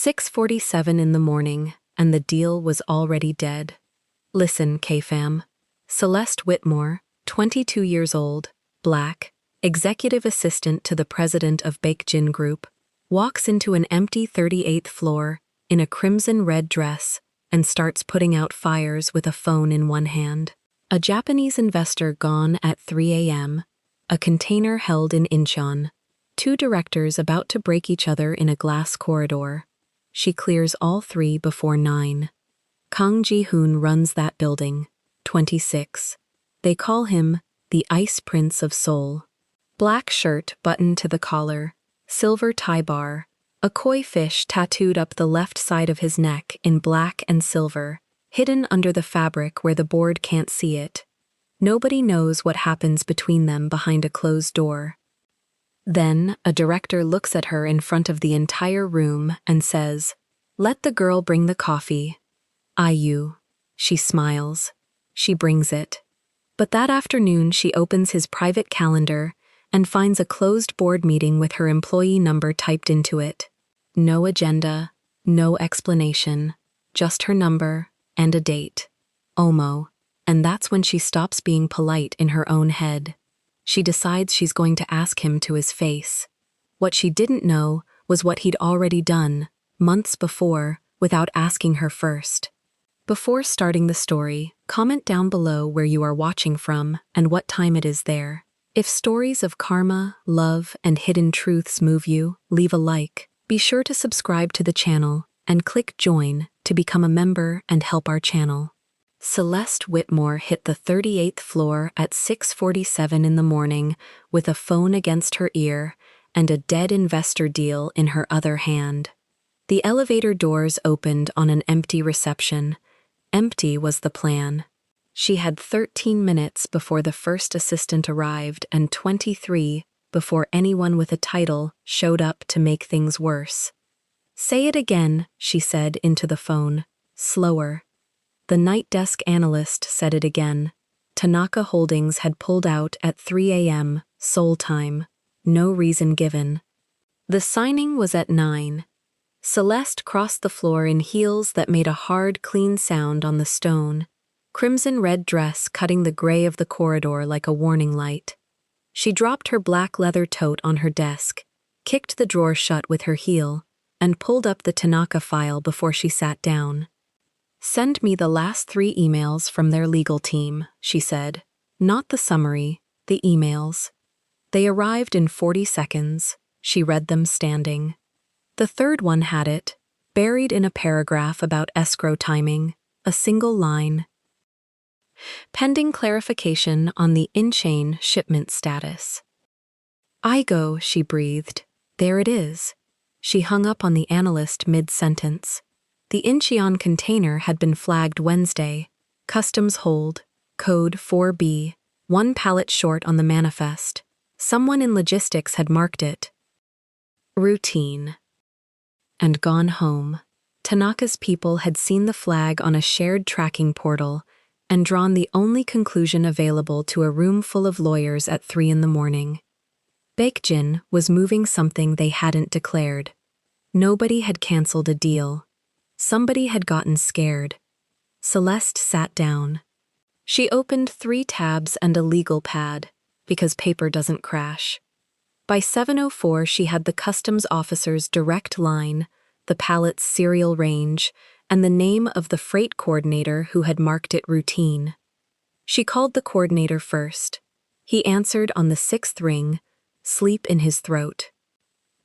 6:47 in the morning, and the deal was already dead. Listen, K-Fam. Celeste Whitmore, 22 years old, black, executive assistant to the president of Baekjin Group, walks into an empty 38th floor in a crimson-red dress and starts putting out fires with a phone in one hand. A Japanese investor gone at 3 a.m., a container held in Incheon, two directors about to break each other in a glass corridor. She clears all three before 9. Kang Ji-hoon runs that building, 26. They call him the Ice Prince of Seoul. Black shirt buttoned to the collar, silver tie bar, a koi fish tattooed up the left side of his neck in black and silver, hidden under the fabric where the board can't see it. Nobody knows what happens between them behind a closed door. Then, a director looks at her in front of the entire room and says, "Let the girl bring the coffee." "IU." She smiles. She brings it. But that afternoon she opens his private calendar and finds a closed board meeting with her employee number typed into it. No agenda, no explanation, just her number and a date. Omo. And that's when she stops being polite in her own head. She decides she's going to ask him to his face. What she didn't know was what he'd already done, months before, without asking her first. Before starting the story, comment down below where you are watching from and what time it is there. If stories of karma, love, and hidden truths move you, leave a like. Be sure to subscribe to the channel and click join to become a member and help our channel. Celeste Whitmore hit the 38th floor at 6:47 in the morning with a phone against her ear and a dead investor deal in her other hand. The elevator doors opened on an empty reception. Empty was the plan. She had 13 minutes before the first assistant arrived and 23 before anyone with a title showed up to make things worse. "Say it again," she said into the phone, slower. The night desk analyst said it again. Tanaka Holdings had pulled out at 3 a.m., Seoul time. No reason given. The signing was at 9. Celeste crossed the floor in heels that made a hard, clean sound on the stone, crimson-red dress cutting the gray of the corridor like a warning light. She dropped her black leather tote on her desk, kicked the drawer shut with her heel, and pulled up the Tanaka file before she sat down. "Send me the last 3 emails from their legal team," she said. "Not the summary, the emails." They arrived in 40 seconds. She read them standing. The third one had it, buried in a paragraph about escrow timing, a single line. "Pending clarification on the in-chain shipment status." "I-go," she breathed. "There it is." She hung up on the analyst mid-sentence. The Incheon container had been flagged Wednesday. Customs hold, code 4B, 1 pallet short on the manifest. Someone in logistics had marked it. Routine. And gone home. Tanaka's people had seen the flag on a shared tracking portal and drawn the only conclusion available to a room full of lawyers at 3 in the morning. Baekjin was moving something they hadn't declared. Nobody had canceled a deal. Somebody had gotten scared. Celeste sat down. She opened 3 tabs and a legal pad, because paper doesn't crash. By 7:04 she had the customs officer's direct line, the pallet's serial range, and the name of the freight coordinator who had marked it routine. She called the coordinator first. He answered on the 6th ring, sleep in his throat.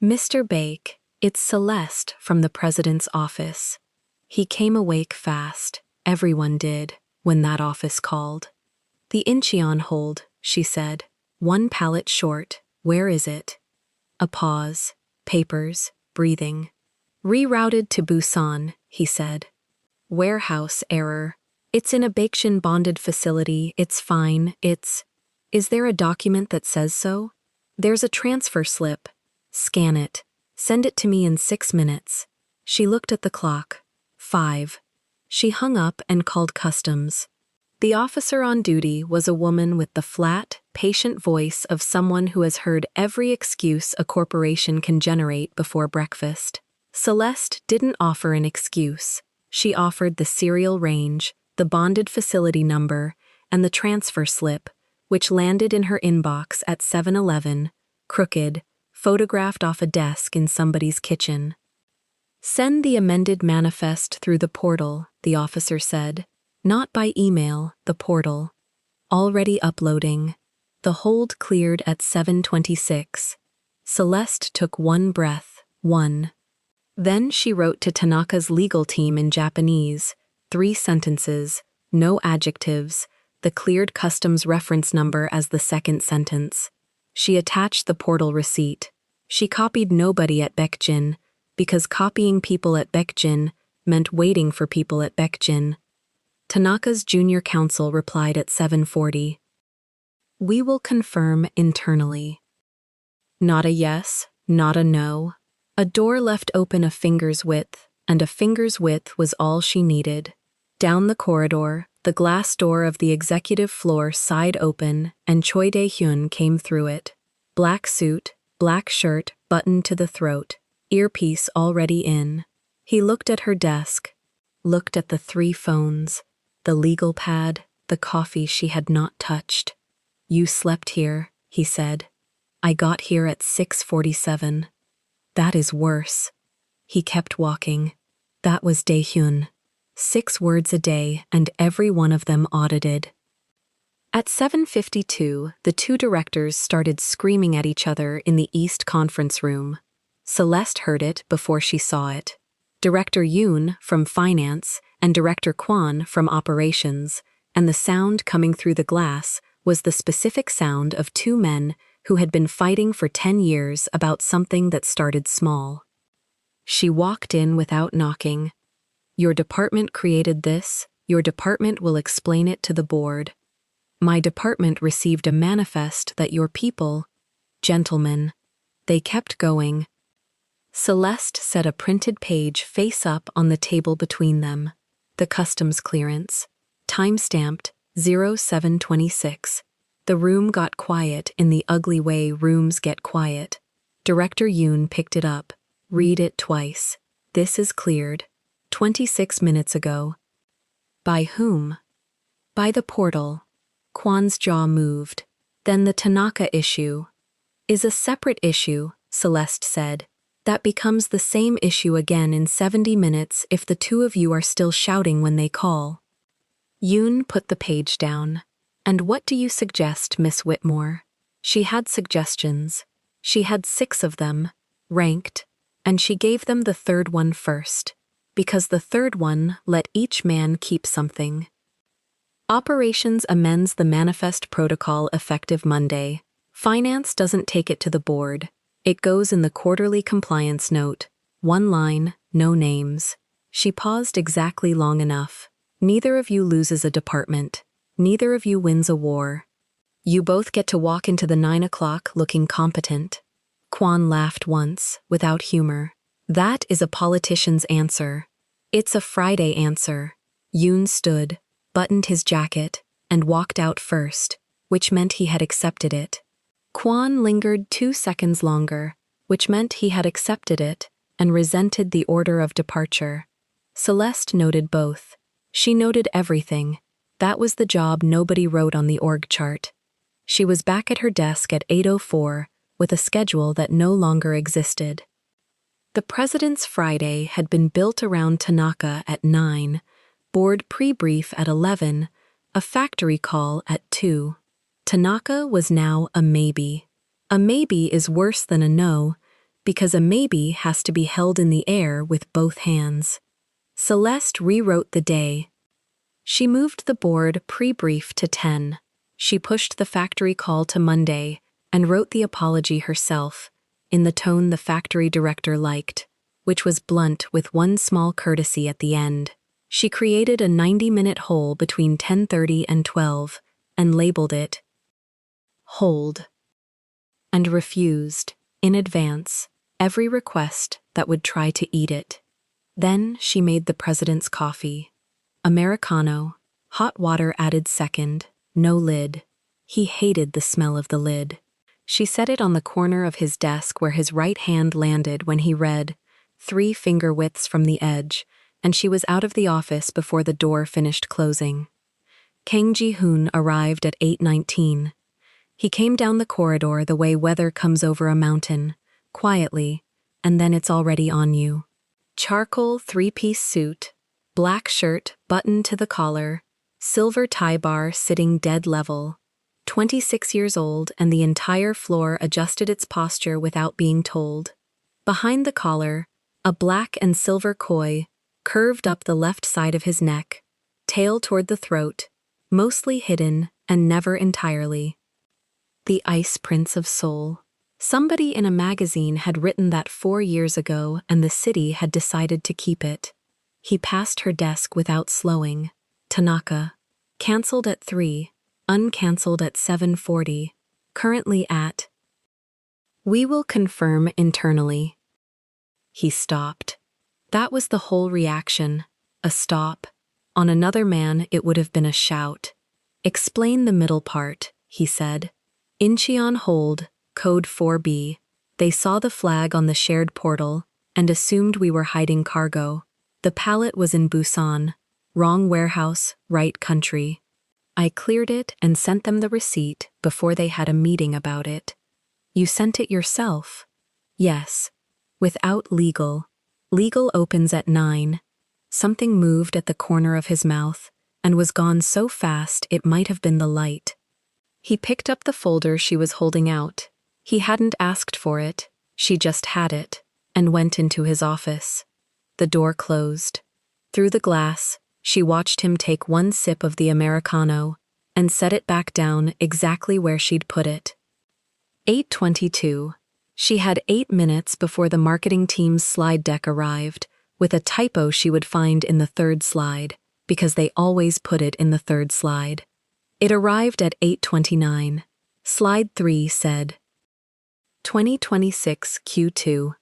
"Mr. Baek, it's Celeste from the president's office." He came awake fast, everyone did, when that office called. "The Incheon hold," she said. "1 pallet short. Where is it?" A pause. Papers. Breathing. "Rerouted to Busan," he said. "Warehouse error. It's in a Baekjin bonded facility. It's fine. Is there a document that says so?" "There's a transfer slip." "Scan it. Send it to me in 6 minutes." She looked at the clock. 5. She hung up and called customs. The officer on duty was a woman with the flat, patient voice of someone who has heard every excuse a corporation can generate before breakfast. Celeste didn't offer an excuse. She offered the serial range, the bonded facility number, and the transfer slip, which landed in her inbox at 7-Eleven, crooked, photographed off a desk in somebody's kitchen. Send the amended manifest through the portal, the officer said. Not by email, the portal. Already uploading. The hold cleared at 7:26. Celeste took one breath, one. Then she wrote to Tanaka's legal team in Japanese, 3 sentences, no adjectives, the cleared customs reference number as the second sentence. She attached the portal receipt. She copied nobody at Baekjin, because copying people at Baekjin meant waiting for people at Baekjin. Tanaka's junior counsel replied at 7:40. We will confirm internally. Not a yes, not a no. A door left open a finger's width, and a finger's width was all she needed. Down the corridor, the glass door of the executive floor sighed open, and Choi Dae-hyun came through it. Black suit, black shirt, buttoned to the throat, earpiece already in. He looked at her desk, looked at the 3 phones, the legal pad, the coffee she had not touched. You slept here, he said. I got here at 6:47. That is worse. He kept walking. That was Dae-hyun. 6 words a day, and every one of them audited. At 7:52, the 2 directors started screaming at each other in the East Conference Room. Celeste heard it before she saw it. Director Yoon from Finance and Director Kwon from Operations, and the sound coming through the glass was the specific sound of 2 men who had been fighting for 10 years about something that started small. She walked in without knocking. Your department created this. Your department will explain it to the board. My department received a manifest that your people, gentlemen, they kept going. Celeste set a printed page face up on the table between them. The customs clearance. Time-stamped 0726. The room got quiet in the ugly way rooms get quiet. Director Yoon picked it up. Read it twice. This is cleared. 26 minutes ago. By whom? By the portal. Kwon's jaw moved. Then the Tanaka issue. Is a separate issue, Celeste said. That becomes the same issue again in 70 minutes if the 2 of you are still shouting when they call. Yoon put the page down. And what do you suggest, Miss Whitmore? She had suggestions. She had 6 of them, ranked, and she gave them the 3rd one first, because the 3rd one let each man keep something. Operations amends the manifest protocol effective Monday. Finance doesn't take it to the board. It goes in the quarterly compliance note. 1 line, no names. She paused exactly long enough. Neither of you loses a department. Neither of you wins a war. You both get to walk into the 9 o'clock looking competent. Kwon laughed once, without humor. That is a politician's answer. It's a Friday answer. Yoon stood, buttoned his jacket, and walked out first, which meant he had accepted it. Kwon lingered 2 seconds longer, which meant he had accepted it, and resented the order of departure. Celeste noted both. She noted everything. That was the job nobody wrote on the org chart. She was back at her desk at 8:04 with a schedule that no longer existed. The President's Friday had been built around Tanaka at 9, board pre-brief at 11, a factory call at 2. Tanaka was now a maybe. A maybe is worse than a no, because a maybe has to be held in the air with both hands. Celeste rewrote the day. She moved the board pre-brief to 10. She pushed the factory call to Monday and wrote the apology herself, in the tone the factory director liked, which was blunt with one small courtesy at the end. She created a 90-minute hole between 10:30 and 12 and labeled it Hold, and refused, in advance, every request that would try to eat it. Then she made the president's coffee. Americano, hot water added second, no lid. He hated the smell of the lid. She set it on the corner of his desk where his right hand landed when he read, 3 finger widths from the edge, and she was out of the office before the door finished closing. Kang Ji-hoon arrived at 8:19. He came down the corridor the way weather comes over a mountain, quietly, and then it's already on you. Charcoal 3-piece suit, black shirt buttoned to the collar, silver tie bar sitting dead level. 26 years old, and the entire floor adjusted its posture without being told. Behind the collar, a black and silver koi curved up the left side of his neck, tail toward the throat, mostly hidden and never entirely. The Ice Prince of Seoul. Somebody in a magazine had written that 4 years ago, and the city had decided to keep it. He passed her desk without slowing. Tanaka. Cancelled at 3, uncancelled at 7:40, currently at. We will confirm internally. He stopped. That was the whole reaction. A stop. On another man, it would have been a shout. Explain the middle part, he said. Incheon hold, code 4B. They saw the flag on the shared portal and assumed we were hiding cargo. The pallet was in Busan. Wrong warehouse, right country. I cleared it and sent them the receipt before they had a meeting about it. You sent it yourself? Yes. Without legal. Legal opens at 9. Something moved at the corner of his mouth and was gone so fast it might have been the light. He picked up the folder she was holding out. He hadn't asked for it, she just had it, and went into his office. The door closed. Through the glass, she watched him take one sip of the Americano and set it back down exactly where she'd put it. 8:22. She had 8 minutes before the marketing team's slide deck arrived, with a typo she would find in the 3rd slide, because they always put it in the 3rd slide. It arrived at 8:29. Slide 3 said 2026 Q2,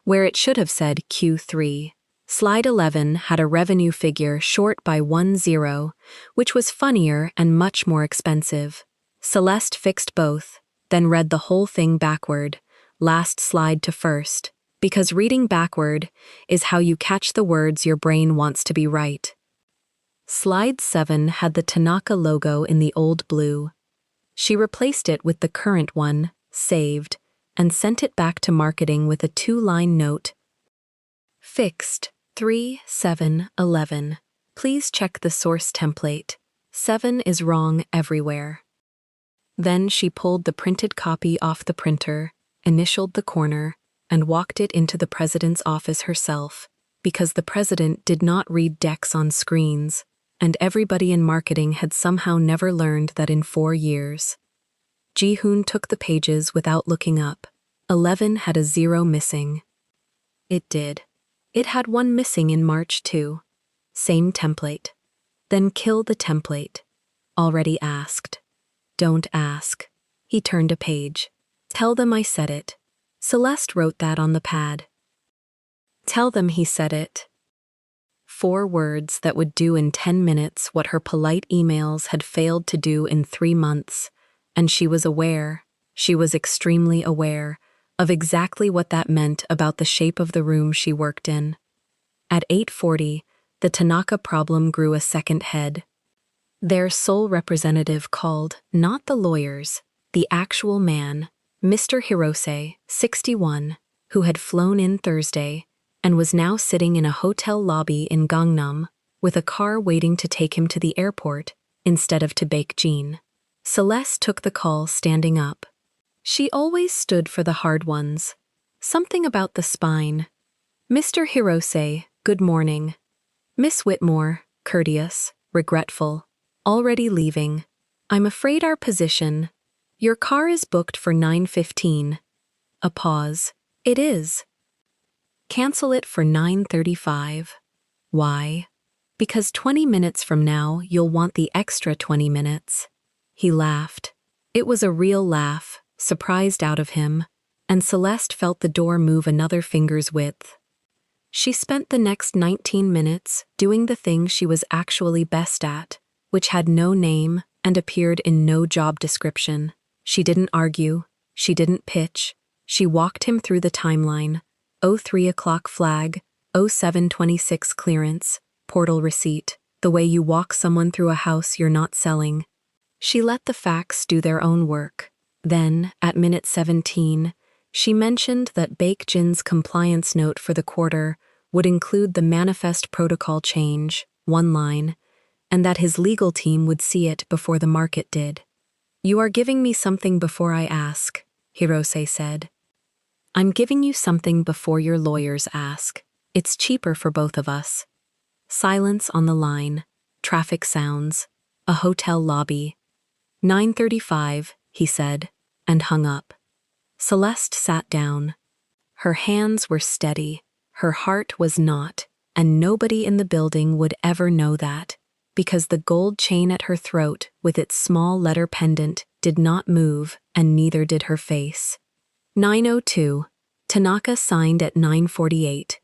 where it should have said Q3. Slide 11 had a revenue figure short by 1 0, which was funnier and much more expensive. Celeste fixed both, then read the whole thing backward, last slide to first, because reading backward is how you catch the words your brain wants to be right. Slide 7 had the Tanaka logo in the old blue. She replaced it with the current one, saved, and sent it back to marketing with a 2-line note. Fixed. 3/7/11. Please check the source template. 7 is wrong everywhere. Then she pulled the printed copy off the printer, initialed the corner, and walked it into the president's office herself, because the president did not read decks on screens, and everybody in marketing had somehow never learned that in 4 years. Ji-hoon took the pages without looking up. 11 had a 0 missing. It did. It had 1 missing in March too. Same template. Then kill the template. Already asked. Don't ask. He turned a page. Tell them I said it. Celeste wrote that on the pad. Tell them he said it. 4 words that would do in 10 minutes what her polite emails had failed to do in 3 months, and she was aware, she was extremely aware, of exactly what that meant about the shape of the room she worked in. At 8:40, the Tanaka problem grew a second head. Their sole representative called, not the lawyers, the actual man, Mr. Hirose, 61, who had flown in Thursday and was now sitting in a hotel lobby in Gangnam with a car waiting to take him to the airport instead of to Baekjean. Celeste took the call standing up. She always stood for the hard ones. Something about the spine. Mr. Hirose, good morning. Miss Whitmore, courteous, regretful, already leaving. I'm afraid our position. Your car is booked for 9:15. A pause. It is. Cancel it for 9:35. Why? Because 20 minutes from now you'll want the extra 20 minutes. He laughed. It was a real laugh, surprised out of him, and Celeste felt the door move another finger's width. She spent the next 19 minutes doing the thing she was actually best at, which had no name and appeared in no job description. She didn't argue, she didn't pitch, she walked him through the timeline, 03 o'clock flag, 0726 clearance, portal receipt, the way you walk someone through a house you're not selling. She let the facts do their own work. Then, at minute 17, she mentioned that Baekjin's compliance note for the quarter would include the manifest protocol change, one line, and that his legal team would see it before the market did. You are giving me something before I ask, Hirose said. I'm giving you something before your lawyers ask. It's cheaper for both of us. Silence on the line, traffic sounds, a hotel lobby. 9:35, he said, and hung up. Celeste sat down. Her hands were steady, her heart was not, and nobody in the building would ever know that, because the gold chain at her throat with its small letter pendant did not move, and neither did her face. 9:02. Tanaka signed at 9:48.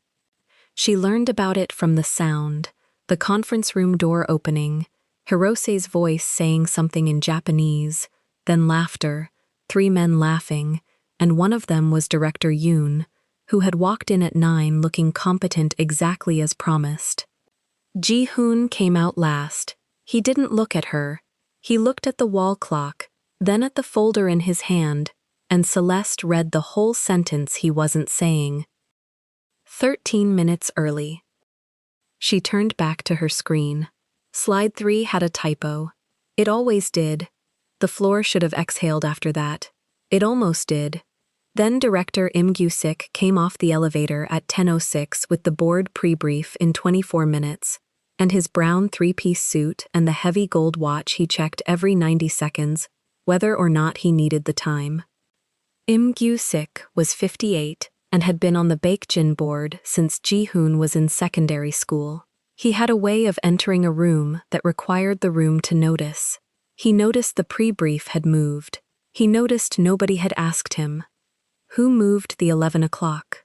She learned about it from the sound, the conference room door opening, Hirose's voice saying something in Japanese, then laughter, 3 men laughing, and one of them was Director Yoon, who had walked in at 9 looking competent exactly as promised. Ji-hoon came out last. He didn't look at her. He looked at the wall clock, then at the folder in his hand, and Celeste read the whole sentence he wasn't saying. 13 minutes early. She turned back to her screen. Slide 3 had a typo. It always did. The floor should have exhaled after that. It almost did. Then Director Im Gyu-sik came off the elevator at 10:06 with the board pre-brief in 24 minutes, and his brown 3-piece suit and the heavy gold watch he checked every 90 seconds, whether or not he needed the time. Im Gyu-sik was 58 and had been on the Baekjin board since Ji-hoon was in secondary school. He had a way of entering a room that required the room to notice. He noticed the pre-brief had moved. He noticed nobody had asked him. Who moved the 11 o'clock?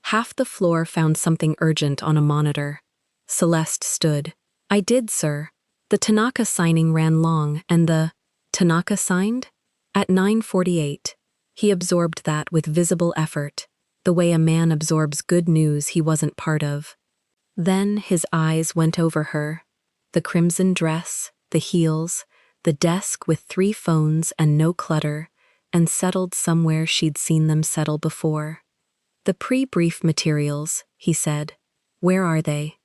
Half the floor found something urgent on a monitor. Celeste stood. I did, sir. The Tanaka signing ran long, and the Tanaka signed? At 9:48. He absorbed that with visible effort, the way a man absorbs good news he wasn't part of. Then his eyes went over her. The crimson dress, the heels, the desk with 3 phones and no clutter, and settled somewhere she'd seen them settle before. The pre-brief materials, he said. Where are they?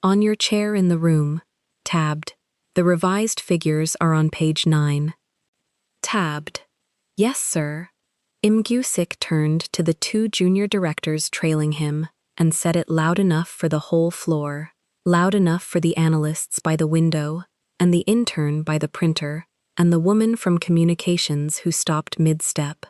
On your chair in the room. Tabbed. The revised figures are on page 9. Tabbed. Yes, sir. Im Gyu-sik turned to the 2 junior directors trailing him and said it loud enough for the whole floor, loud enough for the analysts by the window, and the intern by the printer, and the woman from communications who stopped mid-step.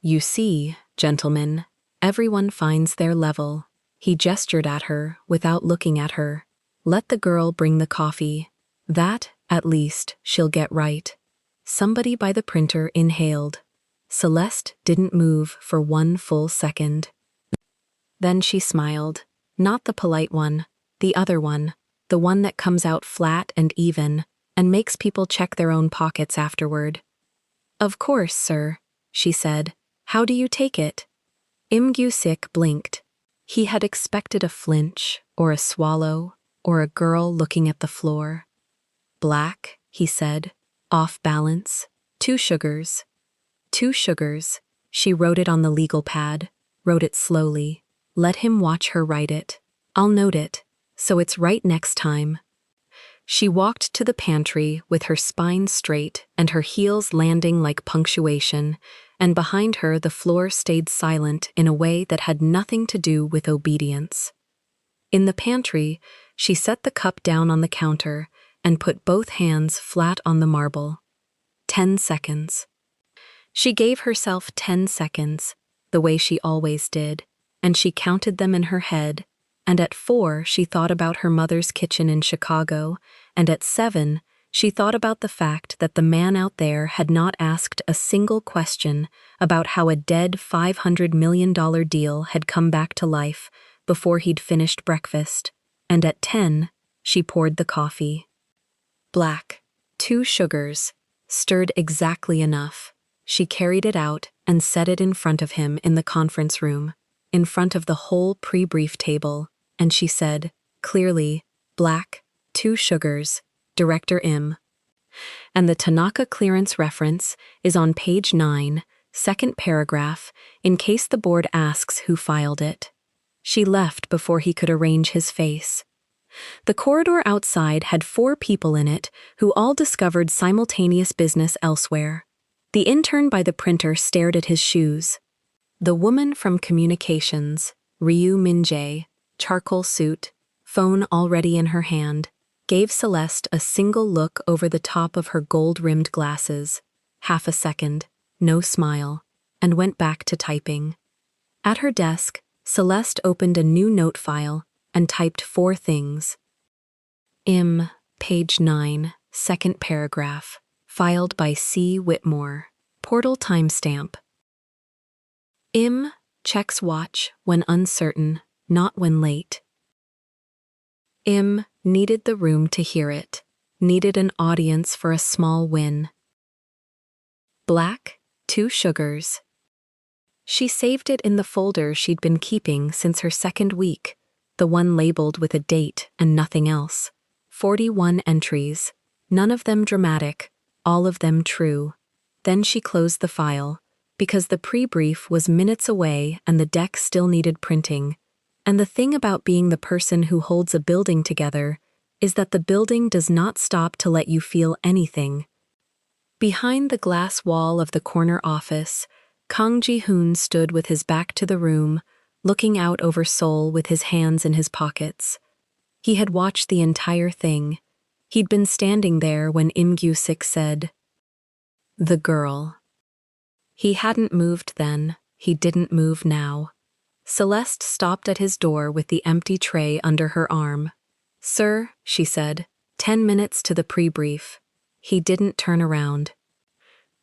You see, gentlemen, everyone finds their level. He gestured at her without looking at her. Let the girl bring the coffee. That, at least, she'll get right. Somebody by the printer inhaled. Celeste didn't move for 1 full second. Then she smiled. Not the polite one, the other one, the one that comes out flat and even, and makes people check their own pockets afterward. Of course, sir, she said. How do you take it? Im Gyu-sik blinked. He had expected a flinch, or a swallow, or a girl looking at the floor. Black, he said, off balance, 2 sugars. 2 sugars. She wrote it on the legal pad, wrote it slowly. Let him watch her write it. I'll note it, so it's right next time. She walked to the pantry with her spine straight and her heels landing like punctuation, and behind her the floor stayed silent in a way that had nothing to do with obedience. In the pantry, she set the cup down on the counter and put both hands flat on the marble. 10 seconds. She gave herself 10 seconds, the way she always did, and she counted them in her head, and at 4 she thought about her mother's kitchen in Chicago, and at 7 she thought about the fact that the man out there had not asked a single question about how a dead $500 million deal had come back to life before he'd finished breakfast, and at 10 she poured the coffee. Black, 2 sugars, stirred exactly enough. She carried it out and set it in front of him in the conference room. in front of the whole pre-brief table, and she said, clearly, black, 2 sugars, Director Im. And the Tanaka clearance reference is on page 9, second paragraph, in case the board asks who filed it. She left before he could arrange his face. The corridor outside had 4 people in it who all discovered simultaneous business elsewhere. The intern by the printer stared at his shoes. The woman from communications, Ryu Min-jae, charcoal suit, phone already in her hand, gave Celeste a single look over the top of her gold-rimmed glasses, half a second, no smile, and went back to typing. At her desk, Celeste opened a new note file and typed 4 things. Im, page 9, second paragraph, filed by C. Whitmore, portal timestamp. Im checks watch when uncertain, not when late. Im needed the room to hear it, needed an audience for a small win. Black, 2 sugars. She saved it in the folder she'd been keeping since her 2nd week, the one labeled with a date and nothing else. 41 entries, none of them dramatic, all of them true. Then she closed the file, because the pre-brief was minutes away and the deck still needed printing. And the thing about being the person who holds a building together is that the building does not stop to let you feel anything. Behind the glass wall of the corner office, Kang Ji-hoon stood with his back to the room, looking out over Seoul with his hands in his pockets. He had watched the entire thing. He'd been standing there when Im Gyu-sik said, "The girl." He hadn't moved then, he didn't move now. Celeste stopped at his door with the empty tray under her arm. "Sir," she said, 10 minutes to the pre-brief. He didn't turn around.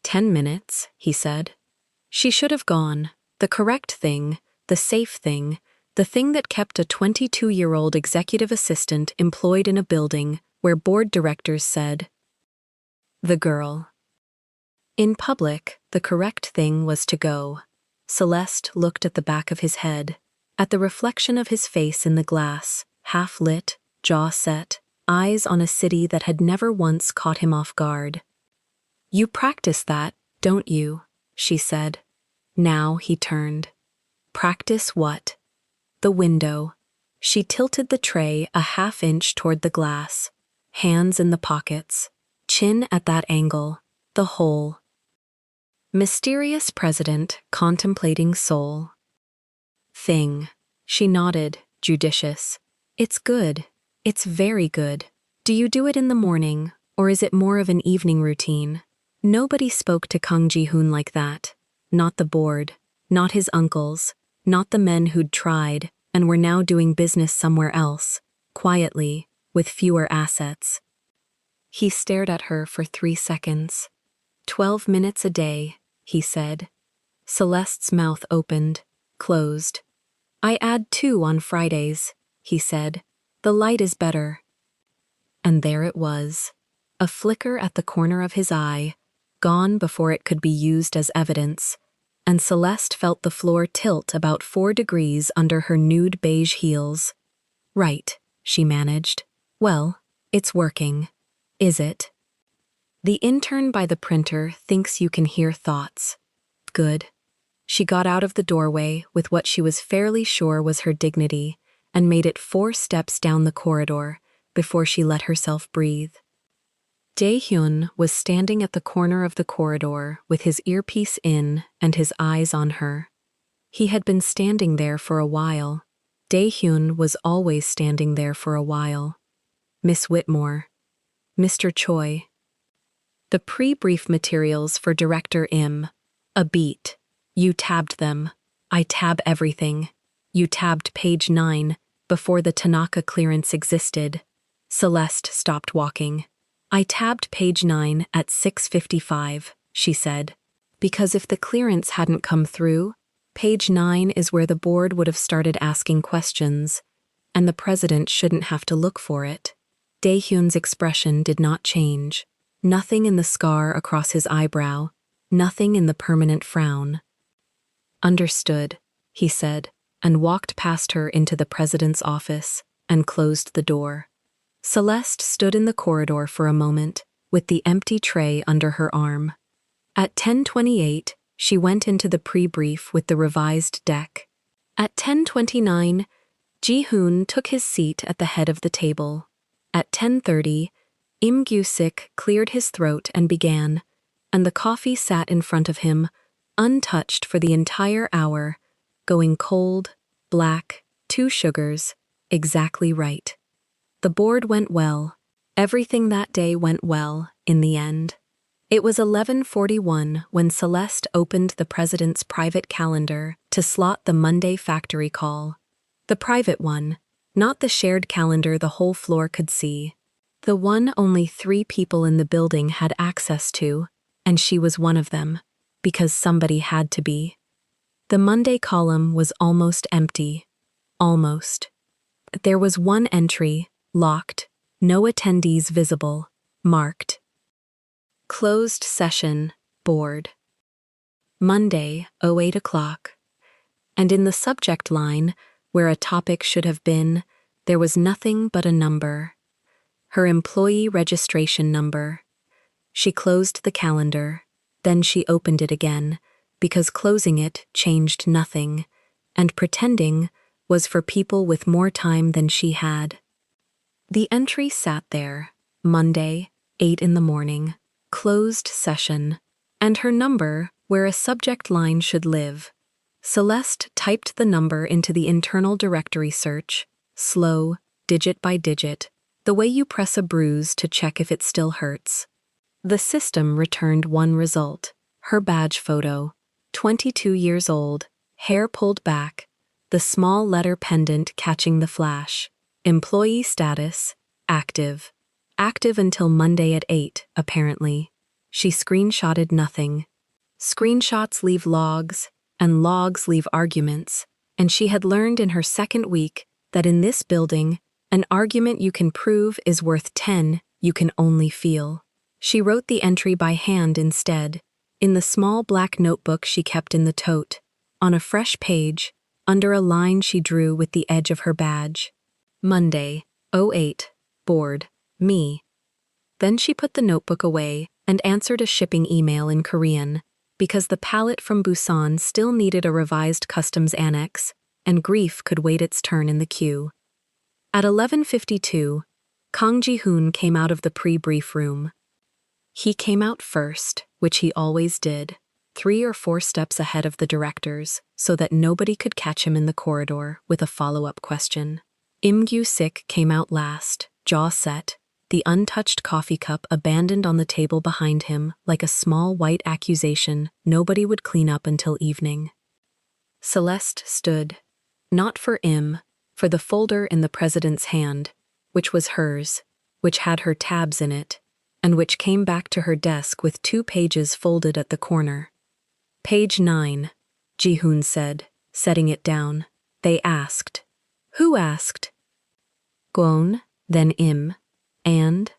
10 minutes, he said. She should have gone. The correct thing, the safe thing, the thing that kept a 22-year-old executive assistant employed in a building where board directors said, "The girl." In public, the correct thing was to go. Celeste looked at the back of his head, at the reflection of his face in the glass, half-lit, jaw set, eyes on a city that had never once caught him off guard. "You practice that, don't you?" she said. Now he turned. Practice what? The window. She tilted the tray a half-inch toward the glass, hands in the pockets, chin at that angle, the hole. Mysterious president contemplating Seoul. Thing. She nodded, judicious. It's good. It's very good. Do you do it in the morning, or is it more of an evening routine? Nobody spoke to Kang Ji-hoon like that. Not the board, not his uncles, not the men who'd tried and were now doing business somewhere else, quietly, with fewer assets. He stared at her for 3 seconds. 12 minutes a day, he said. Celeste's mouth opened, closed. I add 2 on Fridays, he said. The light is better. And there it was. A flicker at the corner of his eye, gone before it could be used as evidence, and Celeste felt the floor tilt about 4 degrees under her nude beige heels. Right, she managed. Well, it's working. Is it? The intern by the printer thinks you can hear thoughts. Good. She got out of the doorway with what she was fairly sure was her dignity and made it 4 steps down the corridor before she let herself breathe. Jae-hyun was standing at the corner of the corridor with his earpiece in and his eyes on her. He had been standing there for a while. Jae-hyun was always standing there for a while. Miss Whitmore. Mr. Choi. The pre-brief materials for Director Im. A beat. You tabbed them. I tab everything. You tabbed page 9 before the Tanaka clearance existed. Celeste stopped walking. I tabbed page 9 at 6:55, she said, because if the clearance hadn't come through, page 9 is where the board would have started asking questions, and the president shouldn't have to look for it. Dae-hyun's expression did not change. Nothing in the scar across his eyebrow, nothing in the permanent frown. Understood, he said, and walked past her into the president's office and closed the door. Celeste stood in the corridor for a moment, with the empty tray under her arm. At 10:28, she went into the pre-brief with the revised deck. At 10:29, Ji-hoon took his seat at the head of the table. At 10:30, Im Gyu-sik cleared his throat and began, and the coffee sat in front of him, untouched for the entire hour, going cold, black, 2 sugars, exactly right. The board went well. Everything that day went well, in the end. It was 11:41 when Celeste opened the president's private calendar to slot the Monday factory call. The private one, not the shared calendar the whole floor could see. The one only 3 people in the building had access to, and she was one of them, because somebody had to be. The Monday column was almost empty. Almost. There was one entry, locked, no attendees visible, marked. Closed session, board. Monday, 08 o'clock. And in the subject line, where a topic should have been, there was nothing but a number. Her employee registration number. She closed the calendar, then she opened it again, because closing it changed nothing, and pretending was for people with more time than she had. The entry sat there, Monday, 8 in the morning, closed session, and her number where a subject line should live. Celeste typed the number into the internal directory search, slow, digit by digit, the way you press a bruise to check if it still hurts. The system returned one result, her badge photo, 22 years old, hair pulled back, the small letter pendant catching the flash. Employee status, active. Active until Monday at 8, apparently. She screenshotted nothing. Screenshots leave logs, and logs leave arguments, and she had learned in her second week that in this building, an argument you can prove is worth 10 you can only feel. She wrote the entry by hand instead, in the small black notebook she kept in the tote, on a fresh page, under a line she drew with the edge of her badge. Monday, 08, board, me. Then she put the notebook away and answered a shipping email in Korean, because the pallet from Busan still needed a revised customs annex, and grief could wait its turn in the queue. At 11:52, Kang Ji-hoon came out of the pre-brief room. He came out first, which he always did, 3 or 4 steps ahead of the directors, so that nobody could catch him in the corridor with a follow-up question. Im Gyu-sik came out last, jaw set, the untouched coffee cup abandoned on the table behind him like a small white accusation nobody would clean up until evening. Celeste stood, not for Im, for the folder in the president's hand, which was hers, which had her tabs in it, and which came back to her desk with 2 pages folded at the corner. Page 9, Ji-hoon said, setting it down. They asked. Who asked? Gwon, then Im, and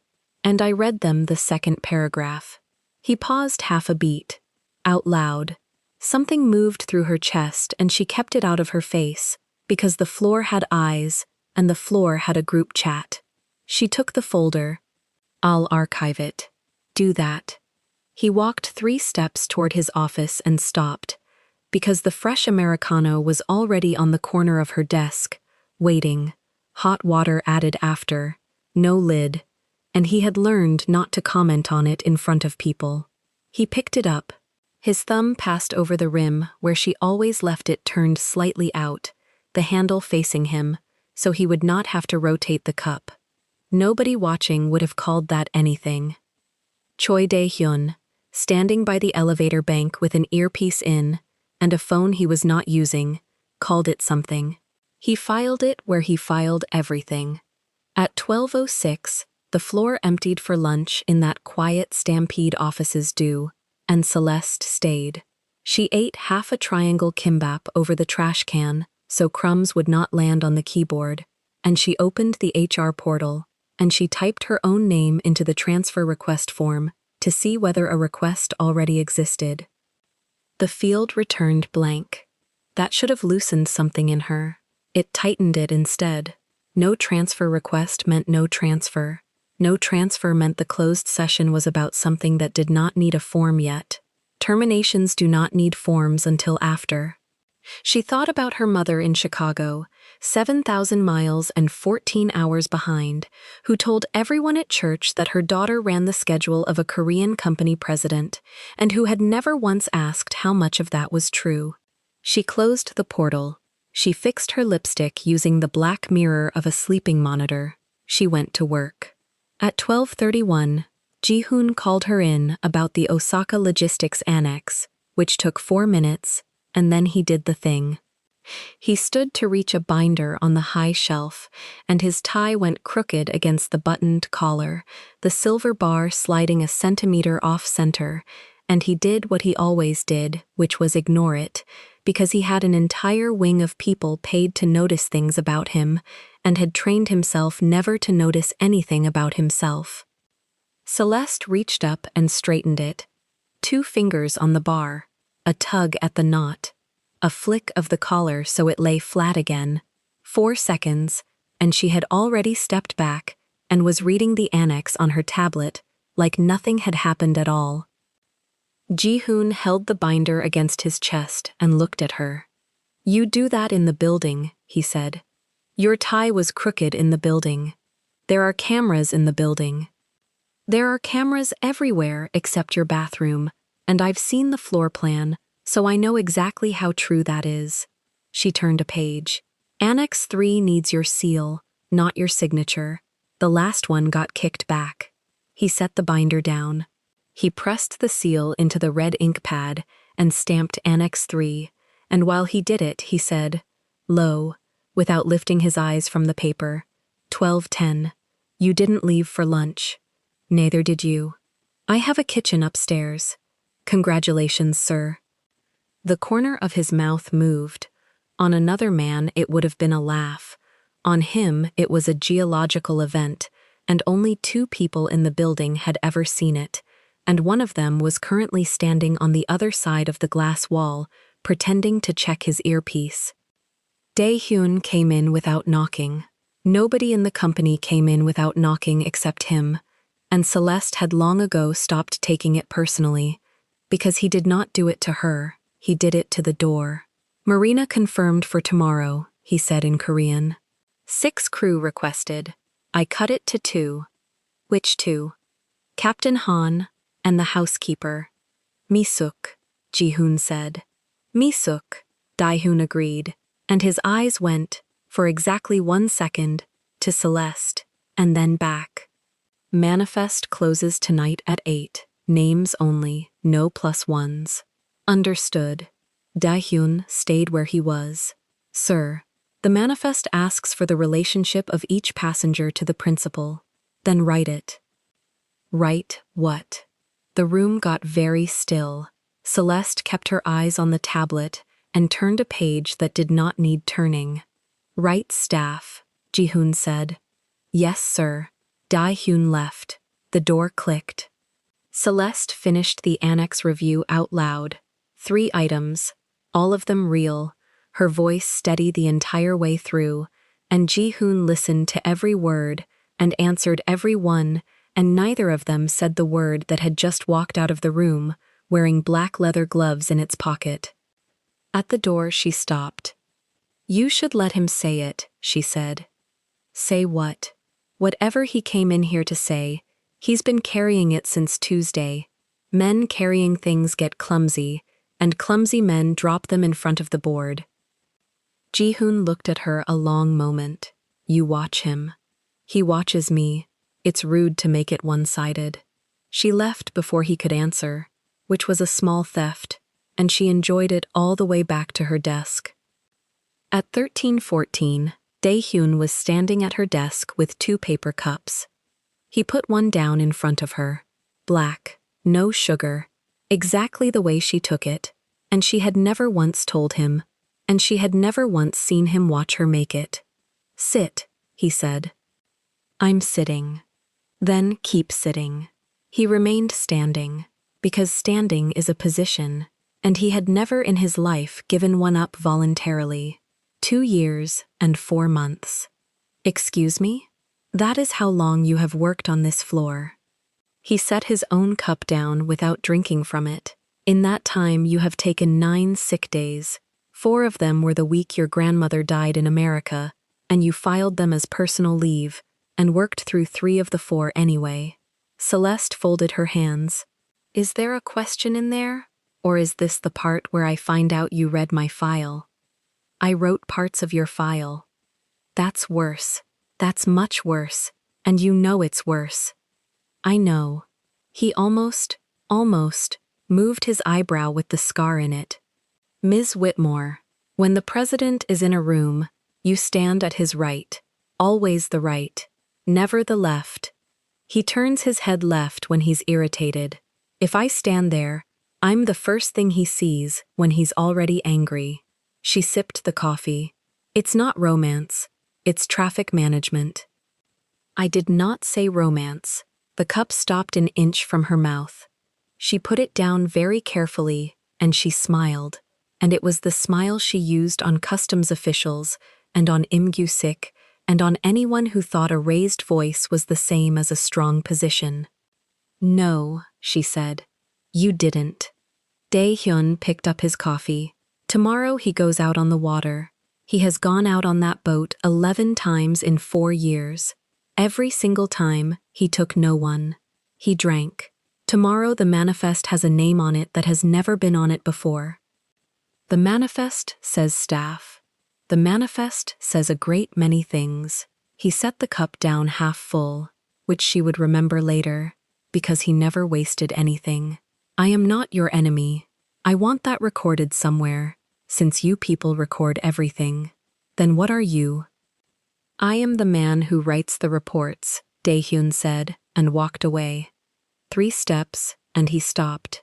I read them the second paragraph. He paused half a beat, out loud. Something moved through her chest and she kept it out of her face, because the floor had eyes and the floor had a group chat. She took the folder. I'll archive it. Do that. He walked 3 steps toward his office and stopped, because the fresh Americano was already on the corner of her desk, waiting, hot water added after, no lid, and he had learned not to comment on it in front of people. He picked it up. His thumb passed over the rim where she always left it turned slightly out, the handle facing him, so he would not have to rotate the cup. Nobody watching would have called that anything. Choi Dae-hyun, standing by the elevator bank with an earpiece in and a phone he was not using, called it something. He filed it where he filed everything. At 12:06, the floor emptied for lunch in that quiet Stampede offices do, and Celeste stayed. She ate half a triangle kimbap over the trash can so crumbs would not land on the keyboard, and she opened the HR portal, and she typed her own name into the transfer request form to see whether a request already existed. The field returned blank. That should have loosened something in her. It tightened it instead. No transfer request meant no transfer. No transfer meant the closed session was about something that did not need a form yet. Terminations do not need forms until after. She thought about her mother in Chicago, 7,000 miles and 14 hours behind, who told everyone at church that her daughter ran the schedule of a Korean company president, and who had never once asked how much of that was true. She closed the portal. She fixed her lipstick using the black mirror of a sleeping monitor. She went to work. At 12:31, Ji-hoon called her in about the Osaka Logistics Annex, which took 4 minutes, and then he did the thing. He stood to reach a binder on the high shelf, and his tie went crooked against the buttoned collar, the silver bar sliding a centimeter off-center, and he did what he always did, which was ignore it, because he had an entire wing of people paid to notice things about him, and had trained himself never to notice anything about himself. Celeste reached up and straightened it. 2 fingers on the bar, a tug at the knot, a flick of the collar so it lay flat again. 4 seconds, and she had already stepped back and was reading the annex on her tablet, like nothing had happened at all. Ji-hoon held the binder against his chest and looked at her. "You do that in the building," he said. "Your tie was crooked in the building. There are cameras in the building. There are cameras everywhere except your bathroom, and I've seen the floor plan, so I know exactly how true that is." She turned a page. "Annex 3 needs your seal, not your signature. The last one got kicked back." He set the binder down. He pressed the seal into the red ink pad and stamped Annex 3, and while he did it, he said, low, without lifting his eyes from the paper, 12:10. You didn't leave for lunch. Neither did you. I have a kitchen upstairs. Congratulations, sir. The corner of his mouth moved. On another man, it would have been a laugh. On him, it was a geological event, and only 2 people in the building had ever seen it, and one of them was currently standing on the other side of the glass wall, pretending to check his earpiece. Dae-hyun came in without knocking. Nobody in the company came in without knocking except him, and Celeste had long ago stopped taking it personally, because he did not do it to her, he did it to the door. "Marina confirmed for tomorrow," he said in Korean. 6 crew requested. I cut it to 2. Which 2? Captain Han and the housekeeper. "Misuk," Ji-hoon said. "Misuk," Dae-hyun agreed, and his eyes went, for exactly 1 second, to Celeste, and then back. "Manifest closes tonight at 8. Names only, no +1s. Understood." Dae-hyun stayed where he was. "Sir, the manifest asks for the relationship of each passenger to the principal. Then write it." "Write what?" The room got very still. Celeste kept her eyes on the tablet and turned a page that did not need turning. "Write staff," Ji-hoon said. "Yes, sir." Dae-hyun left. The door clicked. Celeste finished the annex review out loud. 3 items, all of them real, her voice steady the entire way through, and Ji-hoon listened to every word and answered every one, and neither of them said the word that had just walked out of the room, wearing black leather gloves in its pocket. At the door, she stopped. "You should let him say it," she said. "Say what?" "Whatever he came in here to say. He's been carrying it since Tuesday. Men carrying things get clumsy, and clumsy men drop them in front of the board." Ji-hoon looked at her a long moment. "You watch him. He watches me. It's rude to make it one-sided." She left before he could answer, which was a small theft, and she enjoyed it all the way back to her desk. At 13:14, Dae-hyun was standing at her desk with 2 paper cups. He put one down in front of her. Black, no sugar, exactly the way she took it, and she had never once told him, and she had never once seen him watch her make it. "Sit," he said. "I'm sitting." "Then keep sitting." He remained standing, because standing is a position, and he had never in his life given one up voluntarily. 2 years and 4 months. Excuse me? That is how long you have worked on this floor. He set his own cup down without drinking from it. In that time you have taken 9 sick days. 4 of them were the week your grandmother died in America, and you filed them as personal leave, and worked through 3 of the 4 anyway. Celeste folded her hands. Is there a question in there? Or is this the part where I find out you read my file? I wrote parts of your file. That's worse. That's much worse, and you know it's worse. I know. He almost, moved his eyebrow with the scar in it. Ms. Whitmore, when the president is in a room, you stand at his right, always the right, never the left. He turns his head left when he's irritated. If I stand there, I'm the first thing he sees when he's already angry. She sipped the coffee. It's not romance, it's traffic management. I did not say romance. The cup stopped an inch from her mouth. She put it down very carefully, and she smiled, and it was the smile she used on customs officials, and on Imgusik, and on anyone who thought a raised voice was the same as a strong position. No, she said. You didn't. Dae-hyun picked up his coffee. Tomorrow he goes out on the water. He has gone out on that boat 11 times in 4 years. Every single time, he took no one. He drank. Tomorrow the manifest has a name on it that has never been on it before. The manifest says staff. The manifest says a great many things. He set the cup down half full, which she would remember later, because he never wasted anything. I am not your enemy. I want that recorded somewhere, since you people record everything. Then what are you? I am the man who writes the reports, Dae-hyun said, and walked away. 3 steps, and he stopped.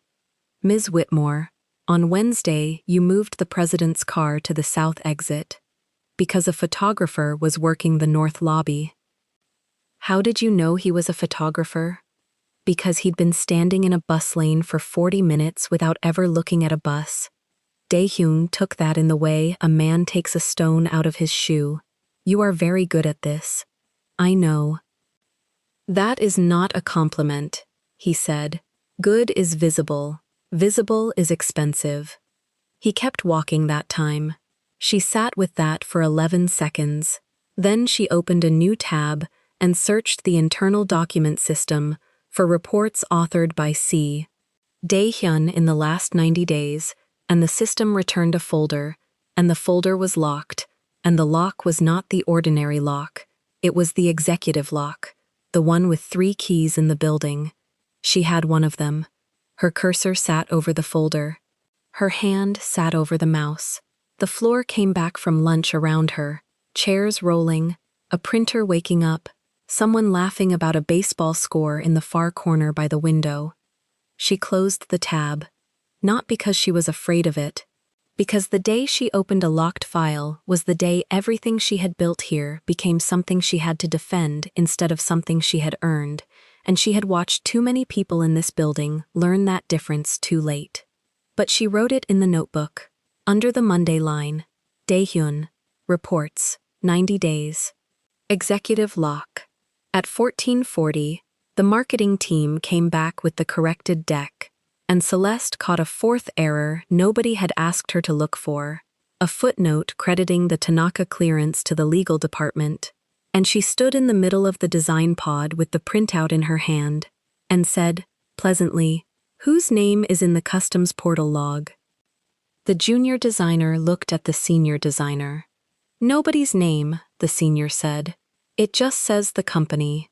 Ms. Whitmore, on Wednesday you moved the president's car to the south exit, because a photographer was working the north lobby. How did you know he was a photographer? Because he'd been standing in a bus lane for 40 minutes without ever looking at a bus. Dae-hyun took that in the way a man takes a stone out of his shoe. You are very good at this. I know. That is not a compliment, he said. Good is visible. Visible is expensive. He kept walking that time. She sat with that for 11 seconds. Then she opened a new tab and searched the internal document system for reports authored by C. Dae-hyun in the last 90 days, and the system returned a folder, and the folder was locked, and the lock was not the ordinary lock. It was the executive lock, the one with 3 keys in the building. She had one of them. Her cursor sat over the folder. Her hand sat over the mouse. The floor came back from lunch around her, chairs rolling, a printer waking up, someone laughing about a baseball score in the far corner by the window. She closed the tab, not because she was afraid of it, because the day she opened a locked file was the day everything she had built here became something she had to defend instead of something she had earned, and she had watched too many people in this building learn that difference too late. But she wrote it in the notebook, under the Monday line, Dae-hyun, reports, 90 days. Executive lock. At 14:40, the marketing team came back with the corrected deck, and Celeste caught a 4th error nobody had asked her to look for, a footnote crediting the Tanaka clearance to the legal department, and she stood in the middle of the design pod with the printout in her hand, and said, pleasantly, whose name is in the customs portal log? The junior designer looked at the senior designer. Nobody's name, the senior said. It just says the company.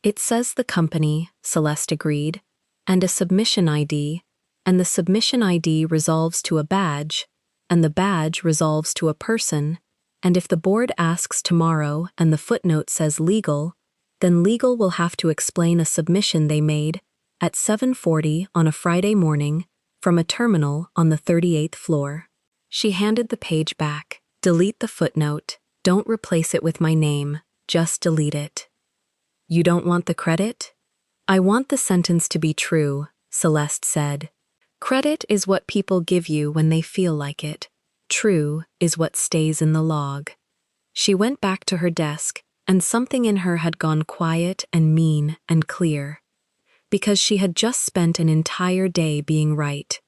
It says the company, Celeste agreed, and a submission ID, and the submission ID resolves to a badge, and the badge resolves to a person, and if the board asks tomorrow and the footnote says legal, then legal will have to explain a submission they made at 7:40 on a Friday morning from a terminal on the 38th floor. She handed the page back. Delete the footnote. Don't replace it with my name. Just delete it. You don't want the credit? I want the sentence to be true, Celeste said. Credit is what people give you when they feel like it. True is what stays in the log. She went back to her desk, and something in her had gone quiet and mean and clear. Because she had just spent an entire day being right.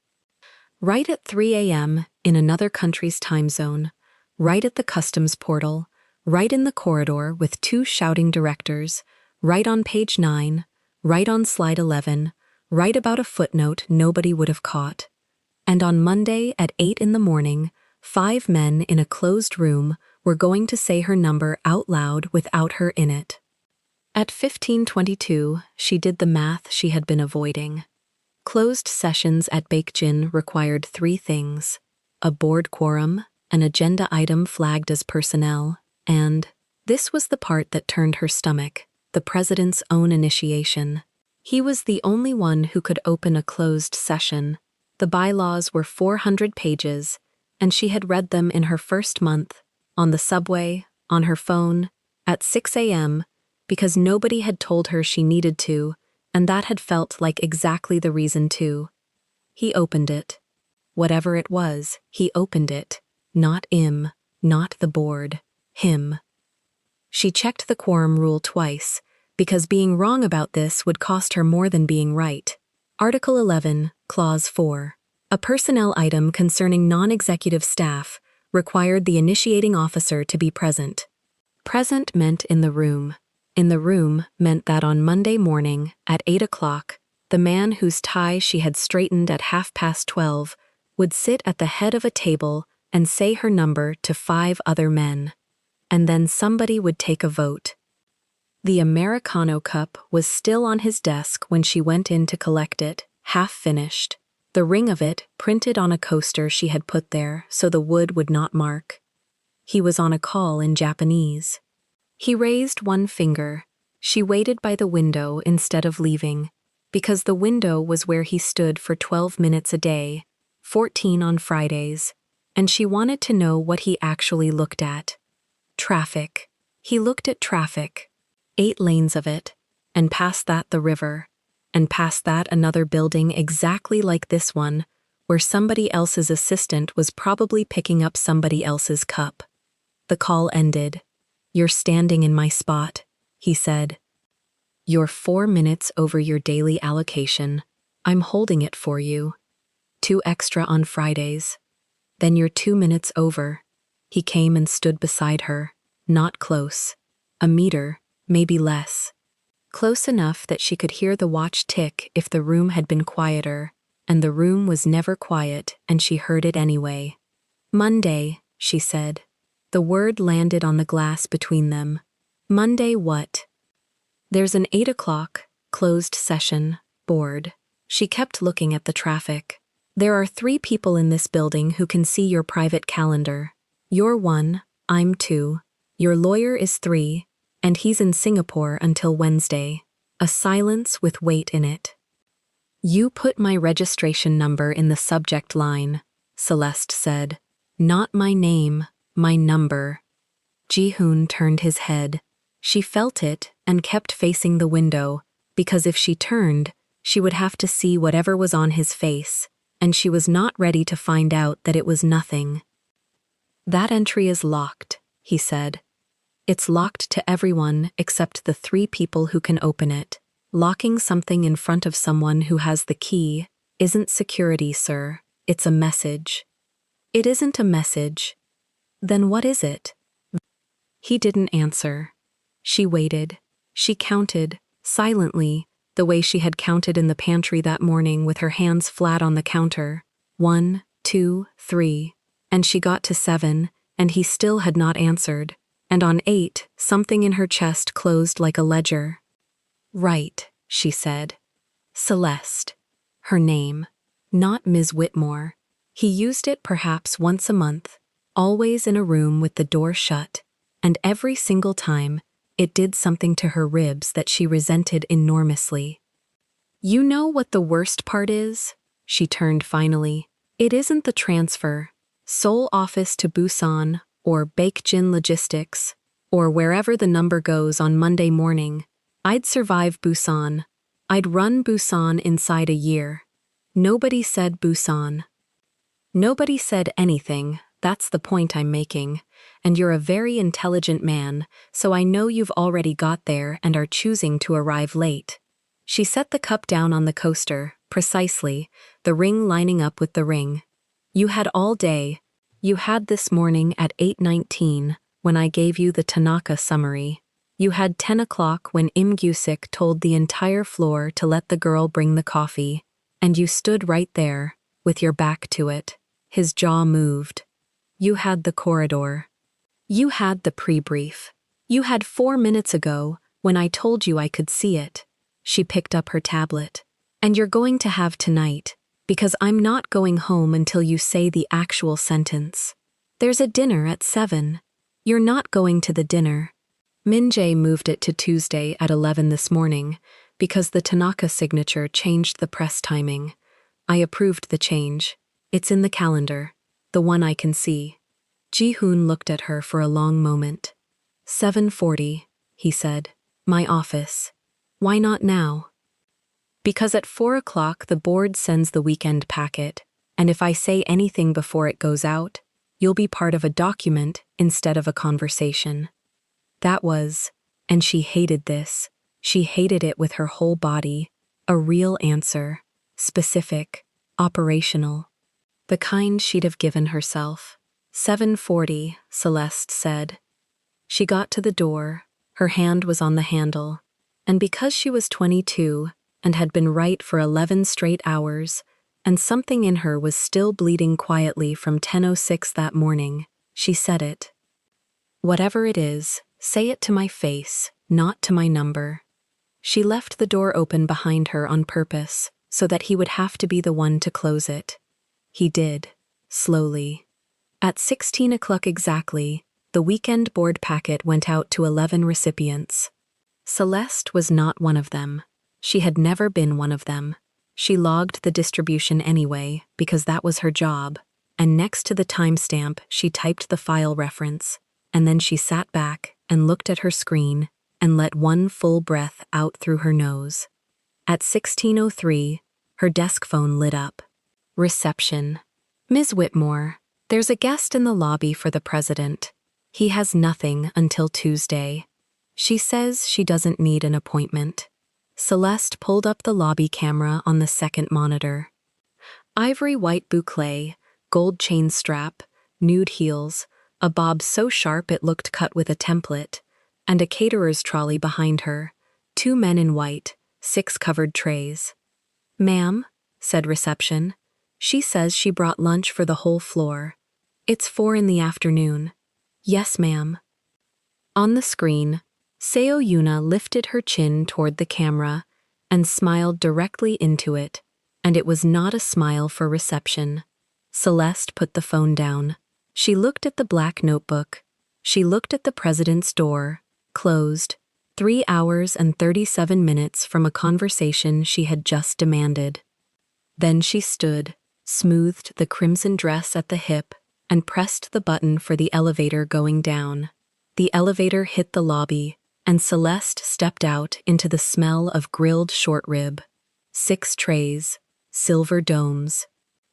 Right at 3 a.m. in another country's time zone, right at the customs portal, right in the corridor with two shouting directors, right on page 9, right on slide 11, right about a footnote nobody would have caught. And on Monday at 8 in the morning, 5 men in a closed room were going to say her number out loud without her in it. At 15:22, she did the math she had been avoiding. Closed sessions at Baekjin required 3 things: a board quorum, an agenda item flagged as personnel, and, this was the part that turned her stomach, the president's own initiation. He was the only one who could open a closed session. The bylaws were 400 pages, and she had read them in her first month, on the subway, on her phone, at 6 a.m., because nobody had told her she needed to, and that had felt like exactly the reason to. He opened it. Whatever it was, he opened it. Not him, not the board. Him. She checked the quorum rule twice, because being wrong about this would cost her more than being right. Article 11, Clause 4. A personnel item concerning non-executive staff required the initiating officer to be present. Present meant in the room. In the room meant that on Monday morning, at 8 o'clock, the man whose tie she had straightened at 12:30 would sit at the head of a table and say her number to 5 other men. And then somebody would take a vote. The Americano cup was still on his desk when she went in to collect it, half finished, the ring of it printed on a coaster she had put there so the wood would not mark. He was on a call in Japanese. He raised one finger. She waited by the window instead of leaving, because the window was where he stood for 12 minutes a day, 14 on Fridays, and she wanted to know what he actually looked at. Traffic. He looked at traffic. 8 lanes of it, and past that the river, and past that another building exactly like this one, where somebody else's assistant was probably picking up somebody else's cup. The call ended. "You're standing in my spot," he said. "You're 4 minutes over your daily allocation. I'm holding it for you. 2 extra on Fridays. Then you're 2 minutes over." He came and stood beside her, not close. A meter, maybe less. Close enough that she could hear the watch tick if the room had been quieter, and the room was never quiet, and she heard it anyway. "Monday," she said. The word landed on the glass between them. "Monday what?" "There's an 8 o'clock, closed session, board." She kept looking at the traffic. "There are 3 people in this building who can see your private calendar. You're 1, I'm 2, your lawyer is 3, and he's in Singapore until Wednesday." A silence with weight in it. "You put my registration number in the subject line," Celeste said. "Not my name, my number." Ji-hoon turned his head. She felt it and kept facing the window, because if she turned, she would have to see whatever was on his face, and she was not ready to find out that it was nothing. "That entry is locked," he said. "It's locked to everyone except the 3 people who can open it. Locking something in front of someone who has the key isn't security, sir. It's a message." "It isn't a message." "Then what is it?" He didn't answer. She waited. She counted, silently, the way she had counted in the pantry that morning with her hands flat on the counter. 1, 2, 3. And she got to 7, and he still had not answered. And on 8, something in her chest closed like a ledger. "Right," she said. Celeste. Her name. Not Ms. Whitmore. He used it perhaps once a month, always in a room with the door shut, and every single time, it did something to her ribs that she resented enormously. "You know what the worst part is?" She turned finally. "It isn't the transfer. Seoul office to Busan, or Baekjin Logistics, or wherever the number goes on Monday morning. I'd survive Busan. I'd run Busan inside a year. Nobody said Busan. Nobody said anything, that's the point I'm making. And you're a very intelligent man, so I know you've already got there and are choosing to arrive late. She set the cup down on the coaster, precisely, the ring lining up with the ring. You had all day. You had this morning at 8:19, when I gave you the Tanaka summary. You had 10 o'clock when Im Gusik told the entire floor to let the girl bring the coffee, and you stood right there, with your back to it. His jaw moved. You had the corridor. You had the pre-brief. You had 4 minutes ago, when I told you I could see it. She picked up her tablet. And you're going to have tonight, because I'm not going home until you say the actual sentence. There's a dinner at 7. You're not going to the dinner. Min-jae moved it to Tuesday at 11 this morning, because the Tanaka signature changed the press timing. I approved the change. It's in the calendar, the one I can see. Ji-hoon looked at her for a long moment. 7:40, he said. My office. Why not now? Because at 4 o'clock the board sends the weekend packet, and if I say anything before it goes out, you'll be part of a document instead of a conversation. That was, and she hated this, she hated it with her whole body, a real answer, specific, operational. The kind she'd have given herself. 7:40, Celeste said. She got to the door, her hand was on the handle, and because she was 22 and had been right for 11 straight hours, and something in her was still bleeding quietly from 10:06 that morning, she said it. Whatever it is, say it to my face, not to my number. She left the door open behind her on purpose, so that he would have to be the one to close it. He did, slowly. At 16 o'clock exactly, the weekend board packet went out to 11 recipients. Celeste was not one of them. She had never been one of them. She logged the distribution anyway, because that was her job, and next to the timestamp she typed the file reference, and then she sat back and looked at her screen and let one full breath out through her nose. At 16:03, her desk phone lit up. Reception. Ms. Whitmore, there's a guest in the lobby for the president. He has nothing until Tuesday. She says she doesn't need an appointment. Celeste pulled up the lobby camera on the second monitor. Ivory white boucle, gold chain strap, nude heels, a bob so sharp it looked cut with a template, and a caterer's trolley behind her, 2 men in white, 6 covered trays. Ma'am, said reception. She says she brought lunch for the whole floor. It's 4 in the afternoon. Yes, ma'am. On the screen, Seo Yuna lifted her chin toward the camera and smiled directly into it, and it was not a smile for reception. Celeste put the phone down. She looked at the black notebook. She looked at the president's door, closed, 3 hours and 37 minutes from a conversation she had just demanded. Then she stood, smoothed the crimson dress at the hip, and pressed the button for the elevator going down. The elevator hit the lobby, and Celeste stepped out into the smell of grilled short rib. 6 trays, silver domes.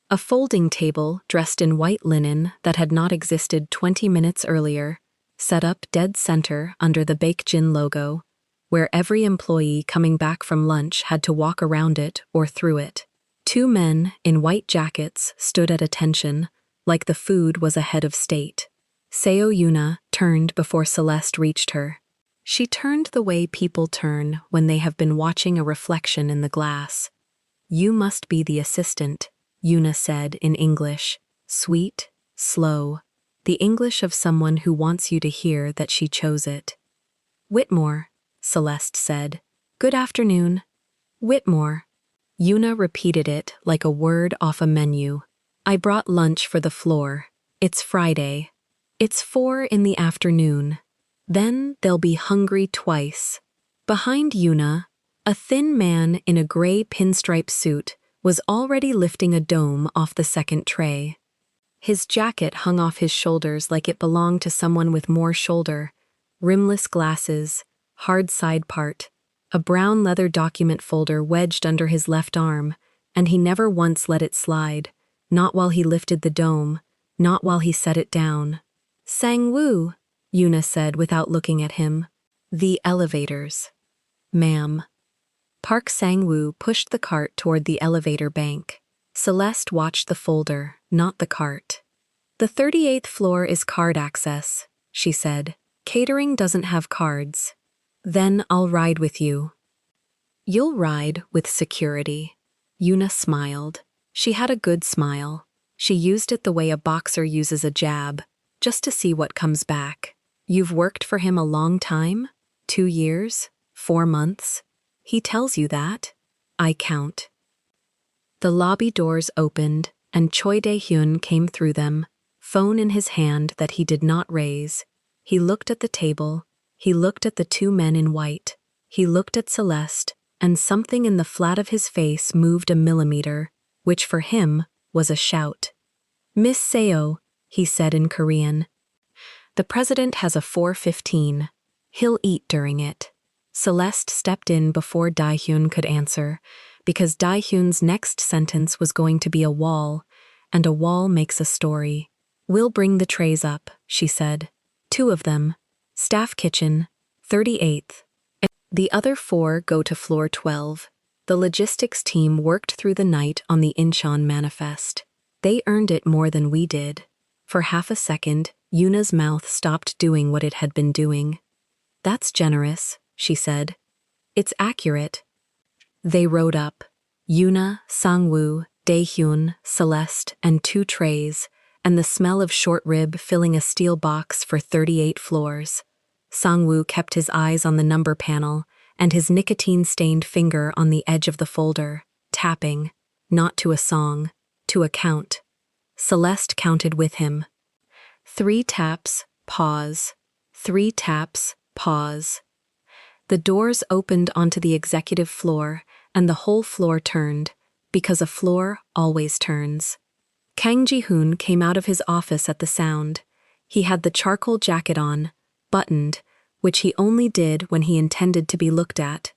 A folding table dressed in white linen that had not existed 20 minutes earlier, set up dead center under the Baekjin logo, where every employee coming back from lunch had to walk around it or through it. 2 men in white jackets stood at attention, like the food was a head of state. Seo Yuna turned before Celeste reached her. She turned the way people turn when they have been watching a reflection in the glass. You must be the assistant, Yuna said in English, sweet, slow, the English of someone who wants you to hear that she chose it. Whitmore, Celeste said. Good afternoon. Whitmore. Yuna repeated it like a word off a menu. I brought lunch for the floor. It's Friday. It's 4 in the afternoon. Then they'll be hungry twice. Behind Yuna, a thin man in a gray pinstripe suit was already lifting a dome off the second tray. His jacket hung off his shoulders like it belonged to someone with more shoulder, rimless glasses, hard side part, a brown leather document folder wedged under his left arm, and he never once let it slide, not while he lifted the dome, not while he set it down. "Sang-woo," Yuna said without looking at him. "The elevators." "Ma'am." Park Sang-woo pushed the cart toward the elevator bank. Celeste watched the folder, not the cart. "The 38th floor is card access," she said. "Catering doesn't have cards." "Then I'll ride with you." "You'll ride with security." Yuna smiled. She had a good smile. She used it the way a boxer uses a jab, just to see what comes back. "You've worked for him a long time? 2 years? 4 months? He tells you that? I count." The lobby doors opened, and Choi Dae-hyun came through them, phone in his hand that he did not raise. He looked at the table. He looked at the 2 men in white. He looked at Celeste, and something in the flat of his face moved a millimeter, which for him was a shout. "Miss Seo," he said in Korean. "The president has a 4:15. He'll eat during it." Celeste stepped in before Dae-hyun could answer, because Dae-hyun's next sentence was going to be a wall, and a wall makes a story. "We'll bring the trays up," she said. 2 of them. Staff kitchen, 38th. The other 4 go to floor 12. The logistics team worked through the night on the Incheon manifest. They earned it more than we did. For half a second, Yuna's mouth stopped doing what it had been doing. "That's generous," she said. "It's accurate." They rode up. Yuna, Sang-woo, Dae-hyun, Celeste, and 2 trays, and the smell of short rib filling a steel box for 38 floors. Sang-woo kept his eyes on the number panel and his nicotine-stained finger on the edge of the folder, tapping, not to a song, to a count. Celeste counted with him. 3 taps, pause. 3 taps, pause. The doors opened onto the executive floor, and the whole floor turned, because a floor always turns. Kang Ji-hoon came out of his office at the sound. He had the charcoal jacket on, buttoned, which he only did when he intended to be looked at.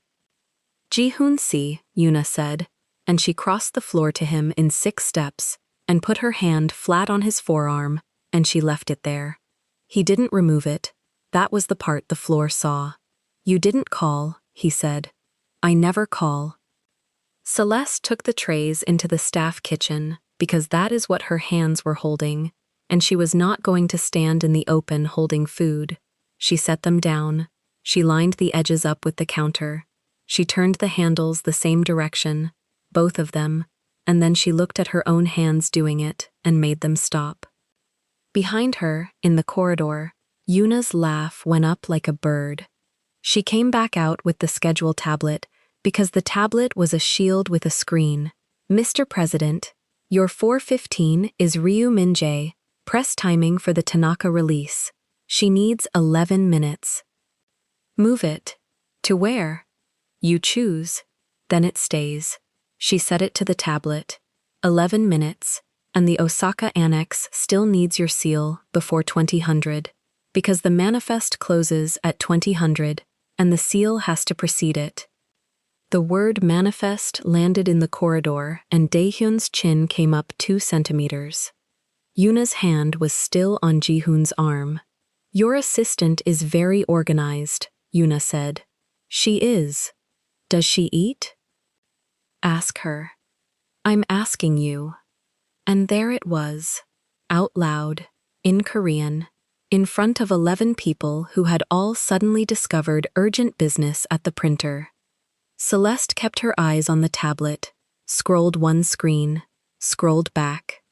"Ji-hoon-si," Yuna said, and she crossed the floor to him in 6 steps and put her hand flat on his forearm, and she left it there. He didn't remove it. That was the part the floor saw. "You didn't call," he said. "I never call." Celeste took the trays into the staff kitchen because that is what her hands were holding, and she was not going to stand in the open holding food. She set them down. She lined the edges up with the counter. She turned the handles the same direction, both of them, and then she looked at her own hands doing it and made them stop. Behind her, in the corridor, Yuna's laugh went up like a bird. She came back out with the schedule tablet because the tablet was a shield with a screen. "Mr. President, your 4:15 is Ryu Min-jae, press timing for the Tanaka release. She needs 11 minutes. Move it. To where? You choose. Then it stays." She set it to the tablet. 11 minutes, and the Osaka annex still needs your seal before 2000, because the manifest closes at 2000, and the seal has to precede it. The word manifest landed in the corridor, and Dae-hyun's chin came up 2 centimeters. Yuna's hand was still on Ji-hoon's arm. "Your assistant is very organized," Yuna said. "She is. Does she eat?" "Ask her." "I'm asking you." And there it was, out loud, in Korean, in front of 11 people who had all suddenly discovered urgent business at the printer. Celeste kept her eyes on the tablet, scrolled one screen, scrolled back.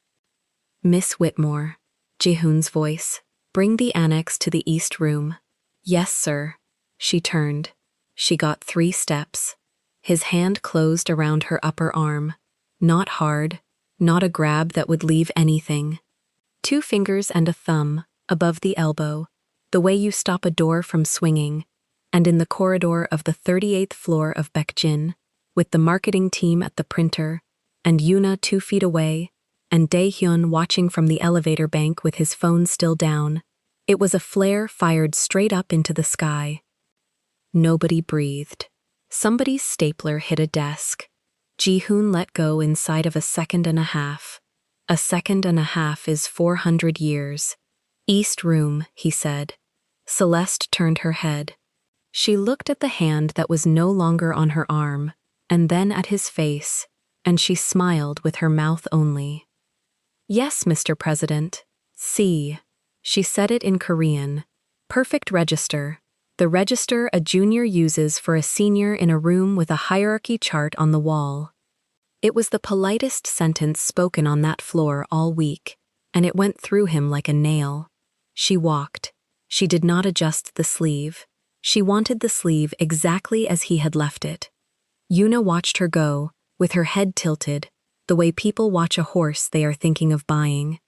"Miss Whitmore," Ji-hoon's voice, "bring the annex to the east room." "Yes, sir." She turned. She got 3 steps. His hand closed around her upper arm. Not hard, not a grab that would leave anything. 2 fingers and a thumb, above the elbow, the way you stop a door from swinging, and in the corridor of the 38th floor of Baekjin, with the marketing team at the printer, and Yuna 2 feet away, and Dae-hyun watching from the elevator bank with his phone still down. It was a flare fired straight up into the sky. Nobody breathed. Somebody's stapler hit a desk. Ji-hoon let go inside of a second and a half. A second and a half is 400 years. East room, he said. Celeste turned her head. She looked at the hand that was no longer on her arm, and then at his face, and she smiled with her mouth only. Yes, Mr. President. See. She said it in Korean. Perfect register. The register a junior uses for a senior in a room with a hierarchy chart on the wall. It was the politest sentence spoken on that floor all week, and it went through him like a nail. She walked. She did not adjust the sleeve. She wanted the sleeve exactly as he had left it. Yuna watched her go, with her head tilted, the way people watch a horse they are thinking of buying.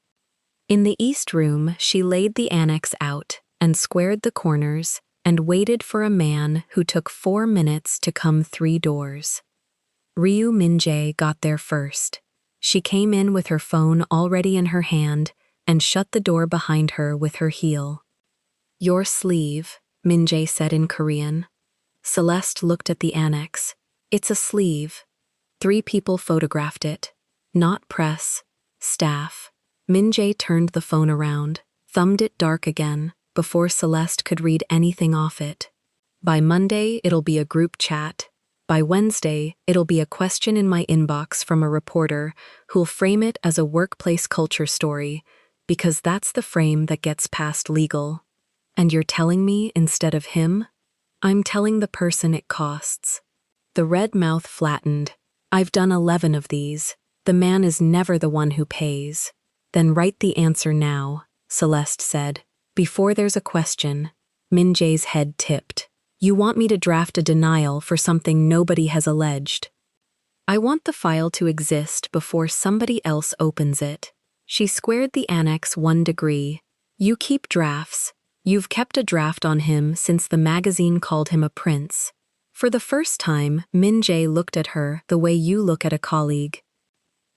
In the east room, she laid the annex out and squared the corners and waited for a man who took 4 minutes to come 3 doors. Ryu Min-jae got there first. She came in with her phone already in her hand and shut the door behind her with her heel. Your sleeve, Min-jae said in Korean. Celeste looked at the annex. It's a sleeve. 3 people photographed it. Not press. Staff. Min-jae turned the phone around, thumbed it dark again, before Celeste could read anything off it. By Monday, it'll be a group chat. By Wednesday, it'll be a question in my inbox from a reporter who'll frame it as a workplace culture story, because that's the frame that gets past legal. And you're telling me instead of him? I'm telling the person it costs. The red mouth flattened. I've done 11 of these. The man is never the one who pays. Then write the answer now, Celeste said. Before there's a question. Min-jae's head tipped. You want me to draft a denial for something nobody has alleged. I want the file to exist before somebody else opens it. She squared the annex 1 degree. You keep drafts. You've kept a draft on him since the magazine called him a prince. For the first time, Min-jae looked at her the way you look at a colleague.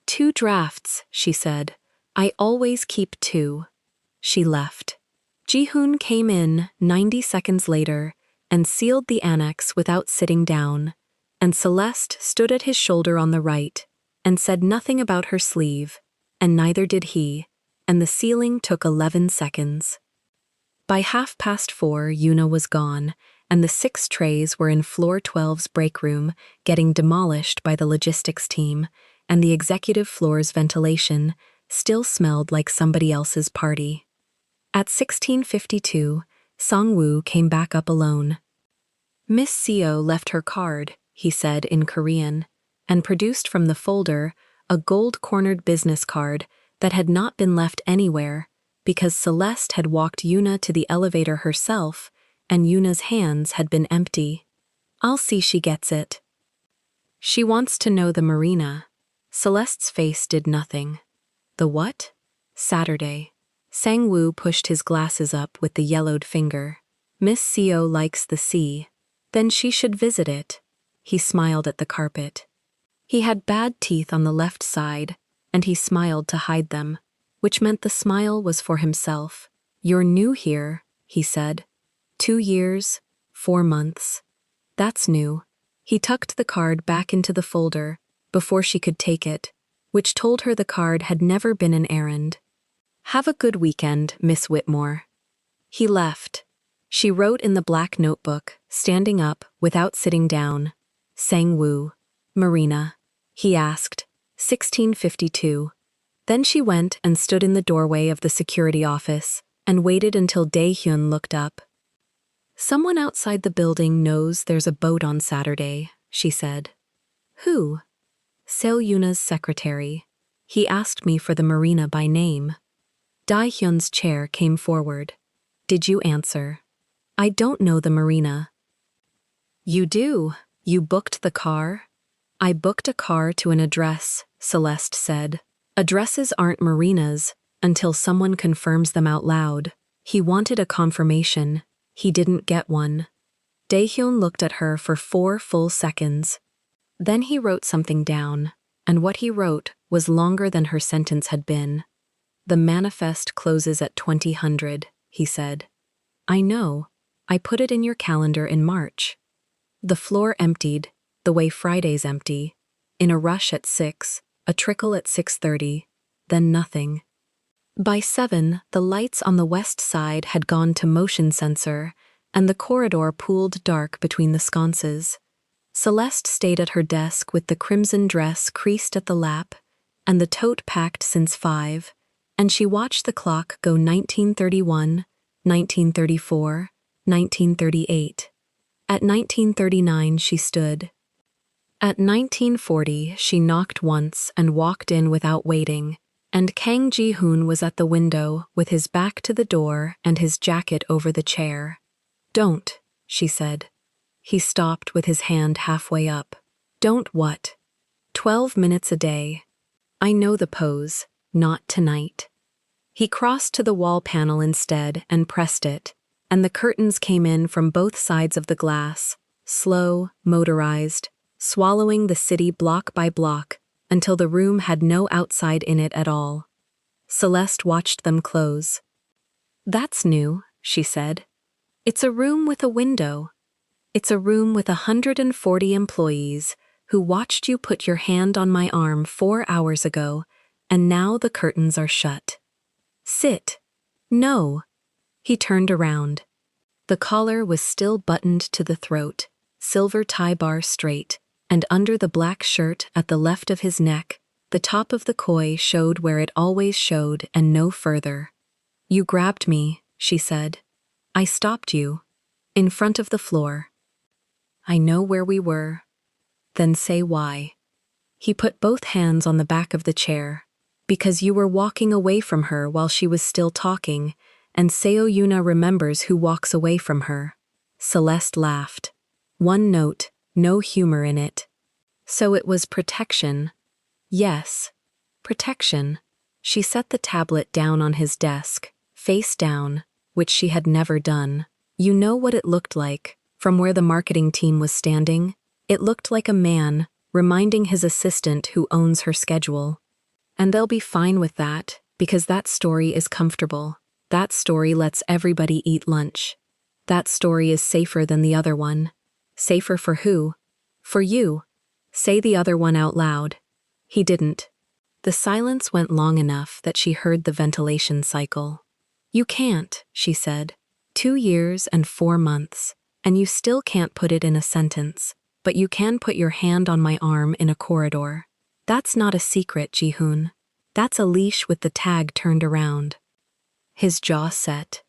2 drafts, she said. I always keep 2. She left. Ji-hoon came in 90 seconds later and sealed the annex without sitting down, and Celeste stood at his shoulder on the right and said nothing about her sleeve, and neither did he, and the sealing took 11 seconds. By 4:30, Yuna was gone, and the 6 trays were in Floor 12's break room, getting demolished by the logistics team, and the executive floor's ventilation still smelled like somebody else's party. At 16:52, Song-woo came back up alone. Miss Seo left her card, he said in Korean, and produced from the folder a gold-cornered business card that had not been left anywhere because Celeste had walked Yuna to the elevator herself and Yuna's hands had been empty. I'll see she gets it. She wants to know the marina. Celeste's face did nothing. The what? Saturday. Sang-woo pushed his glasses up with the yellowed finger. Miss Seo likes the sea. Then she should visit it. He smiled at the carpet. He had bad teeth on the left side, and he smiled to hide them, which meant the smile was for himself. You're new here, he said. 2 years, 4 months. That's new. He tucked the card back into the folder before she could take it, which told her the card had never been an errand. Have a good weekend, Miss Whitmore. He left. She wrote in the black notebook, standing up without sitting down. Sang-woo. Marina. He asked. 16:52. Then she went and stood in the doorway of the security office and waited until Dae-hyun looked up. Someone outside the building knows there's a boat on Saturday, she said. Who? Seo Yuna's secretary. He asked me for the marina by name. Dae-hyun's chair came forward. Did you answer? I don't know the marina. You do. You booked the car? I booked a car to an address, Celeste said. Addresses aren't marinas until someone confirms them out loud. He wanted a confirmation. He didn't get one. Dae-hyun looked at her for 4 full seconds. Then he wrote something down, and what he wrote was longer than her sentence had been. The manifest closes at 2000, he said. I know. I put it in your calendar in March. The floor emptied, the way Fridays empty. in a rush at 6, a trickle at 6:30, then nothing. By 7, the lights on the west side had gone to motion sensor, and the corridor pooled dark between the sconces. Celeste stayed at her desk with the crimson dress creased at the lap, and the tote packed since 5, and she watched the clock go 1931, 1934, 1938. At 1939 she stood. At 1940 she knocked once and walked in without waiting, and Kang Ji-hoon was at the window with his back to the door and his jacket over the chair. "Don't," she said. He stopped with his hand halfway up. "Don't what?" 12 minutes a day. I know the pose, not tonight. He crossed to the wall panel instead and pressed it, and the curtains came in from both sides of the glass, slow, motorized, swallowing the city block by block until the room had no outside in it at all. Celeste watched them close. "That's new," she said. "It's a room with a window. It's a room with 140 employees who watched you put your hand on my arm 4 hours ago, and now the curtains are shut. Sit." "No." He turned around. The collar was still buttoned to the throat, silver tie bar straight, and under the black shirt at the left of his neck, the top of the koi showed where it always showed and no further. "You grabbed me," she said. "I stopped you. In front of the floor. I know where we were." "Then say why." He put both hands on the back of the chair. "Because you were walking away from her while she was still talking, and Seo Yuna remembers who walks away from her." Celeste laughed. One note, no humor in it. "So it was protection." "Yes, protection." She set the tablet down on his desk, face down, which she had never done. "You know what it looked like, from where the marketing team was standing? It looked like a man, reminding his assistant who owns her schedule. And they'll be fine with that, because that story is comfortable. That story lets everybody eat lunch. That story is safer than the other one." "Safer for who?" "For you. Say the other one out loud." He didn't. The silence went long enough that she heard the ventilation cycle. "You can't," she said. 2 years and 4 months, and you still can't put it in a sentence, but you can put your hand on my arm in a corridor. That's not a secret, Ji-hoon. That's a leash with the tag turned around." His jaw set.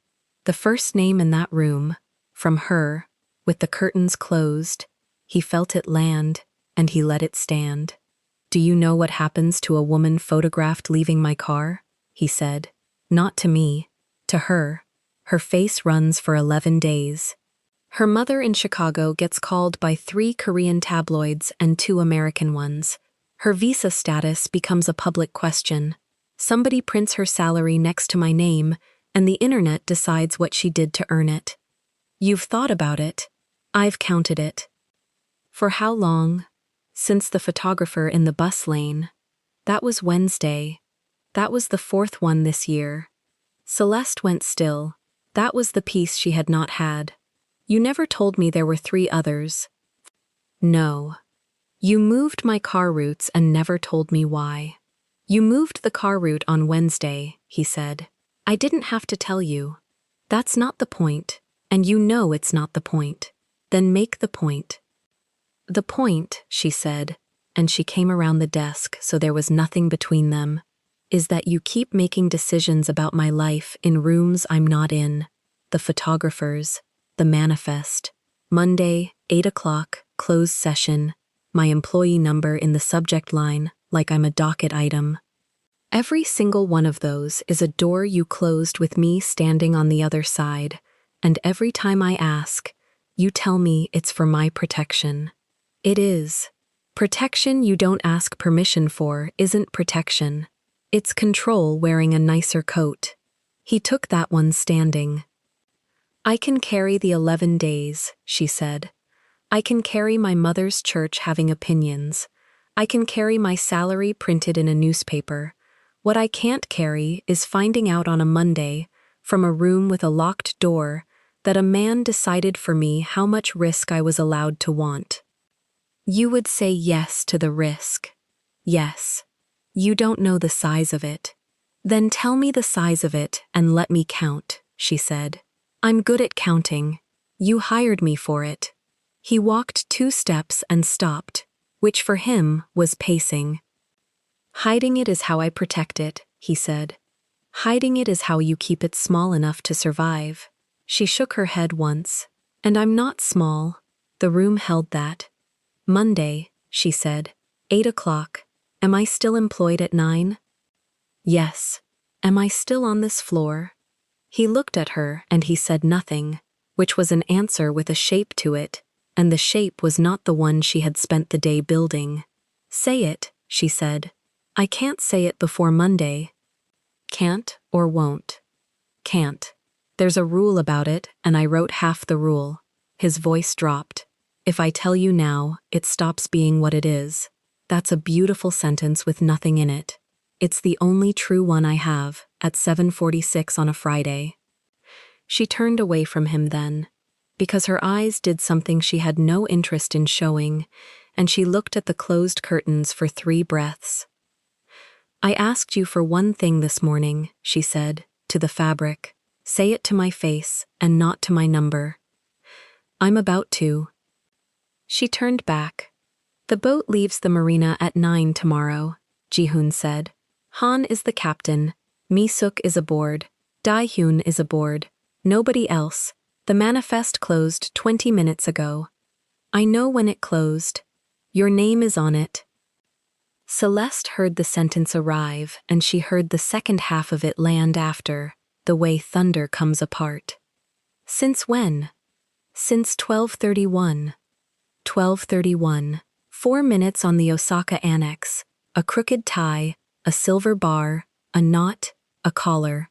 The first name in that room, from her, with the curtains closed, he felt it land, and he let it stand. "Do you know what happens to a woman photographed leaving my car?" he said. "Not to me. To her. Her face runs for 11 days. Her mother in Chicago gets called by 3 Korean tabloids and 2 American ones. Her visa status becomes a public question. Somebody prints her salary next to my name, and the internet decides what she did to earn it. You've thought about it. I've counted it. For how long? Since the photographer in the bus lane. That was Wednesday. That was the 4th one this year." Celeste went still. That was the piece she had not had. "You never told me there were 3 others." "No. You moved my car routes and never told me why." "You moved the car route on Wednesday," he said. "I didn't have to tell you. That's not the point, and you know it's not the point. Then make the point." "The point," she said, and she came around the desk so there was nothing between them, "is that you keep making decisions about my life in rooms I'm not in. The photographers, the manifest. Monday, 8 o'clock, closed session, my employee number in the subject line, like I'm a docket item. Every single one of those is a door you closed with me standing on the other side, and every time I ask, you tell me it's for my protection. It is. Protection you don't ask permission for isn't protection. It's control wearing a nicer coat." He took that one standing. "I can carry the 11 days, she said. "I can carry my mother's church having opinions. I can carry my salary printed in a newspaper. What I can't carry is finding out on a Monday, from a room with a locked door, that a man decided for me how much risk I was allowed to want." You would say yes to the risk. Yes. You don't know the size of it. Then tell me the size of it and let me count, she said. I'm good at counting. You hired me for it. He walked 2 steps and stopped, which for him was pacing. Hiding it is how I protect it, he said. Hiding it is how you keep it small enough to survive. She shook her head once. And I'm not small. The room held that. Monday, she said. 8 o'clock. Am I still employed at 9? Yes. Am I still on this floor? He looked at her and he said nothing, which was an answer with a shape to it, and the shape was not the one she had spent the day building. Say it, she said. I can't say it before Monday. Can't or won't? Can't. There's a rule about it, and I wrote half the rule. His voice dropped. If I tell you now, it stops being what it is. That's a beautiful sentence with nothing in it. It's the only true one I have, at 7:46 on a Friday. She turned away from him then, because her eyes did something she had no interest in showing, and she looked at the closed curtains for 3 breaths. I asked you for one thing this morning, she said, to the fabric. Say it to my face, and not to my number. I'm about to. She turned back. The boat leaves the marina at 9 tomorrow, Ji-hoon said. Han is the captain. Mi-suk is aboard. Dae-hyun is aboard. Nobody else. The manifest closed 20 minutes ago. I know when it closed. Your name is on it. Celeste heard the sentence arrive, and she heard the second half of it land after, the way thunder comes apart. Since when? Since 12:31. 12:31. 4 minutes on the Osaka Annex. A crooked tie, a silver bar, a knot, a collar.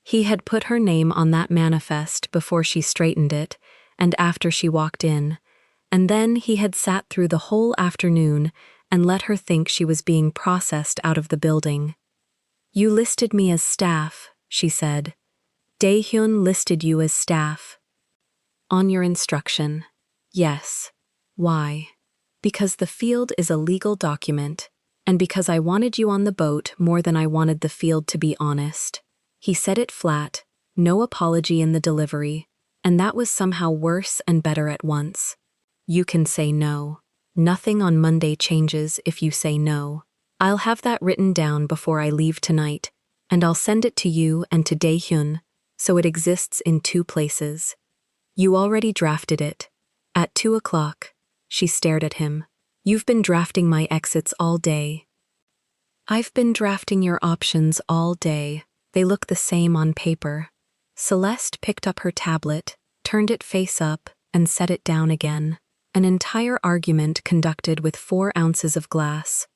He had put her name on that manifest before she straightened it, and after she walked in, and then he had sat through the whole afternoon and let her think she was being processed out of the building. You listed me as staff, she said. Dae-hyun listed you as staff. On your instruction. Yes. Why? Because the field is a legal document, and because I wanted you on the boat more than I wanted the field to be honest. He said it flat, no apology in the delivery, and that was somehow worse and better at once. You can say no. Nothing on Monday changes if you say no. I'll have that written down before I leave tonight, and I'll send it to you and to Dae-hyun, so it exists in 2 places. You already drafted it. At 2 o'clock. She stared at him. You've been drafting my exits all day. I've been drafting your options all day. They look the same on paper. Celeste picked up her tablet, turned it face up, and set it down again. An entire argument conducted with 4 ounces of glass.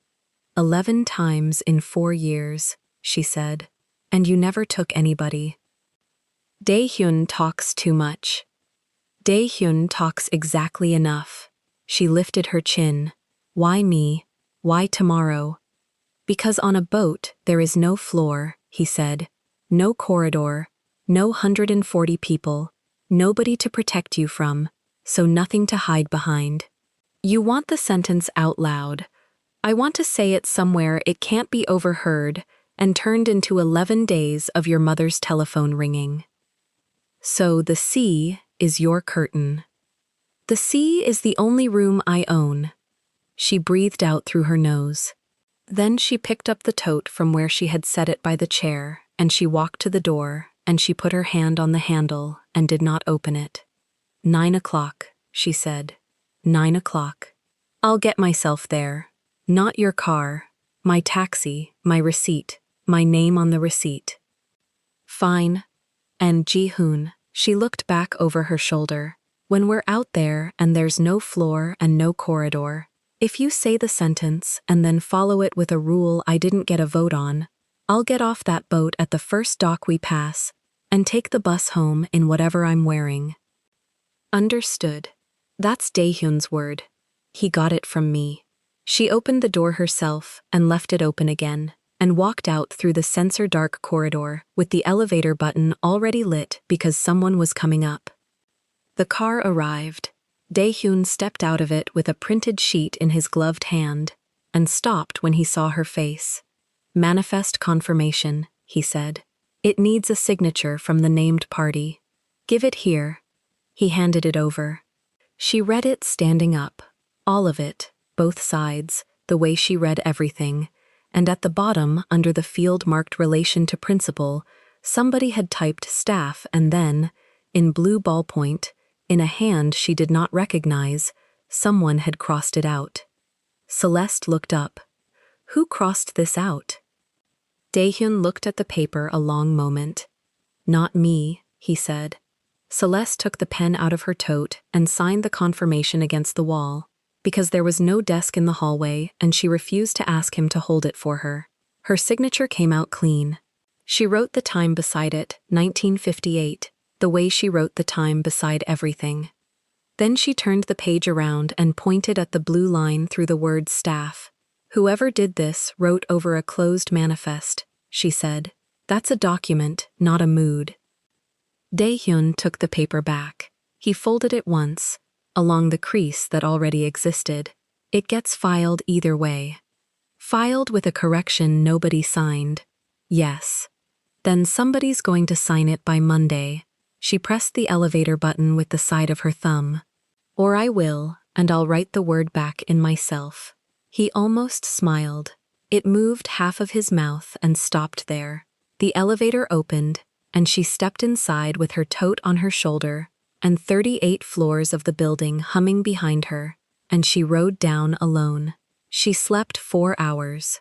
11 times in 4 years, she said. And you never took anybody. Dae-hyun talks too much. Dae-hyun talks exactly enough. She lifted her chin. Why me? Why tomorrow? Because on a boat there is no floor, he said. No corridor. No 140 people. Nobody to protect you from. So nothing to hide behind. You want the sentence out loud. I want to say it somewhere it can't be overheard and turned into 11 days of your mother's telephone ringing. So the sea is your curtain. The sea is the only room I own. She breathed out through her nose. Then she picked up the tote from where she had set it by the chair, and she walked to the door, and she put her hand on the handle and did not open it. 9 o'clock, she said. 9 o'clock. I'll get myself there. Not your car. My taxi, my receipt, my name on the receipt. Fine. And Ji-hoon, she looked back over her shoulder. When we're out there and there's no floor and no corridor, if you say the sentence and then follow it with a rule I didn't get a vote on, I'll get off that boat at the first dock we pass and take the bus home in whatever I'm wearing. Understood. That's Dae-hyun's word. He got it from me. She opened the door herself and left it open again, and walked out through the sensor-dark corridor with the elevator button already lit because someone was coming up. The car arrived. Daehyun stepped out of it with a printed sheet in his gloved hand and stopped when he saw her face. "Manifest confirmation," he said. "It needs a signature from the named party. Give it here." He handed it over. She read it standing up. All of it, both sides, the way she read everything, and at the bottom, under the field marked relation to principal, somebody had typed staff and then, in blue ballpoint, in a hand she did not recognize, someone had crossed it out. Celeste looked up. Who crossed this out? Daehyun looked at the paper a long moment. "Not me," he said. Celeste took the pen out of her tote and signed the confirmation against the wall, because there was no desk in the hallway and she refused to ask him to hold it for her. Her signature came out clean. She wrote the time beside it, 1958, the way she wrote the time beside everything. Then she turned the page around and pointed at the blue line through the word staff. "Whoever did this wrote over a closed manifest," she said. "That's a document, not a mood." Daehyun took the paper back. He folded it once, along the crease that already existed. It gets filed either way. Filed with a correction nobody signed. Yes. Then somebody's going to sign it by Monday. She pressed the elevator button with the side of her thumb. "Or I will, and I'll write the word back in myself." He almost smiled. It moved half of his mouth and stopped there. The elevator opened, and she stepped inside with her tote on her shoulder, and 38 floors of the building humming behind her, and she rode down alone. She slept 4 hours.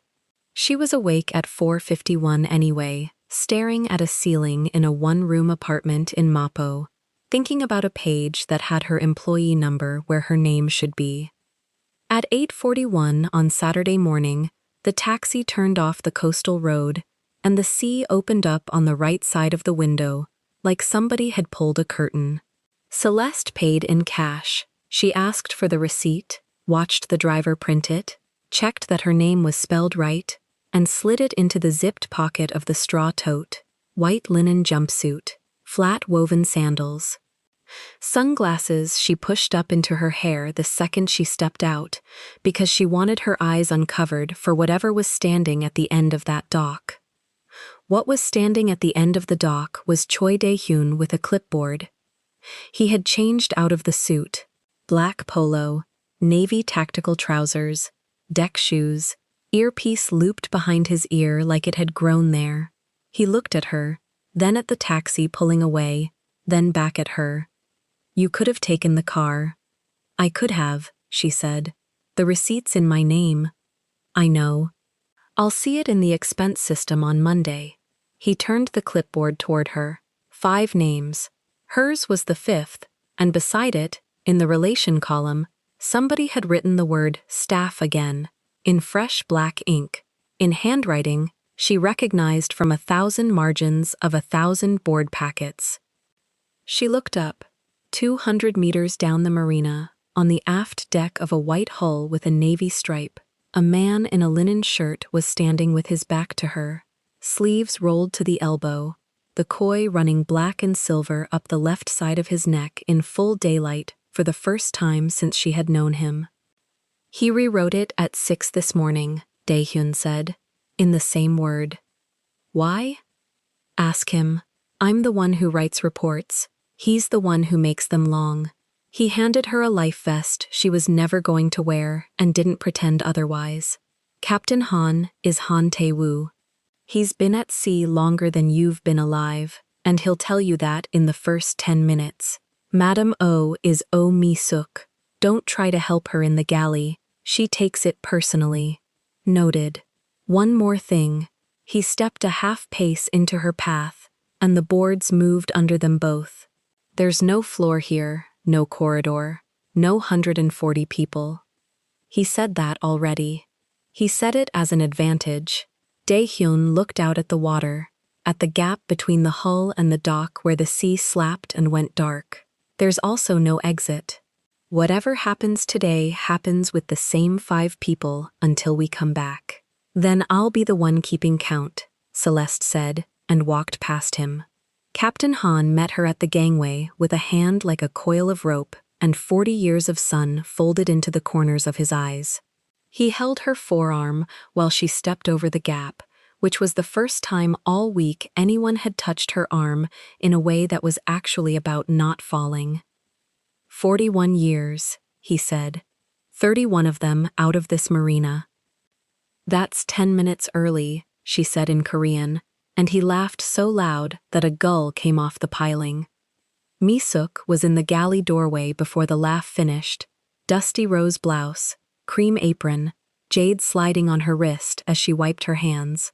She was awake at 4:51 anyway, staring at a ceiling in a one-room apartment in Mapo, thinking about a page that had her employee number where her name should be. At 8:41 on Saturday morning, the taxi turned off the coastal road, and the sea opened up on the right side of the window, like somebody had pulled a curtain. Celeste paid in cash. She asked for the receipt, watched the driver print it, checked that her name was spelled right, and slid it into the zipped pocket of the straw tote. White linen jumpsuit, flat woven sandals. Sunglasses she pushed up into her hair the second she stepped out, because she wanted her eyes uncovered for whatever was standing at the end of that dock. What was standing at the end of the dock was Choi Daehyun with a clipboard. He had changed out of the suit, black polo, navy tactical trousers, deck shoes, earpiece looped behind his ear like it had grown there. He looked at her, then at the taxi pulling away, then back at her. "You could have taken the car." "I could have," she said. "The receipt's in my name." "I know. I'll see it in the expense system on Monday." He turned the clipboard toward her. 5 names. Hers was the 5th, and beside it, in the relation column, somebody had written the word staff again, in fresh black ink, in handwriting she recognized from 1,000 margins of 1,000 board packets. She looked up. 200 meters down the marina, on the aft deck of a white hull with a navy stripe, a man in a linen shirt was standing with his back to her, sleeves rolled to the elbow, the koi running black and silver up the left side of his neck in full daylight for the first time since she had known him. "He rewrote it at 6 this morning," Daehyun said, in the same word. "Why?" "Ask him. I'm the one who writes reports. He's the one who makes them long." He handed her a life vest she was never going to wear and didn't pretend otherwise. "Captain Han is Han Tae-woo. He's been at sea longer than you've been alive, and he'll tell you that in the first 10 minutes. Madam O is Oh Mi-suk. Don't try to help her in the galley. She takes it personally." Noted. One more thing. He stepped a half pace into her path, and the boards moved under them both. "There's no floor here, no corridor, no 140 people." He said that already. He said it as an advantage. Daehyun looked out at the water, at the gap between the hull and the dock where the sea slapped and went dark. There's also no exit. Whatever happens today happens with the same 5 people until we come back. "Then I'll be the one keeping count," Celeste said, and walked past him. Captain Han met her at the gangway with a hand like a coil of rope, and 40 years of sun folded into the corners of his eyes. He held her forearm while she stepped over the gap, which was the first time all week anyone had touched her arm in a way that was actually about not falling. 41 years, he said. 31 of them out of this marina. That's 10 minutes early, she said in Korean, and he laughed so loud that a gull came off the piling. Mi-suk was in the galley doorway before the laugh finished, dusty rose blouse, cream apron, jade sliding on her wrist as she wiped her hands.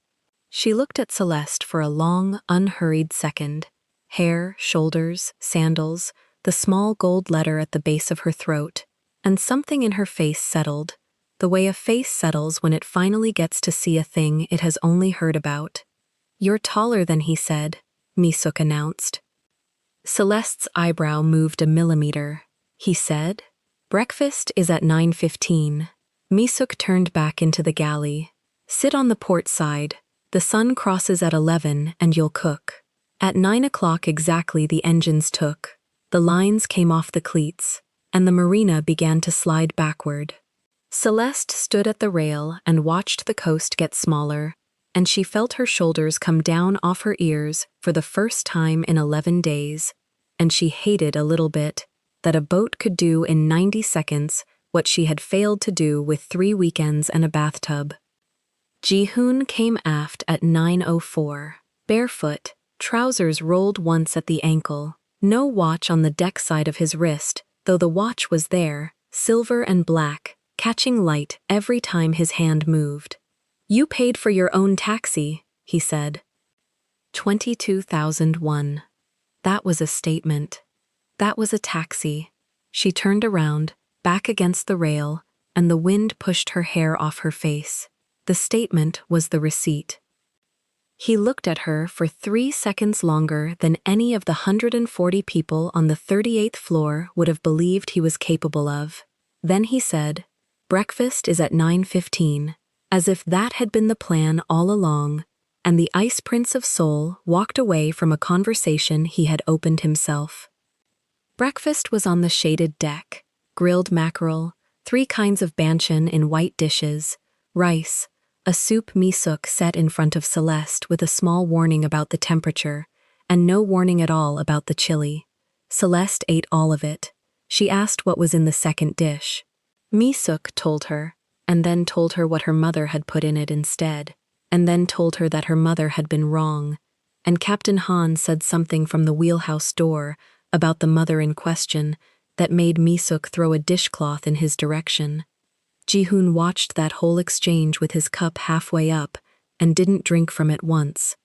She looked at Celeste for a long, unhurried second. Hair, shoulders, sandals, the small gold letter at the base of her throat, and something in her face settled, the way a face settles when it finally gets to see a thing it has only heard about. "You're taller than he said," Mi-suk announced. Celeste's eyebrow moved a millimeter. "He said? Breakfast is at 9:15. Mi-suk turned back into the galley. "Sit on the port side. The sun crosses at 11 and you'll cook." At 9 o'clock exactly the engines took. The lines came off the cleats, and the marina began to slide backward. Celeste stood at the rail and watched the coast get smaller, and she felt her shoulders come down off her ears for the first time in 11 days, and she hated a little bit that a boat could do in 90 seconds what she had failed to do with 3 weekends and a bathtub. Ji-hoon came aft at 9:04, barefoot, trousers rolled once at the ankle, no watch on the deck side of his wrist, though the watch was there, silver and black, catching light every time his hand moved. "You paid for your own taxi," he said. 22,001. That was a statement. That was a taxi. She turned around, back against the rail, and the wind pushed her hair off her face. The statement was the receipt. He looked at her for 3 seconds longer than any of the 140 people on the 38th floor would have believed he was capable of. Then he said, "Breakfast is at 9:15, as if that had been the plan all along, and the Ice Prince of Seoul walked away from a conversation he had opened himself. Breakfast was on the shaded deck: grilled mackerel, 3 kinds of banchan in white dishes, rice, a soup Mi-suk set in front of Celeste with a small warning about the temperature, and no warning at all about the chili. Celeste ate all of it. She asked what was in the second dish. Mi-suk told her, and then told her what her mother had put in it instead, and then told her that her mother had been wrong, and Captain Han said something from the wheelhouse door about the mother in question that made Mi-suk throw a dishcloth in his direction. Ji-hoon watched that whole exchange with his cup halfway up and didn't drink from it once.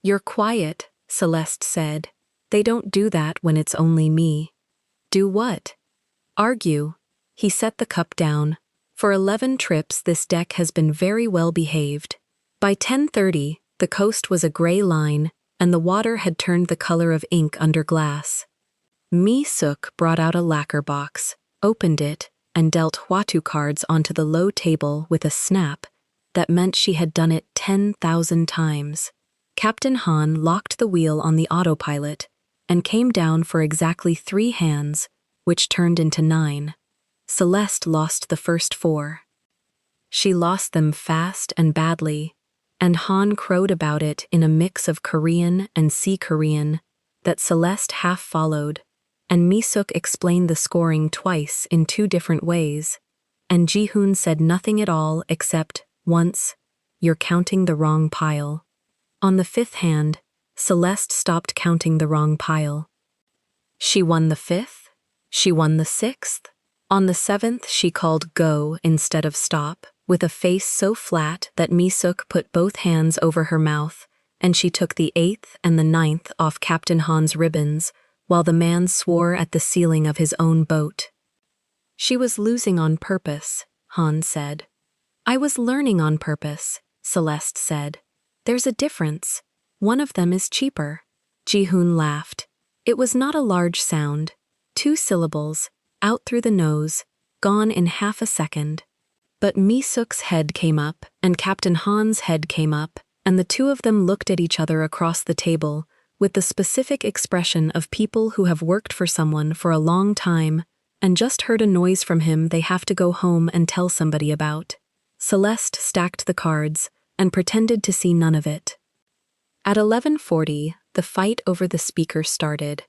"You're quiet," Celeste said. "They don't do that when it's only me." "Do what?" "Argue." He set the cup down. "For 11 trips this deck has been very well behaved. By 10:30, the coast was a gray line, and the water had turned the color of ink under glass." Mi-suk brought out a lacquer box, opened it, and dealt Hwatu cards onto the low table with a snap that meant she had done it 10,000 times. Captain Han locked the wheel on the autopilot and came down for exactly 3 hands, which turned into 9. Celeste lost the first 4. She lost them fast and badly, and Han crowed about it in a mix of Korean and Sea Korean that Celeste half followed, and Mi-suk explained the scoring twice in 2 different ways, and Ji-hoon said nothing at all except, once, "You're counting the wrong pile." On the 5th hand, Celeste stopped counting the wrong pile. She won the 5th, she won the 6th. On the 7th she called go instead of stop, with a face so flat that Mi-suk put both hands over her mouth, and she took the 8th and the 9th off Captain Han's ribbons, while the man swore at the ceiling of his own boat. "She was losing on purpose," Han said. "I was learning on purpose," Celeste said. "There's a difference. One of them is cheaper." Ji-hoon laughed. It was not a large sound. 2 syllables, out through the nose, gone in half a second. But Mi-suk's head came up, and Captain Han's head came up, and the 2 of them looked at each other across the table, with the specific expression of people who have worked for someone for a long time and just heard a noise from him they have to go home and tell somebody about. Celeste stacked the cards and pretended to see none of it. At 11:40, the fight over the speaker started.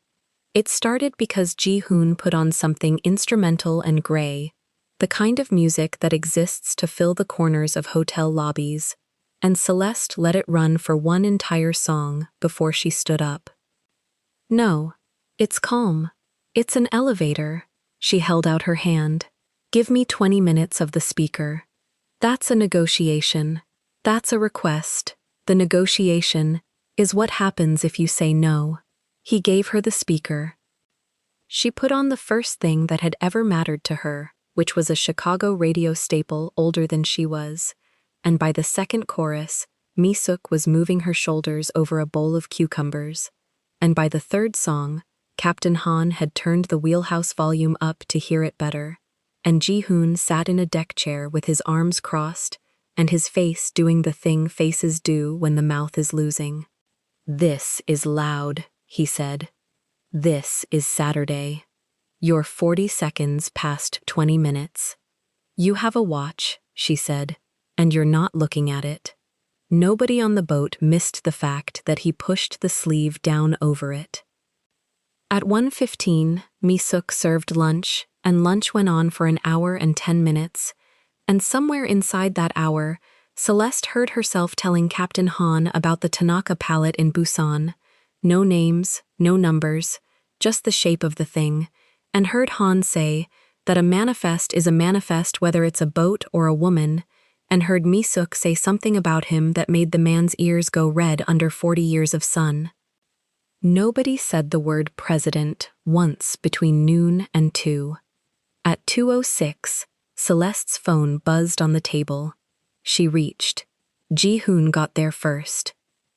It started because Ji-hoon put on something instrumental and gray, the kind of music that exists to fill the corners of hotel lobbies, and Celeste let it run for one entire song before she stood up. "No, it's calm. It's an elevator." She held out her hand. "Give me 20 minutes of the speaker. That's a negotiation. That's a request. The negotiation is what happens if you say no." He gave her the speaker. She put on the first thing that had ever mattered to her, which was a Chicago radio staple older than she was, and by the second chorus, Mi-suk was moving her shoulders over a bowl of cucumbers, and by the third song, Captain Han had turned the wheelhouse volume up to hear it better, and Ji-hoon sat in a deck chair with his arms crossed and his face doing the thing faces do when the mouth is losing. "This is loud," he said. "This is Saturday. You're 40 seconds past 20 minutes. You have a watch," she said, "and you're not looking at it." Nobody on the boat missed the fact that he pushed the sleeve down over it. At 1:15, Mi-suk served lunch, and lunch went on for an hour and 10 minutes, and somewhere inside that hour, Celeste heard herself telling Captain Han about the Tanaka pallet in Busan. No names, no numbers, just the shape of the thing, and heard Han say that a manifest is a manifest whether it's a boat or a woman, and heard Mi-suk say something about him that made the man's ears go red under 40 years of sun. Nobody said the word president once between noon and 2. At 2:06, Celeste's phone buzzed on the table. She reached. Ji-hoon got there first.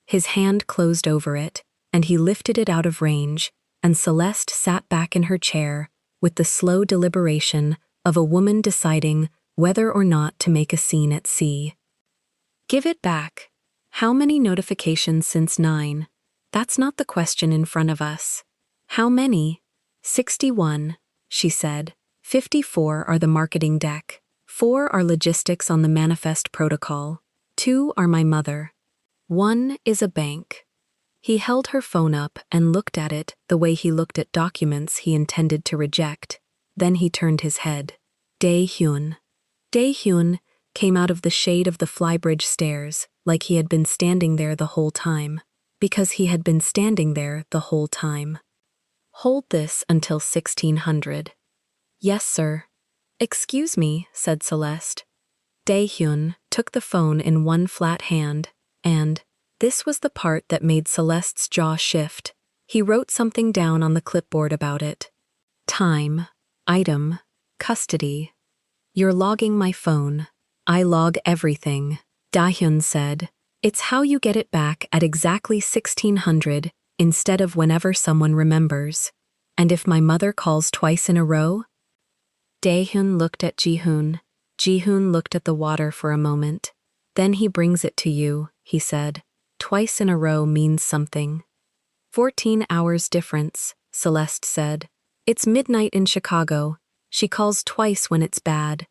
His hand closed over it, and he lifted it out of range, and Celeste sat back in her chair with the slow deliberation of a woman deciding whether or not to make a scene at sea. "Give it back. How many notifications since 9? That's not the question in front of us." "How many?" 61, she said. 54 are the marketing deck. 4 are logistics on the manifest protocol. 2 are my mother. 1 is a bank. He held her phone up and looked at it the way he looked at documents he intended to reject. Then he turned his head. Dae-hyun. Dae-hyun came out of the shade of the flybridge stairs like he had been standing there the whole time, because he had been standing there the whole time. "Hold this until 1600. "Yes, sir." "Excuse me," said Celeste. Dae-hyun took the phone in one flat hand, and this was the part that made Celeste's jaw shift. He wrote something down on the clipboard about it. "Time, item, custody. You're logging my phone. I log everything," Dae-hyun said. "It's how you get it back at exactly 1600 instead of whenever someone remembers. And if my mother calls twice in a row?" Dae-hyun looked at Ji-hoon. Ji-hoon looked at the water for a moment. "Then he brings it to you," he said. "Twice in a row means something." 14 hours difference, Celeste said. "It's midnight in Chicago. She calls twice when it's bad."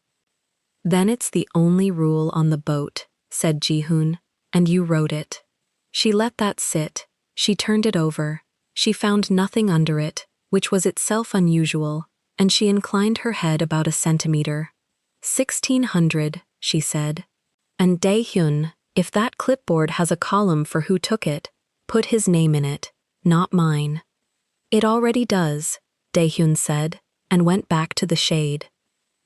"Then it's the only rule on the boat," said Ji-hoon, "and you wrote it." She let that sit. She turned it over. She found nothing under it, which was itself unusual, and she inclined her head about a centimeter. 1600, she said. "And Dae-hyun, if that clipboard has a column for who took it, put his name in it, not mine." "It already does," Dae-hyun said, and went back to the shade,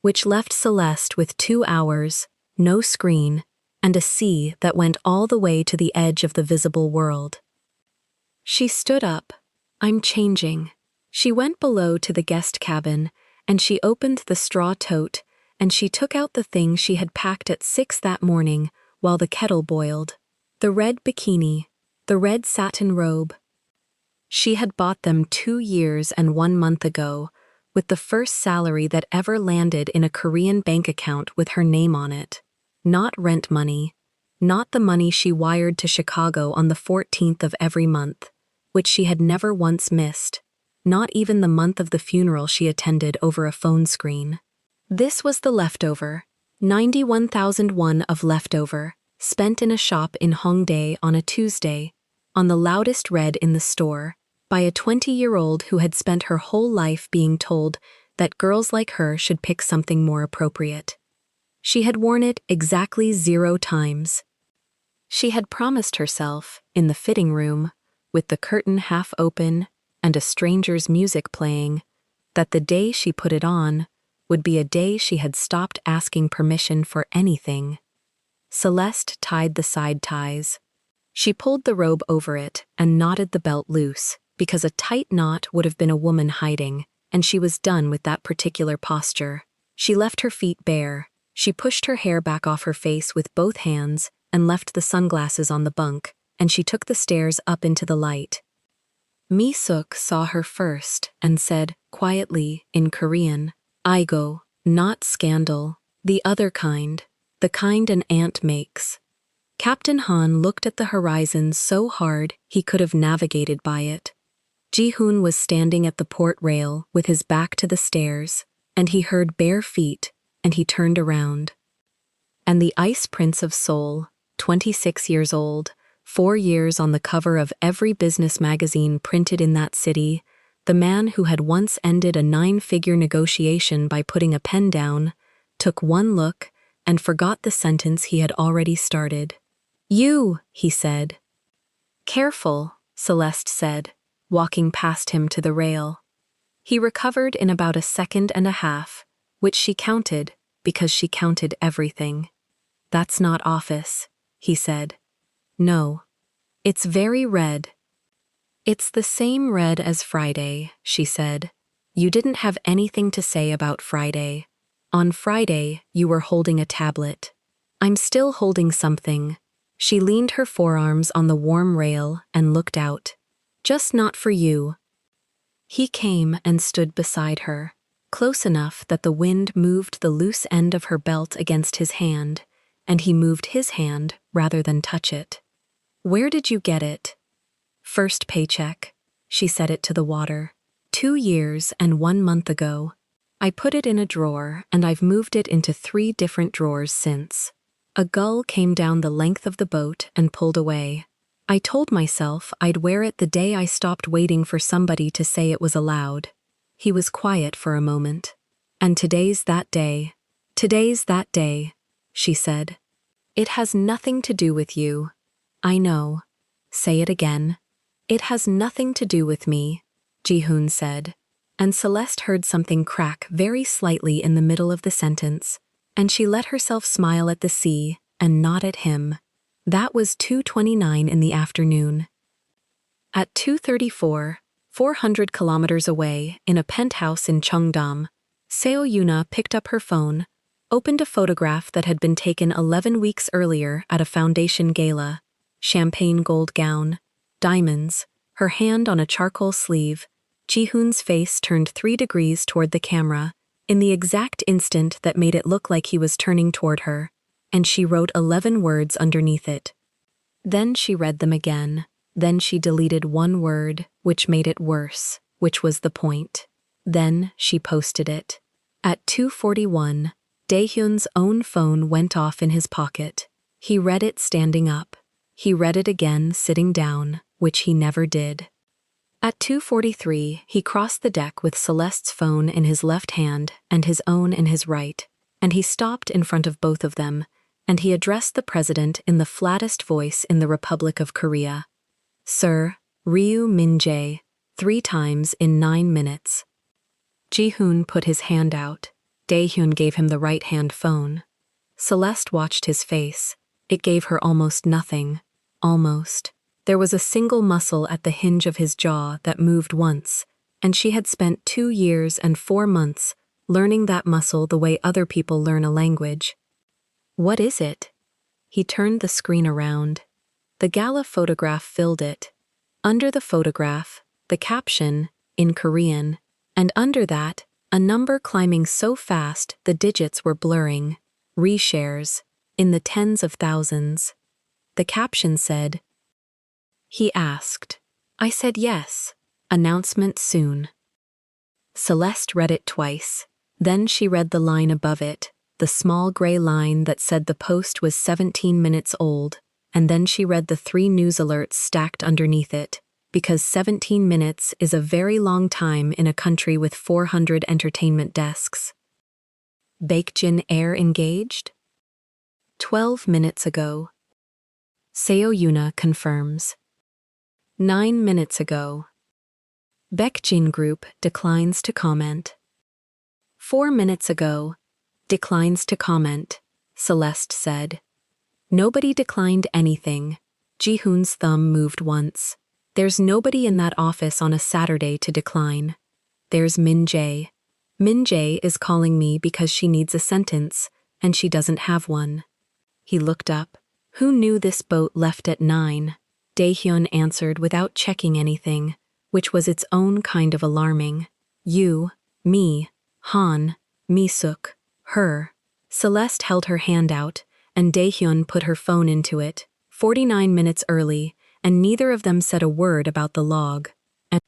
which left Celeste with 2 hours, no screen, and a sea that went all the way to the edge of the visible world. She stood up. "I'm changing." She went below to the guest cabin, and she opened the straw tote, and she took out the thing she had packed at 6 that morning while the kettle boiled. The red bikini, the red satin robe. She had bought them 2 years and 1 month ago, with the first salary that ever landed in a Korean bank account with her name on it. Not rent money, not the money she wired to Chicago on the 14th of every month, which she had never once missed, not even the month of the funeral she attended over a phone screen. This was the leftover, 91,001 of leftover, spent in a shop in Hongdae on a Tuesday, on the loudest read in the store, by a 20-year-old who had spent her whole life being told that girls like her should pick something more appropriate. She had worn it exactly 0 times. She had promised herself, in the fitting room, with the curtain half open and a stranger's music playing, that the day she put it on would be a day she had stopped asking permission for anything. Celeste tied the side ties. She pulled the robe over it and knotted the belt loose, because a tight knot would have been a woman hiding, and she was done with that particular posture. She left her feet bare. She pushed her hair back off her face with both hands and left the sunglasses on the bunk, and she took the stairs up into the light. Mi-suk saw her first and said, quietly, in Korean, "Aigo, not scandal, the other kind, the kind an ant makes." Captain Han looked at the horizon so hard he could have navigated by it. Ji-hoon was standing at the port rail with his back to the stairs, and he heard bare feet, and he turned around. And the Ice Prince of Seoul, 26 years old, 4 years on the cover of every business magazine printed in that city, the man who had once ended a 9-figure negotiation by putting a pen down, took one look and forgot the sentence he had already started. "You," he said. "Careful," Celeste said, walking past him to the rail. He recovered in about a second and a half, which she counted because she counted everything. "That's not office," he said. "No. It's very red." "It's the same red as Friday," she said. "You didn't have anything to say about Friday. On Friday, you were holding a tablet. I'm still holding something." She leaned her forearms on the warm rail and looked out. "Just not for you." He came and stood beside her, close enough that the wind moved the loose end of her belt against his hand, and he moved his hand rather than touch it. "Where did you get it?" "First paycheck." She set it to the water. 2 years and 1 month ago. I put it in a drawer, and I've moved it into 3 different drawers since. A gull came down the length of the boat and pulled away. I told myself I'd wear it the day I stopped waiting for somebody to say it was allowed. He was quiet for a moment. "And today's that day. Today's that day," she said. "It has nothing to do with you." "I know." "Say it again." "It has nothing to do with me," Ji-hoon said. And Celeste heard something crack very slightly in the middle of the sentence, and she let herself smile at the sea and not at him. That was 2:29 in the afternoon. At 2:34, 400 kilometers away, in a penthouse in Cheongdam, Seo Yuna picked up her phone, opened a photograph that had been taken 11 weeks earlier at a foundation gala, champagne gold gown, diamonds, her hand on a charcoal sleeve. Ji-hoon's face turned 3 degrees toward the camera, in the exact instant that made it look like he was turning toward her, and she wrote 11 words underneath it. Then she read them again. Then she deleted 1 word, which made it worse, which was the point. Then she posted it. At 2:41, Daehyun's own phone went off in his pocket. He read it standing up. He read it again sitting down, which he never did. At 2:43, he crossed the deck with Celeste's phone in his left hand and his own in his right, and he stopped in front of both of them, and he addressed the president in the flattest voice in the Republic of Korea. "Sir, Ryu Min-jae, 3 times in 9 minutes." Ji-hoon put his hand out. Daehyun gave him the right-hand phone. Celeste watched his face. It gave her almost nothing. Almost. There was a single muscle at the hinge of his jaw that moved once, and she had spent 2 years and 4 months learning that muscle the way other people learn a language. "What is it?" He turned the screen around. The gala photograph filled it. Under the photograph, the caption, in Korean, and under that, a number climbing so fast the digits were blurring. Reshares, in the tens of thousands. The caption said, "He asked. I said yes. Announcement soon. Celeste read it twice. Then she read the line above it, the small gray line that said the post was 17 minutes old, and then she read the 3 news alerts stacked underneath it, because 17 minutes is a very long time in a country with 400 entertainment desks. Baekjin Air engaged? 12 minutes ago. Seo Yuna confirms. 9 minutes ago. Baekjin Group declines to comment. 4 minutes ago. Declines to comment, Celeste said. Nobody declined anything. Ji-hoon's thumb moved once. There's nobody in that office on a Saturday to decline. There's Min-jae. Min-jae is calling me because she needs a sentence, and she doesn't have one. He looked up. Who knew this boat left at 9? Dae-hyun answered without checking anything, which was its own kind of alarming. You, me, Han, Mi-suk, her. Celeste held her hand out, and Dae-hyun put her phone into it, 49 minutes early, and neither of them said a word about the log. And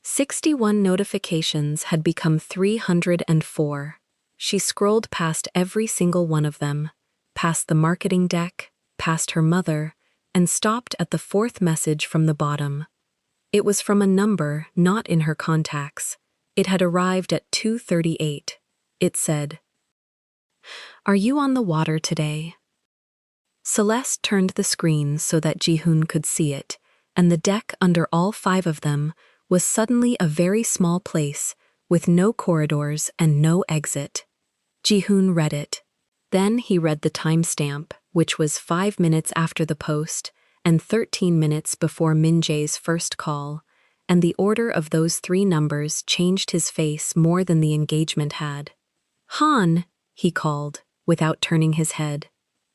61 notifications had become 304. She scrolled past every single one of them, past the marketing deck, past her mother, and stopped at the 4th message from the bottom. It was from a number not in her contacts. It had arrived at 2:38. It said, "Are you on the water today?" Celeste turned the screen so that Ji-hoon could see it, and the deck under all 5 of them was suddenly a very small place with no corridors and no exit. Ji-hoon read it. Then he read the timestamp, which was 5 minutes after the post and 13 minutes before Min-jae's first call, and the order of those 3 numbers changed his face more than the engagement had. "Han," he called, without turning his head.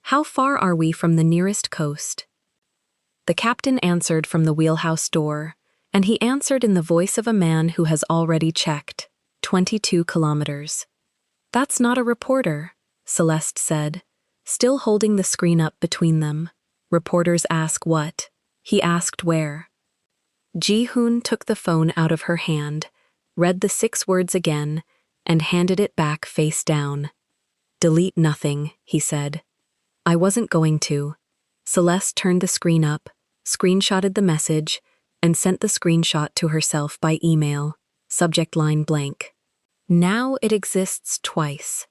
"How far are we from the nearest coast?" The captain answered from the wheelhouse door, and he answered in the voice of a man who has already checked. 22 kilometers. "That's not a reporter," Celeste said, still holding the screen up between them. Reporters ask what? He asked where. Ji-hoon took the phone out of her hand, read the 6 words again, and handed it back face down. "Delete nothing," he said. "I wasn't going to." Celeste turned the screen up, screenshotted the message, and sent the screenshot to herself by email, subject line blank. Now it exists twice.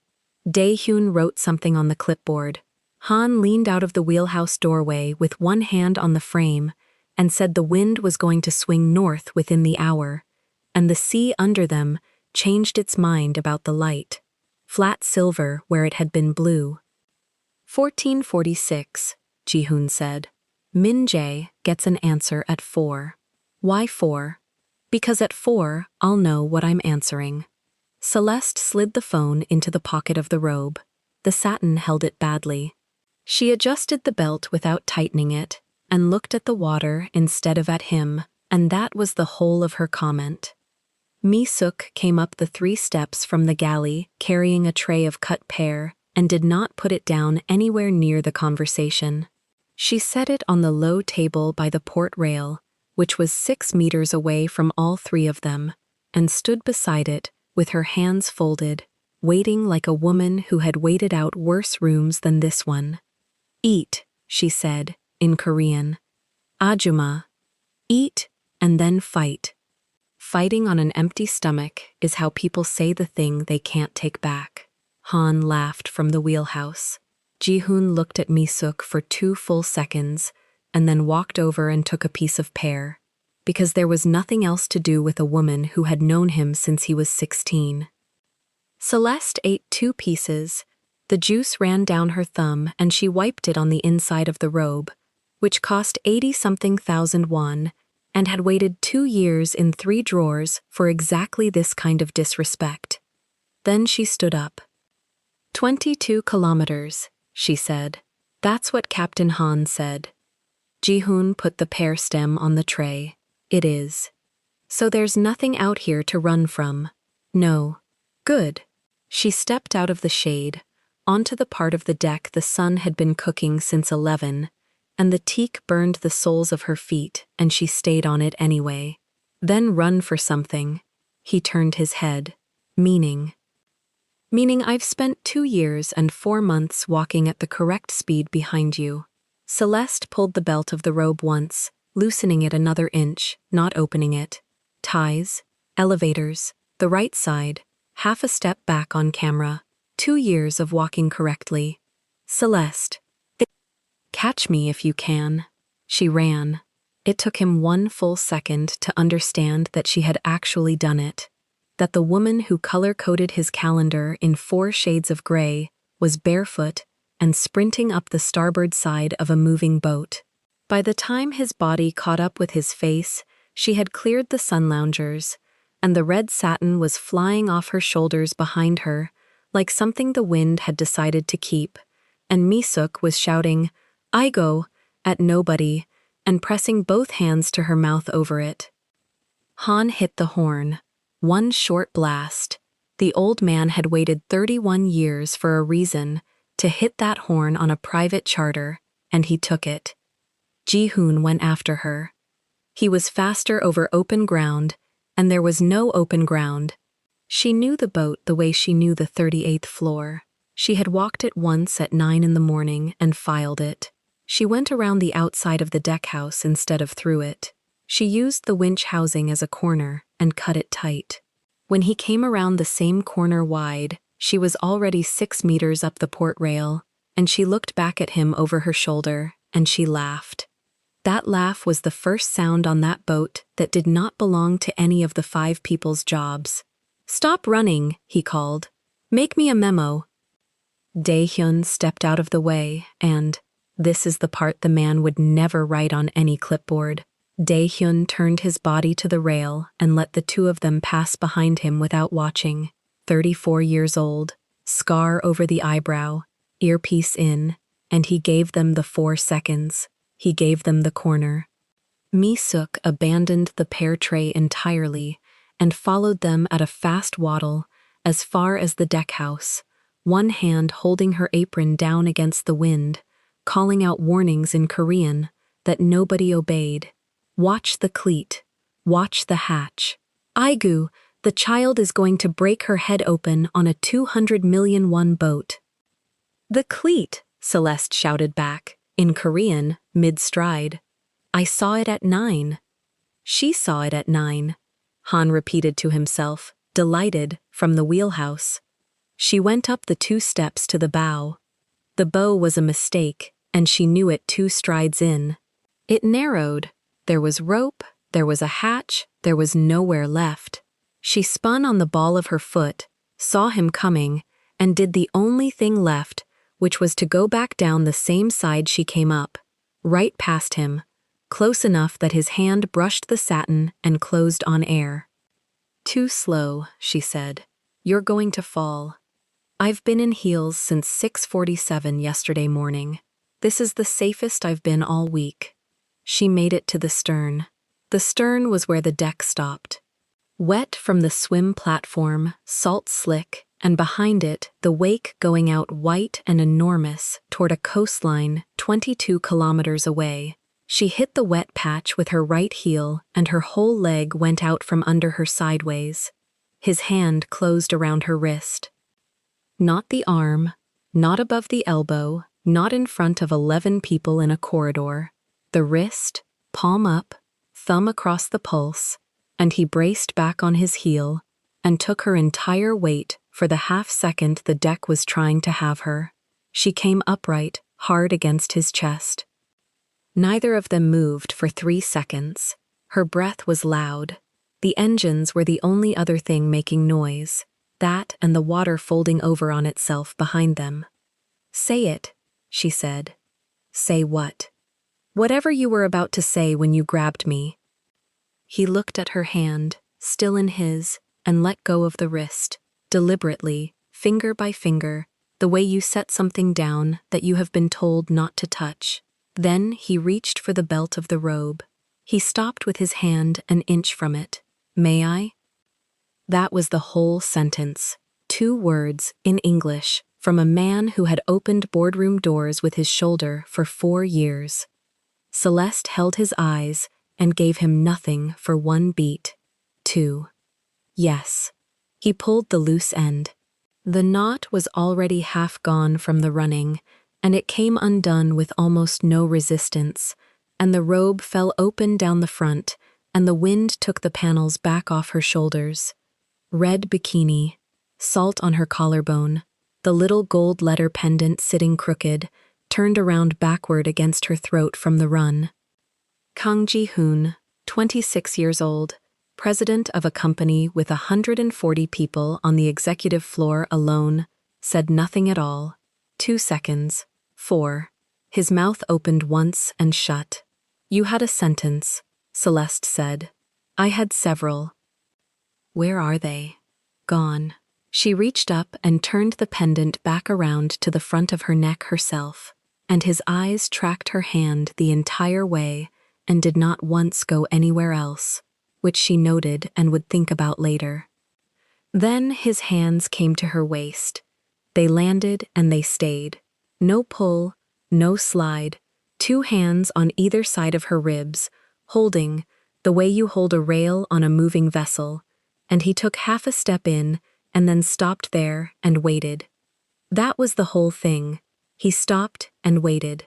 Dae-hyun wrote something on the clipboard. Han leaned out of the wheelhouse doorway with one hand on the frame and said the wind was going to swing north within the hour, and the sea under them changed its mind about the light. Flat silver where it had been blue. 1446, Ji-hoon said. Min-jae gets an answer at 4. Why 4? Because at 4, I'll know what I'm answering. Celeste slid the phone into the pocket of the robe. The satin held it badly. She adjusted the belt without tightening it, and looked at the water instead of at him, and that was the whole of her comment. Mi-suk came up the 3 steps from the galley carrying a tray of cut pear and did not put it down anywhere near the conversation. She set it on the low table by the port rail, which was 6 meters away from all 3 of them, and stood beside it with her hands folded, waiting like a woman who had waited out worse rooms than this one. "Eat," she said, in Korean. "Ajuma." Eat and then fight. Fighting on an empty stomach is how people say the thing they can't take back. Han laughed from the wheelhouse. Ji-hoon looked at Mi-suk for 2 full seconds and then walked over and took a piece of pear, because there was nothing else to do with a woman who had known him since he was 16. Celeste ate 2 pieces. The juice ran down her thumb and she wiped it on the inside of the robe, which cost 80-something thousand won, and had waited 2 years in 3 drawers for exactly this kind of disrespect. Then she stood up. 22 kilometers, she said. That's what Captain Han said. Ji-hoon put the pear stem on the tray. It is. So there's nothing out here to run from. No. Good. She stepped out of the shade, onto the part of the deck the sun had been cooking since 11, and the teak burned the soles of her feet, and she stayed on it anyway. Then run for something. He turned his head. Meaning I've spent 2 years and 4 months walking at the correct speed behind you. Celeste pulled the belt of the robe once, loosening it another inch, not opening it. Ties, elevators, the right side, half a step back on camera. 2 years of walking correctly. Celeste. Catch me if you can. She ran. It took him 1 full second to understand that she had actually done it. That the woman who color-coded his calendar in 4 shades of gray was barefoot and sprinting up the starboard side of a moving boat. By the time his body caught up with his face, she had cleared the sun loungers, and the red satin was flying off her shoulders behind her, like something the wind had decided to keep, and Misuk was shouting, "I go," at nobody, and pressing both hands to her mouth over it. Han hit the horn. 1 short blast. The old man had waited 31 years for a reason to hit that horn on a private charter, and he took it. Ji-hoon went after her. He was faster over open ground, and there was no open ground. She knew the boat the way she knew the 38th floor. She had walked it once at 9 in the morning and filed it. She went around the outside of the deckhouse instead of through it. She used the winch housing as a corner and cut it tight. When he came around the same corner wide, she was already 6 meters up the port rail, and she looked back at him over her shoulder, and she laughed. That laugh was the first sound on that boat that did not belong to any of the 5 people's jobs. "Stop running," he called. "Make me a memo." Dae-hyun stepped out of the way, and this is the part the man would never write on any clipboard. Dae-hyun turned his body to the rail and let the 2 of them pass behind him without watching. 34 years old, scar over the eyebrow, earpiece in, and he gave them the 4 seconds. He gave them the corner. Mi-suk abandoned the pear tray entirely and followed them at a fast waddle as far as the deckhouse, one hand holding her apron down against the wind, calling out warnings in Korean that nobody obeyed. "Watch the cleat. Watch the hatch. Aigu, the child is going to break her head open on a 200 million won boat." "The cleat," Celeste shouted back, in Korean, mid-stride. "I saw it at 9. She saw it at 9. Han repeated to himself, delighted, from the wheelhouse. She went up the 2 steps to the bow. The bow was a mistake, and she knew it 2 strides in. It narrowed. There was rope, there was a hatch, there was nowhere left. She spun on the ball of her foot, saw him coming, and did the only thing left, which was to go back down the same side she came up, right past him, close enough that his hand brushed the satin and closed on air. "Too slow," she said. "You're going to fall. I've been in heels since 6:47 yesterday morning. This is the safest I've been all week." She made it to the stern. The stern was where the deck stopped. Wet from the swim platform, salt slick, and behind it, the wake going out white and enormous toward a coastline 22 kilometers away. She hit the wet patch with her right heel, and her whole leg went out from under her sideways. His hand closed around her wrist. Not the arm, not above the elbow, not in front of 11 people in a corridor. The wrist, palm up, thumb across the pulse, and he braced back on his heel and took her entire weight for the half second the deck was trying to have her. She came upright, hard against his chest. Neither of them moved for 3 seconds. Her breath was loud. The engines were the only other thing making noise, that and the water folding over on itself behind them. "Say it," she said. "Say what?" "Whatever you were about to say when you grabbed me." He looked at her hand, still in his, and let go of the wrist, deliberately, finger by finger, the way you set something down that you have been told not to touch. Then he reached for the belt of the robe. He stopped with his hand an inch from it. "May I?" That was the whole sentence. 2 words, in English, from a man who had opened boardroom doors with his shoulder for 4 years. Celeste held his eyes, and gave him nothing for one beat. 2. Yes. He pulled the loose end. The knot was already half gone from the running, and it came undone with almost no resistance, and the robe fell open down the front, and the wind took the panels back off her shoulders. Red bikini, salt on her collarbone, the little gold letter pendant sitting crooked, turned around backward against her throat from the run. Kang Ji-hoon, 26 years old, president of a company with 140 people on the executive floor alone, said nothing at all. 2 seconds. 4. His mouth opened once and shut. You had a sentence, Celeste said. I had several. Where are they? Gone. She reached up and turned the pendant back around to the front of her neck herself, and his eyes tracked her hand the entire way and did not once go anywhere else, which she noted and would think about later. Then his hands came to her waist. They landed and they stayed. No pull, no slide, 2 hands on either side of her ribs, holding, the way you hold a rail on a moving vessel, and he took half a step in and then stopped there and waited. That was the whole thing. He stopped and waited.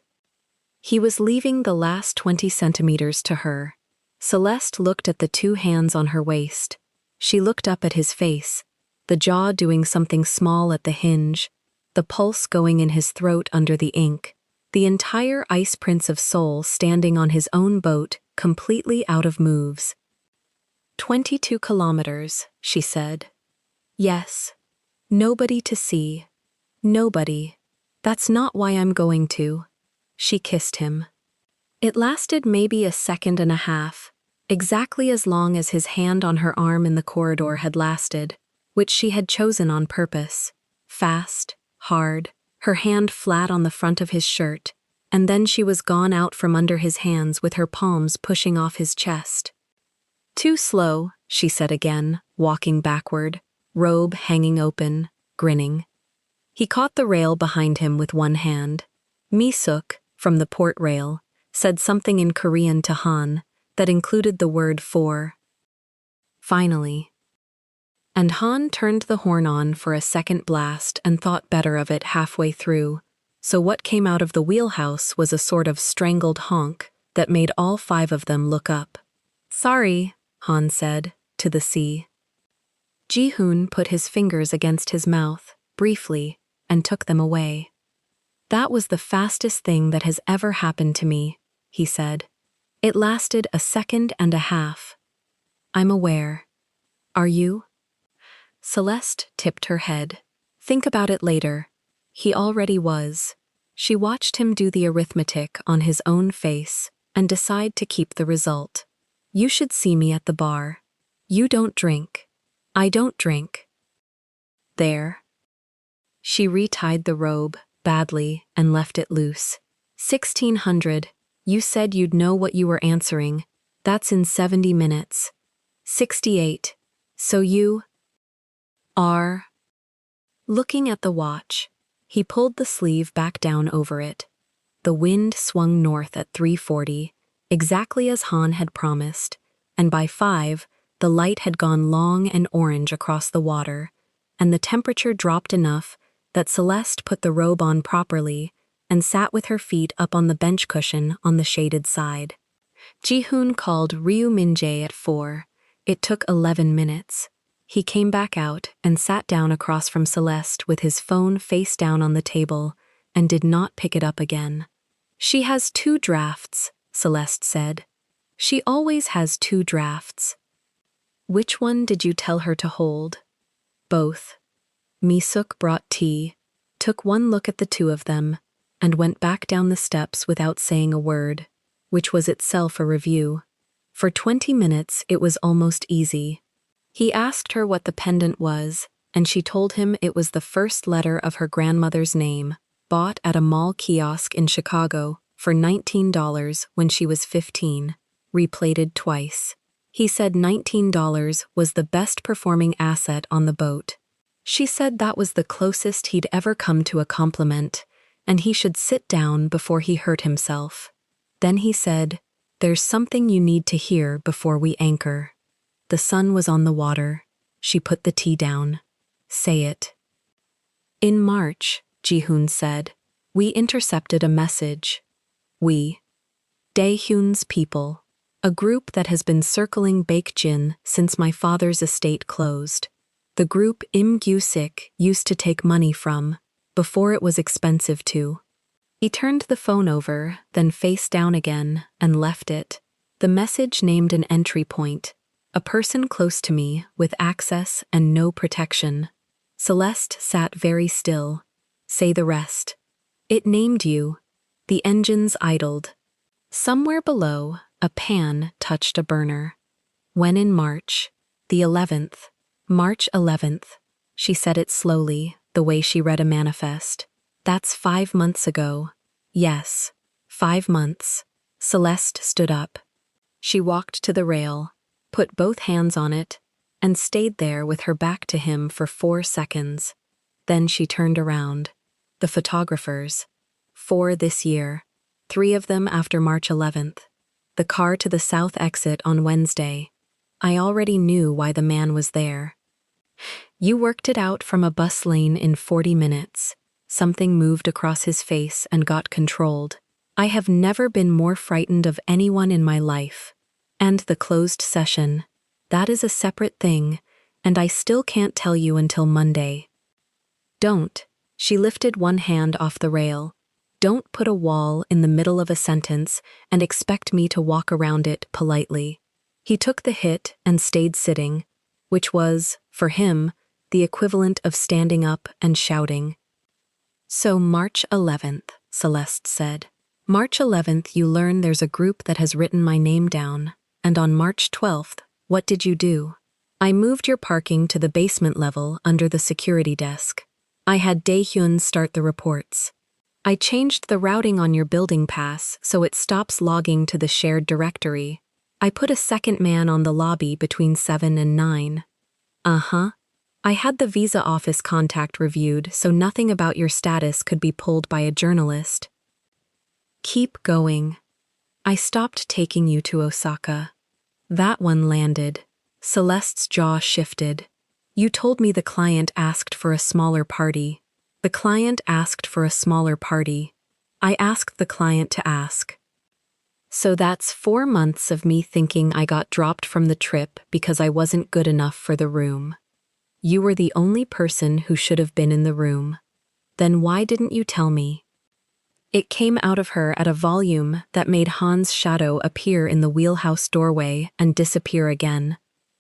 He was leaving the last 20 centimeters to her. Celeste looked at the 2 hands on her waist. She looked up at his face, the jaw doing something small at the hinge, the pulse going in his throat under the ink, the entire Ice Prince of Seoul standing on his own boat, completely out of moves. 22 kilometers, she said. Yes. Nobody to see. Nobody. That's not why I'm going to. She kissed him. It lasted maybe a second and a half, exactly as long as his hand on her arm in the corridor had lasted, which she had chosen on purpose. Fast, hard, her hand flat on the front of his shirt, and then she was gone out from under his hands with her palms pushing off his chest. Too slow, she said again, walking backward, robe hanging open, grinning. He caught the rail behind him with one hand. Mi-suk, from the port rail, said something in Korean to Han that included the word for. Finally. And Han turned the horn on for a second blast and thought better of it halfway through, so what came out of the wheelhouse was a sort of strangled honk that made all 5 of them look up. Sorry, Han said, to the sea. Ji-hoon put his fingers against his mouth, briefly, and took them away. That was the fastest thing that has ever happened to me, he said. It lasted a second and a half. I'm aware. Are you? Celeste tipped her head. Think about it later. He already was. She watched him do the arithmetic on his own face and decide to keep the result. You should see me at the bar. You don't drink. I don't drink. There. She retied the robe, badly, and left it loose. 1600. You said you'd know what you were answering. That's in 70 minutes. 68. So you are. Looking at the watch, he pulled the sleeve back down over it. The wind swung north at 3:40, exactly as Han had promised, and by 5, the light had gone long and orange across the water, and the temperature dropped enough that Celeste put the robe on properly and sat with her feet up on the bench cushion on the shaded side. Ji-hoon called Ryu Min-jae at 4. It took 11 minutes. He came back out and sat down across from Celeste with his phone face down on the table and did not pick it up again. She has 2 drafts, Celeste said. She always has 2 drafts. Which one did you tell her to hold? Both. Mi-suk brought tea, took one look at the 2 of them, and went back down the steps without saying a word, which was itself a review. For 20 minutes it was almost easy. He asked her what the pendant was, and she told him it was the first letter of her grandmother's name, bought at a mall kiosk in Chicago for $19 when she was 15, replated twice. He said $19 was the best performing asset on the boat. She said that was the closest he'd ever come to a compliment, and he should sit down before he hurt himself. Then he said, There's something you need to hear before we anchor. The sun was on the water. She put the tea down. Say it. In March, Ji-hoon said, we intercepted a message. We. Dae-hoon's people. A group that has been circling Baekjin since my father's estate closed. The group Im Gyu-sik used to take money from, before it was expensive to. He turned the phone over, then face down again, and left it. The message named an entry point. A person close to me, with access and no protection. Celeste sat very still. Say the rest. It named you. The engines idled. Somewhere below, a pan touched a burner. When in March, the 11th, March 11th, she said it slowly, the way she read a manifest. That's 5 months ago. Yes, 5 months. Celeste stood up. She walked to the rail, put both hands on it, and stayed there with her back to him for 4 seconds. Then she turned around. The photographers. 4 this year. 3 of them after March 11th. The car to the south exit on Wednesday. I already knew why the man was there. You worked it out from a bus lane in 40 minutes. Something moved across his face and got controlled. I have never been more frightened of anyone in my life. And the closed session. That is a separate thing, and I still can't tell you until Monday. Don't. She lifted one hand off the rail. Don't put a wall in the middle of a sentence and expect me to walk around it politely. He took the hit and stayed sitting, which was, for him, the equivalent of standing up and shouting. So March 11th, Celeste said. March 11th you learn there's a group that has written my name down, and on March 12th, what did you do? I moved your parking to the basement level under the security desk. I had Dae-hyun start the reports. I changed the routing on your building pass so it stops logging to the shared directory. I put a second man on the lobby between 7 and 9. Uh-huh. I had the visa office contact reviewed so nothing about your status could be pulled by a journalist. Keep going. I stopped taking you to Osaka. That one landed. Celeste's jaw shifted. You told me the client asked for a smaller party. The client asked for a smaller party. I asked the client to ask. So that's 4 months of me thinking I got dropped from the trip because I wasn't good enough for the room. You were the only person who should have been in the room. Then why didn't you tell me? It came out of her at a volume that made Han's shadow appear in the wheelhouse doorway and disappear again.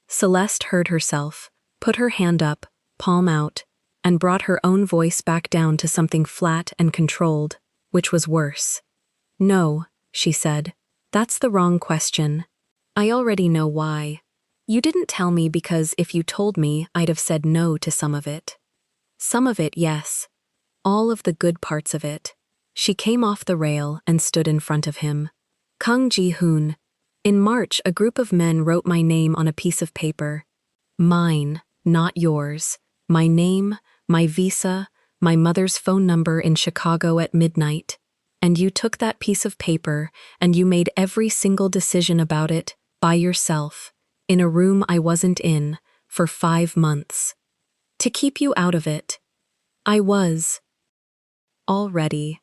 Celeste heard herself, put her hand up, palm out, and brought her own voice back down to something flat and controlled, which was worse. No, she said. That's the wrong question. I already know why. You didn't tell me because if you told me, I'd have said no to some of it. Some of it, yes. All of the good parts of it. She came off the rail and stood in front of him. Kang Ji-hoon. In March, a group of men wrote my name on a piece of paper. Mine, not yours. My name, my visa, my mother's phone number in Chicago at midnight. And you took that piece of paper and you made every single decision about it, by yourself, in a room I wasn't in, for 5 months. To keep you out of it. I was. Already.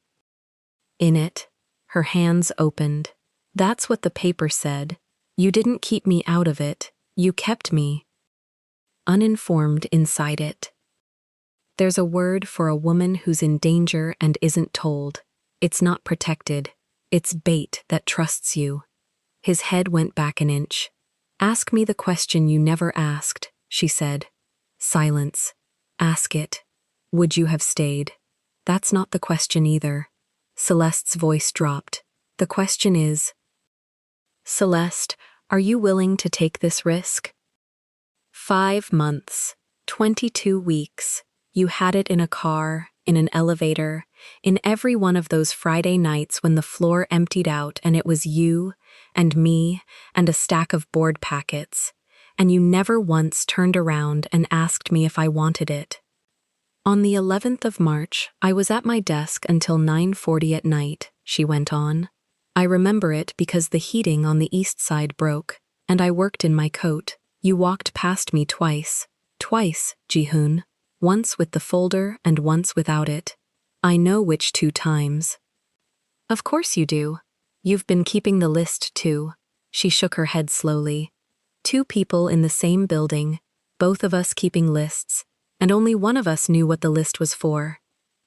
In it. Her hands opened. That's what the paper said. You didn't keep me out of it, you kept me. Uninformed inside it. There's a word for a woman who's in danger and isn't told. It's not protected. It's bait that trusts you. His head went back an inch. Ask me the question you never asked, she said. Silence. Ask it. Would you have stayed? That's not the question either. Celeste's voice dropped. The question is, Celeste, are you willing to take this risk? 5 months, 22 weeks. You had it in a car, in an elevator, in every one of those Friday nights when the floor emptied out and it was you and me and a stack of board packets, and you never once turned around and asked me if I wanted it. On the 11th of March, I was at my desk until 9:40 at night, she went on. I remember it because the heating on the east side broke, and I worked in my coat. You walked past me twice. Twice, Ji-hoon. Once with the folder and once without it. I know which 2 times. Of course you do. You've been keeping the list too. She shook her head slowly. 2 people in the same building, both of us keeping lists, and only one of us knew what the list was for.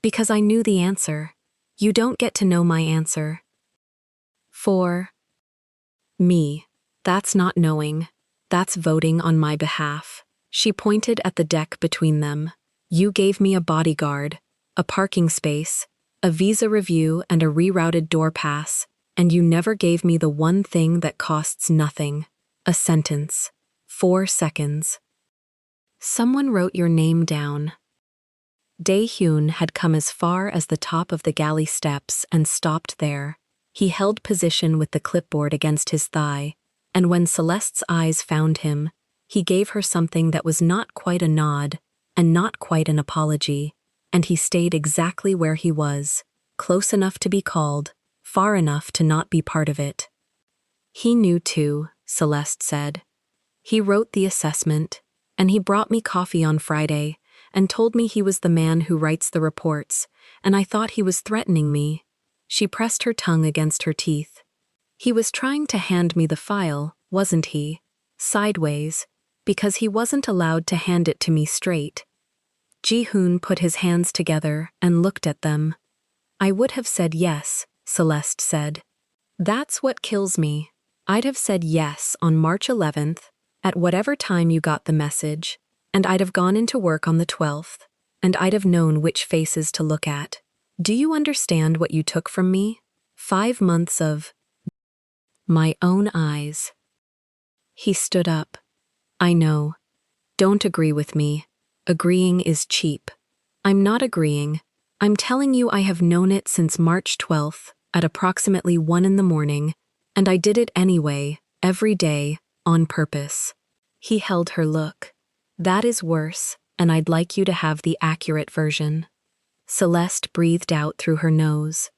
Because I knew the answer. You don't get to know my answer. For me. That's not knowing. That's voting on my behalf. She pointed at the deck between them. You gave me a bodyguard, a parking space, a visa review and a rerouted door pass, and you never gave me the one thing that costs nothing. A sentence. 4 seconds. Someone wrote your name down. Dae-hyun had come as far as the top of the galley steps and stopped there. He held position with the clipboard against his thigh, and when Celeste's eyes found him, he gave her something that was not quite a nod and not quite an apology, and he stayed exactly where he was, close enough to be called, far enough to not be part of it. He knew too, Celeste said. He wrote the assessment, and he brought me coffee on Friday and told me he was the man who writes the reports, and I thought he was threatening me. She pressed her tongue against her teeth. He was trying to hand me the file, wasn't he? Sideways, because he wasn't allowed to hand it to me straight. Ji-hoon put his hands together and looked at them. I would have said yes, Celeste said. That's what kills me. I'd have said yes on March 11th, at whatever time you got the message, and I'd have gone into work on the 12th, and I'd have known which faces to look at. Do you understand what you took from me? 5 months of my own eyes. He stood up. I know. Don't agree with me. Agreeing is cheap. I'm not agreeing. I'm telling you I have known it since March 12th, at approximately 1 in the morning, and I did it anyway, every day, on purpose. He held her look. That is worse, and I'd like you to have the accurate version. Celeste breathed out through her nose.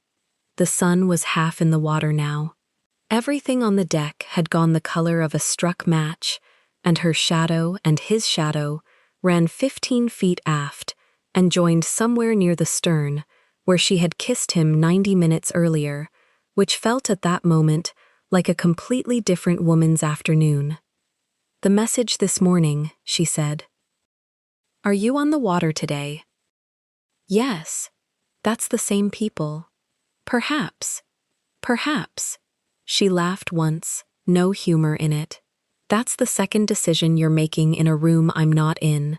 The sun was half in the water now. Everything on the deck had gone the color of a struck match, and her shadow and his shadow ran 15 feet aft and joined somewhere near the stern, where she had kissed him 90 minutes earlier, which felt at that moment like a completely different woman's afternoon. The message this morning, she said. Are you on the water today? Yes. That's the same people. Perhaps. Perhaps. She laughed once, no humor in it. That's the second decision you're making in a room I'm not in.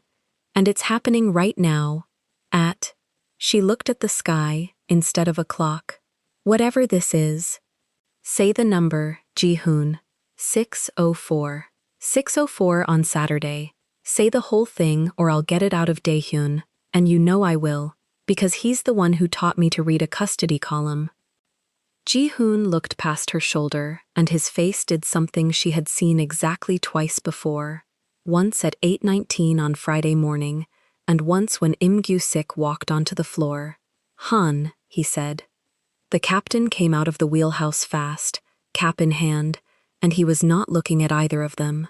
And it's happening right now. She looked at the sky instead of a clock. Whatever this is. Say the number, Ji-hoon. 6:04. 6:04 on Saturday. Say the whole thing or I'll get it out of Dae-hyun, and you know I will, because he's the one who taught me to read a custody column. Ji-hoon looked past her shoulder, and his face did something she had seen exactly twice before, once at 8:19 on Friday morning, and once when Im Gyu-sik walked onto the floor. Han, he said. The captain came out of the wheelhouse fast, cap in hand, and he was not looking at either of them.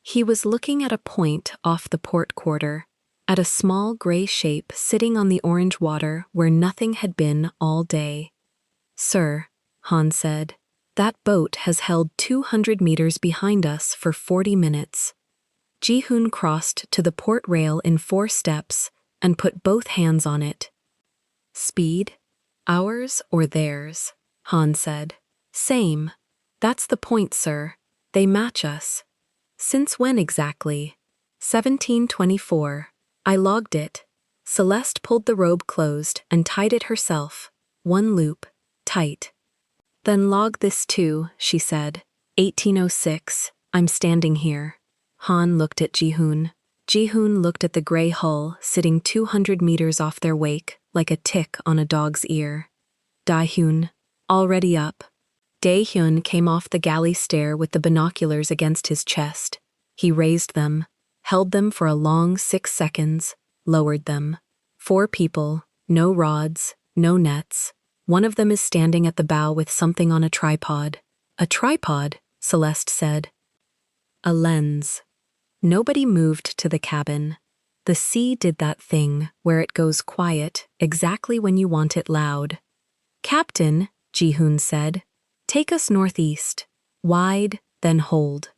He was looking at a point off the port quarter, at a small gray shape sitting on the orange water where nothing had been all day. Sir, Han said, that boat has held 200 meters behind us for 40 minutes. Ji-hoon crossed to the port rail in 4 steps and put both hands on it. Speed? Ours or theirs? Han said. Same. That's the point, sir. They match us. Since when exactly? 1724. I logged it. Celeste pulled the robe closed and tied it herself. 1 loop. Tight. Then log this too, she said. 1806. I'm standing here. Han looked at Ji-hoon. Ji-hoon looked at the gray hull sitting 200 meters off their wake like a tick on a dog's ear. Dae-hyun. Already up. Dae-hyun came off the galley stair with the binoculars against his chest. He raised them, held them for a long 6 seconds, lowered them. 4 people, no rods, no nets. One of them is standing at the bow with something on a tripod. A tripod, Celeste said. A lens. Nobody moved to the cabin. The sea did that thing where it goes quiet exactly when you want it loud. Captain, Ji-hoon said, take us northeast. Wide, then hold.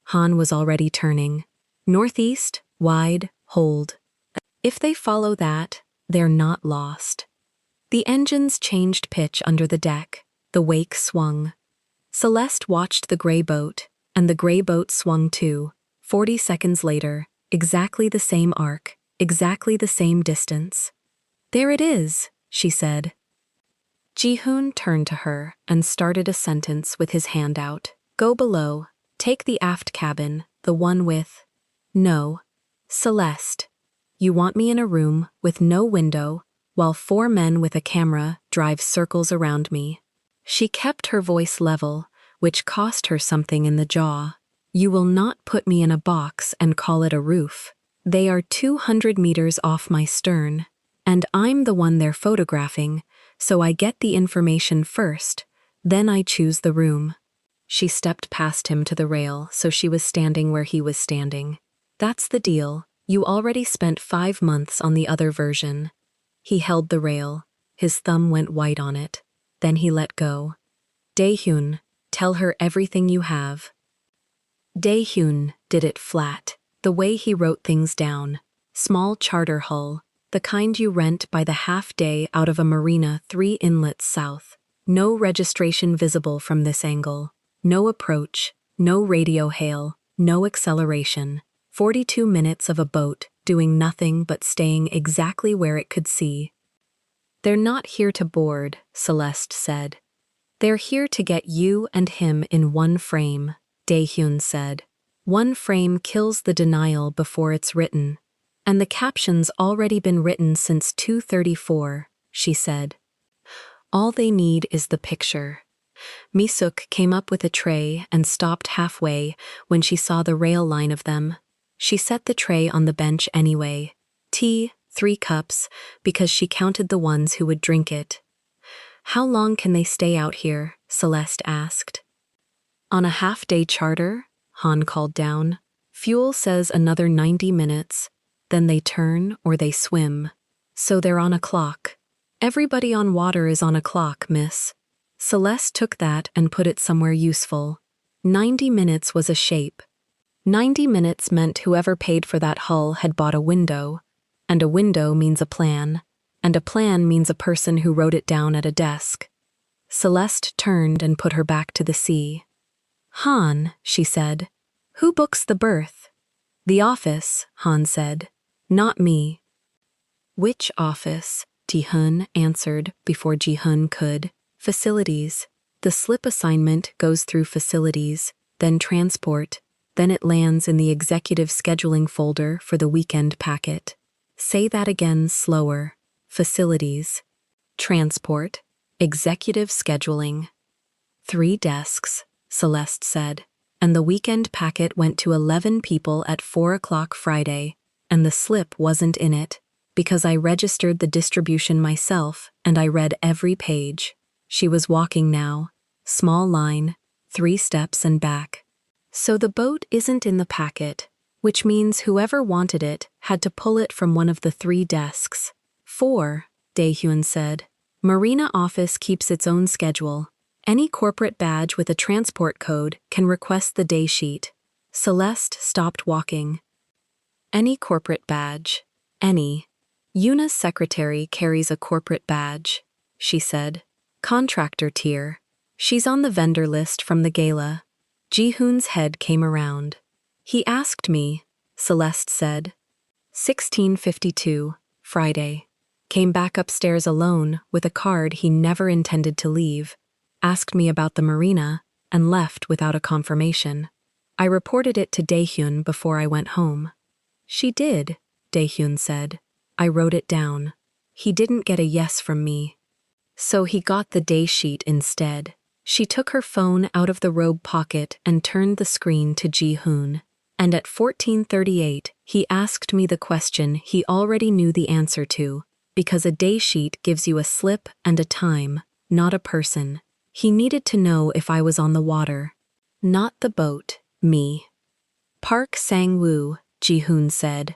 Han was already turning. Northeast, wide, hold. If they follow that, they're not lost. The engines changed pitch under the deck. The wake swung. Celeste watched the gray boat, and the gray boat swung too. 40 seconds later, exactly the same arc, exactly the same distance. There it is, she said. Ji-hoon turned to her and started a sentence with his hand out. Go below. Take the aft cabin, the one with... No. Celeste. You want me in a room with no window while 4 men with a camera drive circles around me. She kept her voice level, which cost her something in the jaw. You will not put me in a box and call it a roof. They are 200 meters off my stern, and I'm the one they're photographing, so I get the information first, then I choose the room. She stepped past him to the rail, so she was standing where he was standing. That's the deal. You already spent 5 months on the other version. He held the rail. His thumb went white on it. Then he let go. Dae-hyun, tell her everything you have. Dae-hyun did it flat, the way he wrote things down. Small charter hull, the kind you rent by the half day out of a marina 3 inlets south. No registration visible from this angle. No approach, no radio hail, no acceleration. 42 minutes of a boat doing nothing but staying exactly where it could see. They're not here to board, Celeste said. They're here to get you and him in one frame, Dae-hyun said. One frame kills the denial before it's written. And the caption's already been written since 2:34, she said. All they need is the picture. Mi-suk came up with a tray and stopped halfway when she saw the rail line of them. She set the tray on the bench anyway. Tea, 3 cups, because she counted the ones who would drink it. How long can they stay out here? Celeste asked. On a half-day charter? Han called down. Fuel says another 90 minutes. Then they turn or they swim. So they're on a clock. Everybody on water is on a clock, miss. Celeste took that and put it somewhere useful. 90 minutes was a shape. 90 minutes meant whoever paid for that hull had bought a window, and a window means a plan, and a plan means a person who wrote it down at a desk. Celeste turned and put her back to the sea. Han, she said, who books the berth? The office, Han said. Not me. Which office? Ji-hoon answered before Ji-hoon could. Facilities. The slip assignment goes through facilities, then transport, then it lands in the executive scheduling folder for the weekend packet. Say that again slower. Facilities. Transport. Executive scheduling. 3 desks, Celeste said, and the weekend packet went to 11 people at 4 o'clock Friday, and the slip wasn't in it, because I registered the distribution myself and I read every page. She was walking now. Small line, 3 steps and back. So the boat isn't in the packet, which means whoever wanted it had to pull it from one of the 3 desks. 4, Dae-hyun said. Marina office keeps its own schedule. Any corporate badge with a transport code can request the day sheet. Celeste stopped walking. Any corporate badge. Any. Yuna's secretary carries a corporate badge, she said. Contractor tier. She's on the vendor list from the gala. Ji-hoon's head came around. He asked me, Celeste said. 16:52, Friday. Came back upstairs alone with a card he never intended to leave, asked me about the marina, and left without a confirmation. I reported it to Dae-hyun before I went home. She did, Dae-hyun said. I wrote it down. He didn't get a yes from me. So he got the day sheet instead. She took her phone out of the robe pocket and turned the screen to Ji-hoon. And at 14:38, he asked me the question he already knew the answer to. because a day sheet gives you a slip and a time, not a person. He needed to know if I was on the water. Not the boat, me. Park Sang-woo, Ji-hoon said.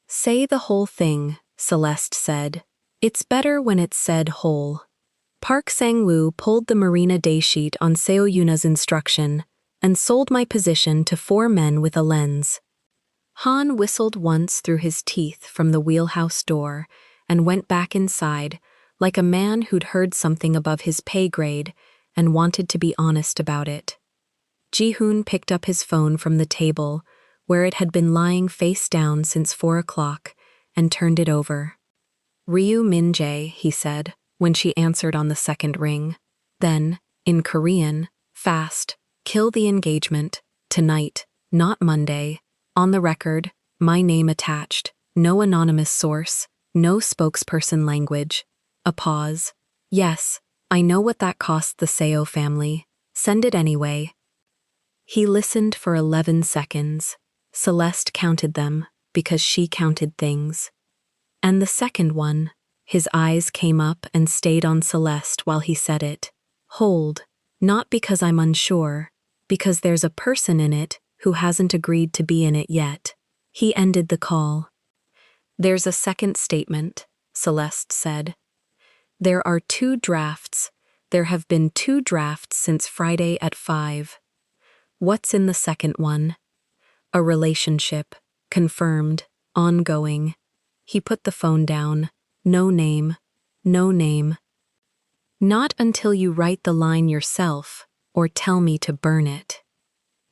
Say the whole thing, Celeste said. It's better when it's said whole. Park Sang-woo pulled the Marina day sheet on Seo Yuna's instruction and sold my position to 4 men with a lens. Han whistled once through his teeth from the wheelhouse door and went back inside like a man who'd heard something above his pay grade and wanted to be honest about it. Ji-hoon picked up his phone from the table, where it had been lying face down since 4 o'clock, and turned it over. Ryu Min-jae, he said, when she answered on the second ring. Then, in Korean, fast, kill the engagement, tonight, not Monday. On the record, my name attached, no anonymous source, no spokesperson language. A pause. Yes, I know what that cost the Seo family. Send it anyway. He listened for 11 seconds. Celeste counted them, because she counted things. And the second one, his eyes came up and stayed on Celeste while he said it. Hold, not because I'm unsure, because there's a person in it who hasn't agreed to be in it yet. He ended the call. There's a second statement, Celeste said. There are 2 drafts. There have been 2 drafts since Friday at 5. What's in the second one? A relationship, confirmed, ongoing. He put the phone down. No name. No name. Not until you write the line yourself, or tell me to burn it.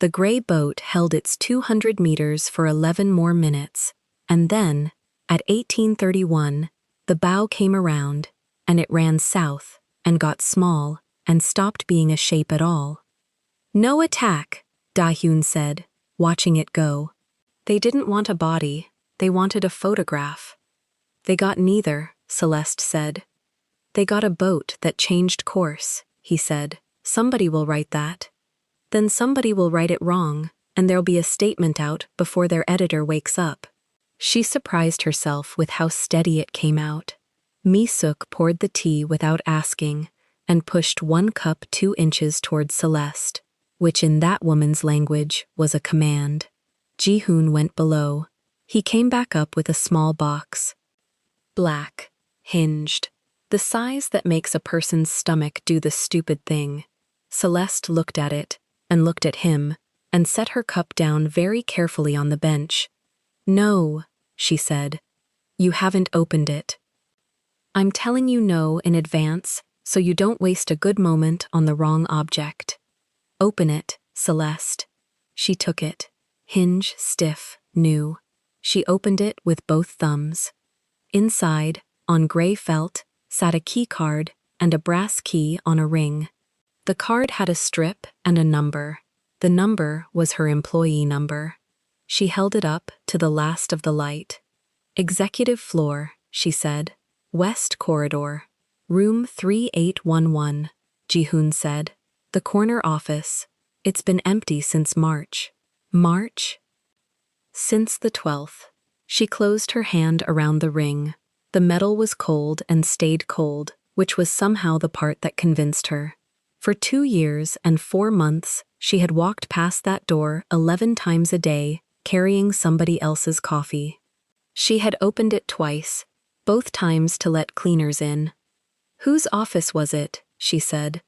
The gray boat held its 200 meters for 11 more minutes, and then, at 18:31, the bow came around, and it ran south, and got small, and stopped being a shape at all. No attack, Da-hyun said, watching it go. They didn't want a body, they wanted a photograph. They got neither, Celeste said. They got a boat that changed course, he said. Somebody will write that. Then somebody will write it wrong, and there'll be a statement out before their editor wakes up. She surprised herself with how steady it came out. Mi-suk poured the tea without asking and pushed 1 cup 2 inches towards Celeste, which in that woman's language was a command. Ji-hoon went below. He came back up with a small box. Black, hinged, the size that makes a person's stomach do the stupid thing. Celeste looked at it, and looked at him, and set her cup down very carefully on the bench. No, she said. You haven't opened it. I'm telling you no in advance, so you don't waste a good moment on the wrong object. Open it, Celeste. She took it. Hinge, stiff, new. She opened it with both thumbs. Inside, on gray felt, sat a key card and a brass key on a ring. The card had a strip and a number. The number was her employee number. She held it up to the last of the light. Executive floor, she said. West corridor. Room 3811, Ji-hoon said. The corner office. It's been empty since March. March? Since the 12th. She closed her hand around the ring. The metal was cold and stayed cold, which was somehow the part that convinced her. For 2 years and 4 months, she had walked past that door 11 times a day, carrying somebody else's coffee. She had opened it twice, both times to let cleaners in. Whose office was it? She said.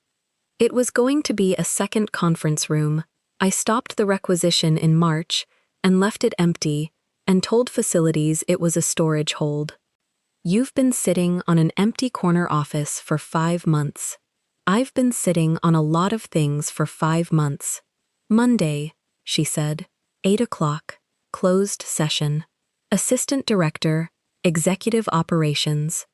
It was going to be a second conference room. I stopped the requisition in March and left it empty and told facilities it was a storage hold. You've been sitting on an empty corner office for 5 months. I've been sitting on a lot of things for 5 months. Monday, she said. 8 o'clock. Closed session. Assistant Director, Executive Operations.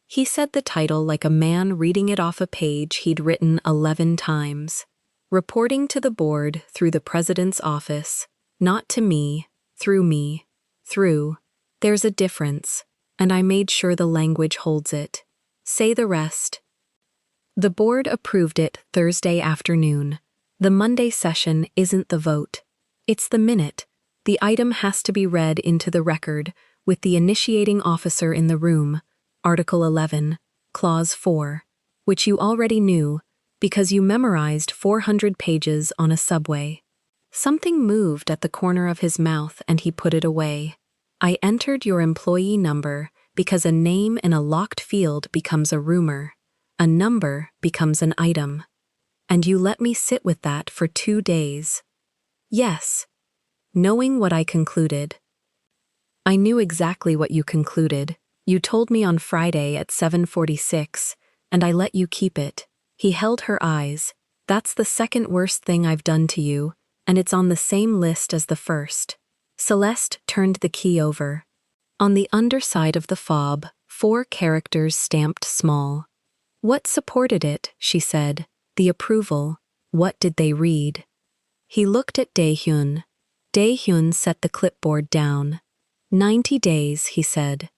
He said the title like a man reading it off a page he'd written 11 times. Reporting to the board through the president's office. Not to me, through me. Through. There's a difference, and I made sure the language holds it. Say the rest. The board approved it Thursday afternoon. The Monday session isn't the vote. It's the minute. The item has to be read into the record, with the initiating officer in the room, Article 11, Clause 4, which you already knew because you memorized 400 pages on a subway. Something moved at the corner of his mouth and he put it away. I entered your employee number because a name in a locked field becomes a rumor. A number becomes an item. And you let me sit with that for 2 days. Yes. Knowing what I concluded. I knew exactly what you concluded. You told me on Friday at 7:46, and I let you keep it. He held her eyes. That's the second worst thing I've done to you, and it's on the same list as the first. Celeste turned the key over. On the underside of the fob, 4 characters stamped small. What supported it, she said. The approval. What did they read? He looked at Dae-hyun. Dae-hyun set the clipboard down. 90 days, he said.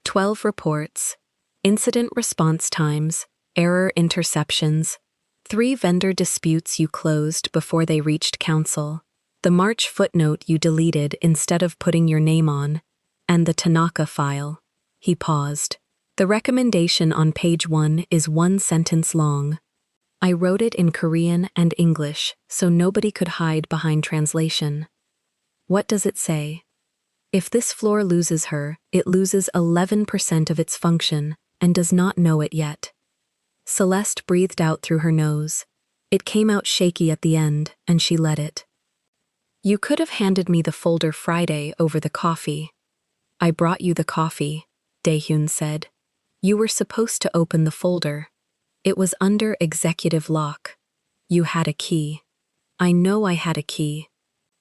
12 reports. Incident response times. Error interceptions. 3 vendor disputes you closed before they reached council. The March footnote you deleted instead of putting your name on. And the Tanaka file. He paused. The recommendation on page 1 is 1 sentence long. I wrote it in Korean and English so nobody could hide behind translation. What does it say? If this floor loses her, it loses 11% of its function and does not know it yet. Celeste breathed out through her nose. It came out shaky at the end, and she let it. You could have handed me the folder Friday over the coffee. I brought you the coffee, Dae-hyun said. You were supposed to open the folder. It was under executive lock. You had a key. I know I had a key.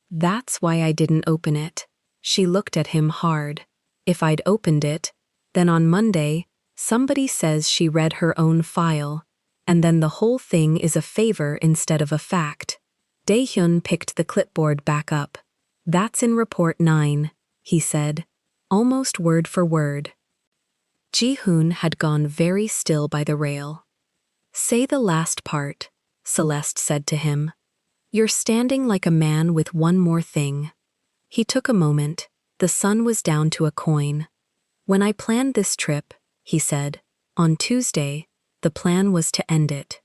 That's why I didn't open it. She looked at him hard. If I'd opened it, then on Monday, somebody says she read her own file, and then the whole thing is a favor instead of a fact. Dae-hyun picked the clipboard back up. That's in Report 9, he said, almost word for word. Ji-hoon had gone very still by the rail. Say the last part, Celeste said to him. You're standing like a man with one more thing. He took a moment. The sun was down to a coin. When I planned this trip, he said, on Tuesday, the plan was to end it.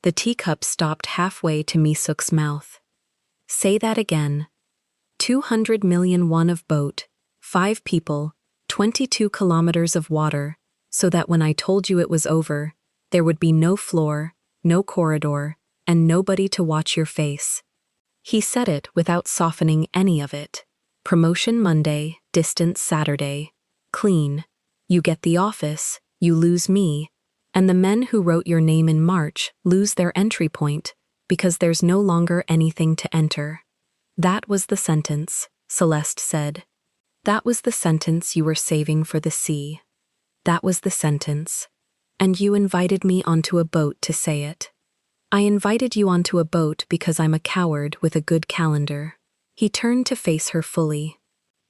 The teacup stopped halfway to Mi-suk's mouth. Say that again. 200 million won of boat, 5 people, 22 kilometers of water, so that when I told you it was over, there would be no floor, no corridor, and nobody to watch your face. He said it without softening any of it. Promotion Monday, distance Saturday. Clean. You get the office, you lose me, and the men who wrote your name in March lose their entry point because there's no longer anything to enter. That was the sentence, Celeste said. That was the sentence you were saving for the sea. That was the sentence. And you invited me onto a boat to say it. I invited you onto a boat because I'm a coward with a good calendar. He turned to face her fully.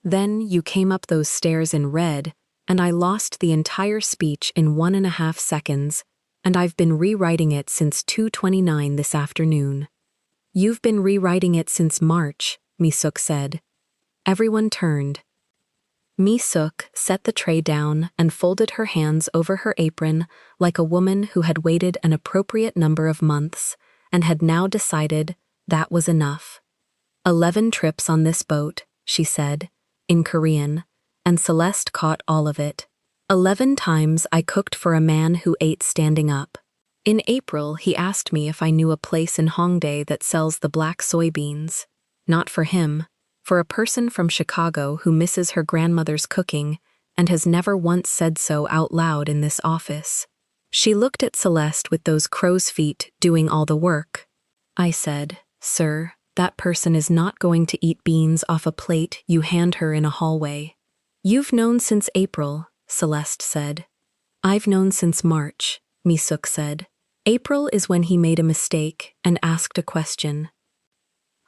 Then you came up those stairs in red, and I lost the entire speech in 1.5 seconds, and I've been rewriting it since 2:29 this afternoon. You've been rewriting it since March, Mi-suk said. Everyone turned. Mi-suk set the tray down and folded her hands over her apron like a woman who had waited an appropriate number of months and had now decided that was enough. 11 trips on this boat, she said, in Korean, and Celeste caught all of it. 11 times I cooked for a man who ate standing up. In April, he asked me if I knew a place in Hongdae that sells the black soybeans. Not for him. For a person from Chicago who misses her grandmother's cooking and has never once said so out loud in this office. She looked at Celeste with those crow's feet doing all the work. I said, Sir, that person is not going to eat beans off a plate you hand her in a hallway. You've known since April, Celeste said. I've known since March, Mi-suk said. April is when he made a mistake and asked a question.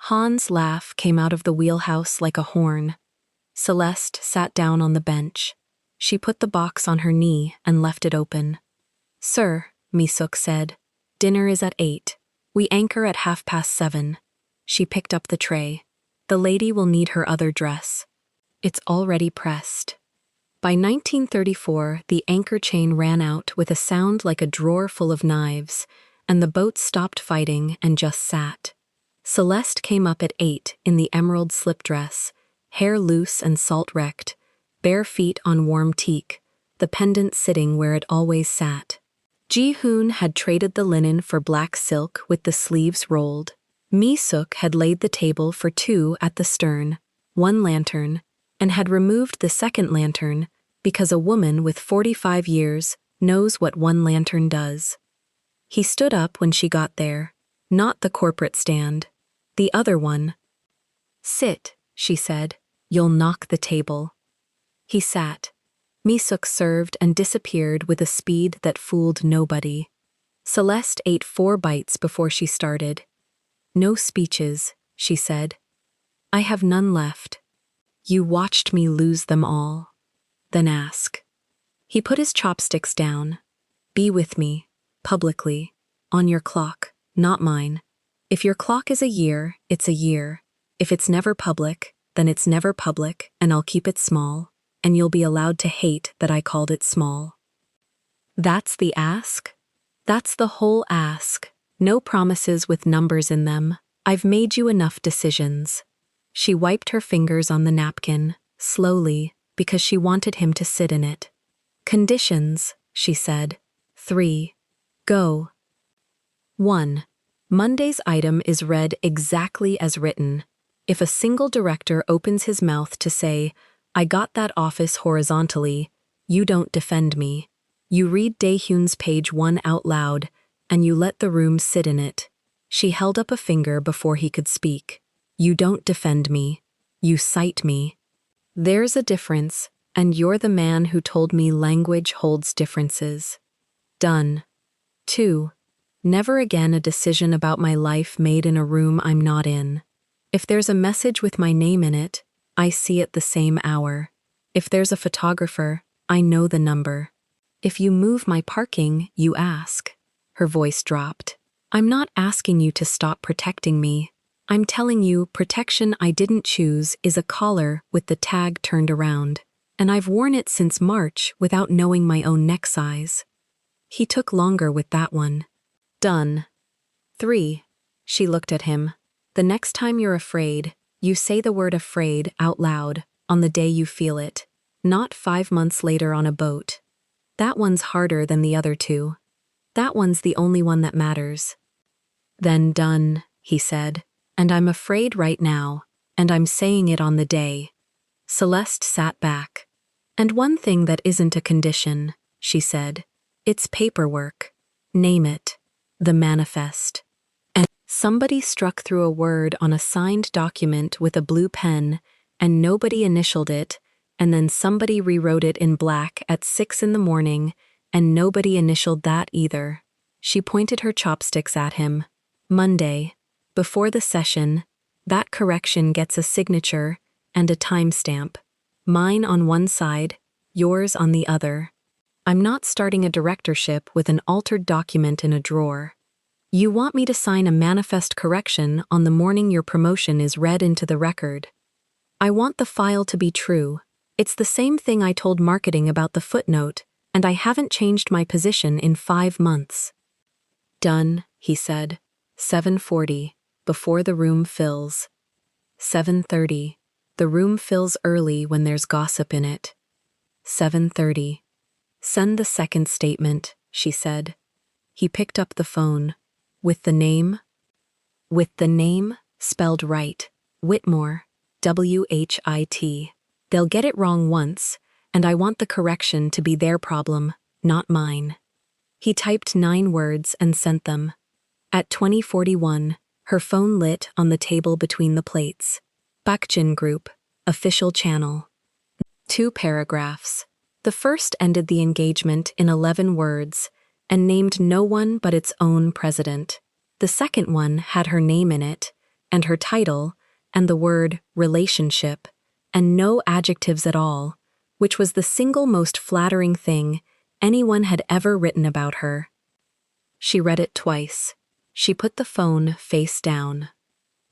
Han's laugh came out of the wheelhouse like a horn. Celeste sat down on the bench. She put the box on her knee and left it open. Sir, Mi-suk said, dinner is at 8. We anchor at 7:30. She picked up the tray. The lady will need her other dress. It's already pressed. By 1934, the anchor chain ran out with a sound like a drawer full of knives, and the boat stopped fighting and just sat. Celeste came up at 8 in the emerald slip dress, hair loose and salt-wrecked, bare feet on warm teak, the pendant sitting where it always sat. Ji-hoon had traded the linen for black silk with the sleeves rolled. Mi-suk had laid the table for two at the stern, one lantern, and had removed the second lantern because a woman with 45 years knows what one lantern does. He stood up when she got there, not the corporate stand, the other one. "Sit," she said, "you'll knock the table." He sat. Mi-suk served and disappeared with a speed that fooled nobody. Celeste ate 4 bites before she started. "No speeches," she said. "I have none left. You watched me lose them all. Then ask." He put his chopsticks down. "Be with me, publicly, on your clock, not mine. If your clock is a year, it's a year. If it's never public, then it's never public, and I'll keep it small, and you'll be allowed to hate that I called it small." That's the ask? That's the whole ask. No promises with numbers in them. I've made you enough decisions. She wiped her fingers on the napkin, slowly, because she wanted him to sit in it. "Conditions," she said. 3. Go. 1. Monday's item is read exactly as written. If a single director opens his mouth to say, "I got that office horizontally," you don't defend me. You read Daehyun's page 1 out loud, and you let the room sit in it. She held up a finger before he could speak. You don't defend me. You cite me. There's a difference, and you're the man who told me language holds differences. Done. 2. Never again a decision about my life made in a room I'm not in. If there's a message with my name in it, I see it the same hour. If there's a photographer, I know the number. If you move my parking, you ask. Her voice dropped. I'm not asking you to stop protecting me. I'm telling you protection I didn't choose is a collar with the tag turned around, and I've worn it since March without knowing my own neck size. He took longer with that one. Done. 3. She looked at him. The next time you're afraid, you say the word afraid out loud on the day you feel it, not 5 months later on a boat. That one's harder than the other two. That one's the only one that matters. Then done, he said, and I'm afraid right now, and I'm saying it on the day. Celeste sat back. And one thing that isn't a condition, she said. It's paperwork. Name it. The manifest. And somebody struck through a word on a signed document with a blue pen, and nobody initialed it, and then somebody rewrote it in black at 6 in the morning, and nobody initialed that either. She pointed her chopsticks at him. Monday, before the session, that correction gets a signature and a timestamp. Mine on one side, yours on the other. I'm not starting a directorship with an altered document in a drawer. You want me to sign a manifest correction on the morning your promotion is read into the record. I want the file to be true. It's the same thing I told marketing about the footnote, and I haven't changed my position in 5 months. Done, he said. 7:40, before the room fills. 7:30, the room fills early when there's gossip in it. 7:30. Send the second statement, she said. He picked up the phone. With the name? With the name, spelled right. Whitmore. W-H-I-T. They'll get it wrong once, and I want the correction to be their problem, not mine. He typed 9 words and sent them. At 20:41, her phone lit on the table between the plates. Bakjin Group, official channel. 2 paragraphs. The first ended the engagement in 11 words and named no one but its own president. The second one had her name in it, and her title, and the word relationship, and no adjectives at all, which was the single most flattering thing anyone had ever written about her. She read it twice. She put the phone face down.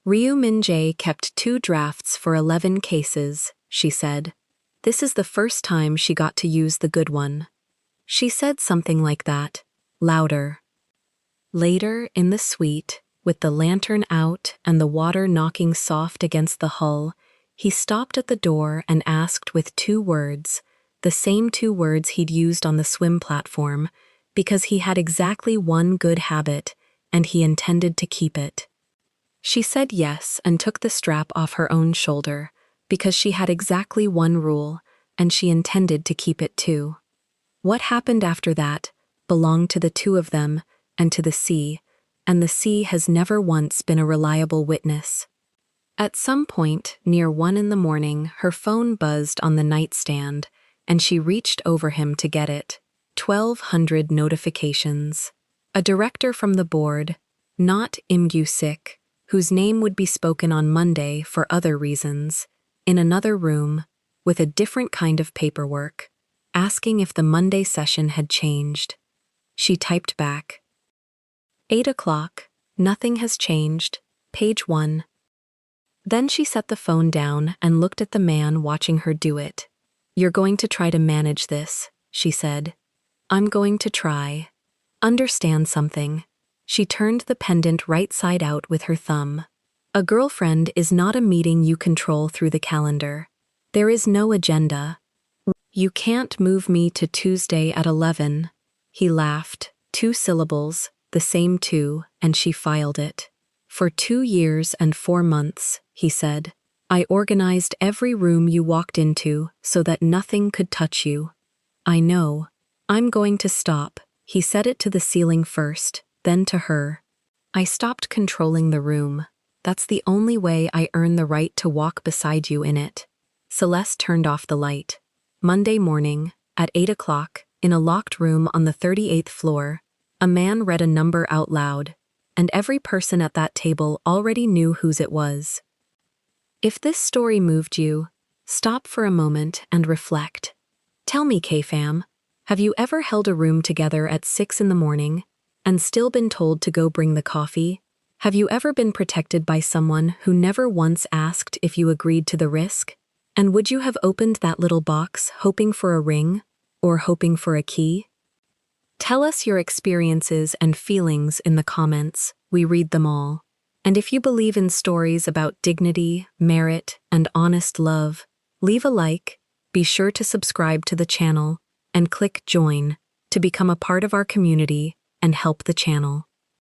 Ryu Min-jae kept 2 drafts for 11 cases, she said. This is the first time she got to use the good one. She said something like that, louder. Later, in the suite, with the lantern out and the water knocking soft against the hull, he stopped at the door and asked with 2 words, the same 2 words he'd used on the swim platform, because he had exactly one good habit, and he intended to keep it. She said yes and took the strap off her own shoulder, because she had exactly one rule, and she intended to keep it too. What happened after that belonged to the 2 of them and to the sea, and the sea has never once been a reliable witness. At some point, near 1 in the morning, her phone buzzed on the nightstand, and she reached over him to get it. 1,200 notifications. A director from the board, not Im-Yu-sik, whose name would be spoken on Monday for other reasons, in another room, with a different kind of paperwork, asking if the Monday session had changed. She typed back, 8 o'clock, nothing has changed, page 1. Then she set the phone down and looked at the man watching her do it. You're going to try to manage this, she said. I'm going to try. Understand something. She turned the pendant right side out with her thumb. A girlfriend is not a meeting you control through the calendar. There is no agenda. You can't move me to Tuesday at 11. He laughed, 2 syllables, the same 2, and she filed it. For 2 years and 4 months, he said, I organized every room you walked into so that nothing could touch you. I know. I'm going to stop. He said it to the ceiling first, then to her. I stopped controlling the room. That's the only way I earn the right to walk beside you in it. Celeste turned off the light. Monday morning, at 8 o'clock, in a locked room on the 38th floor, a man read a number out loud, and every person at that table already knew whose it was. If this story moved you, stop for a moment and reflect. Tell me, K-Fam, have you ever held a room together at 6 in the morning and still been told to go bring the coffee? Have you ever been protected by someone who never once asked if you agreed to the risk? And would you have opened that little box hoping for a ring or hoping for a key? Tell us your experiences and feelings in the comments. We read them all. And if you believe in stories about dignity, merit, and honest love, leave a like, be sure to subscribe to the channel, and click join to become a part of our community and help the channel.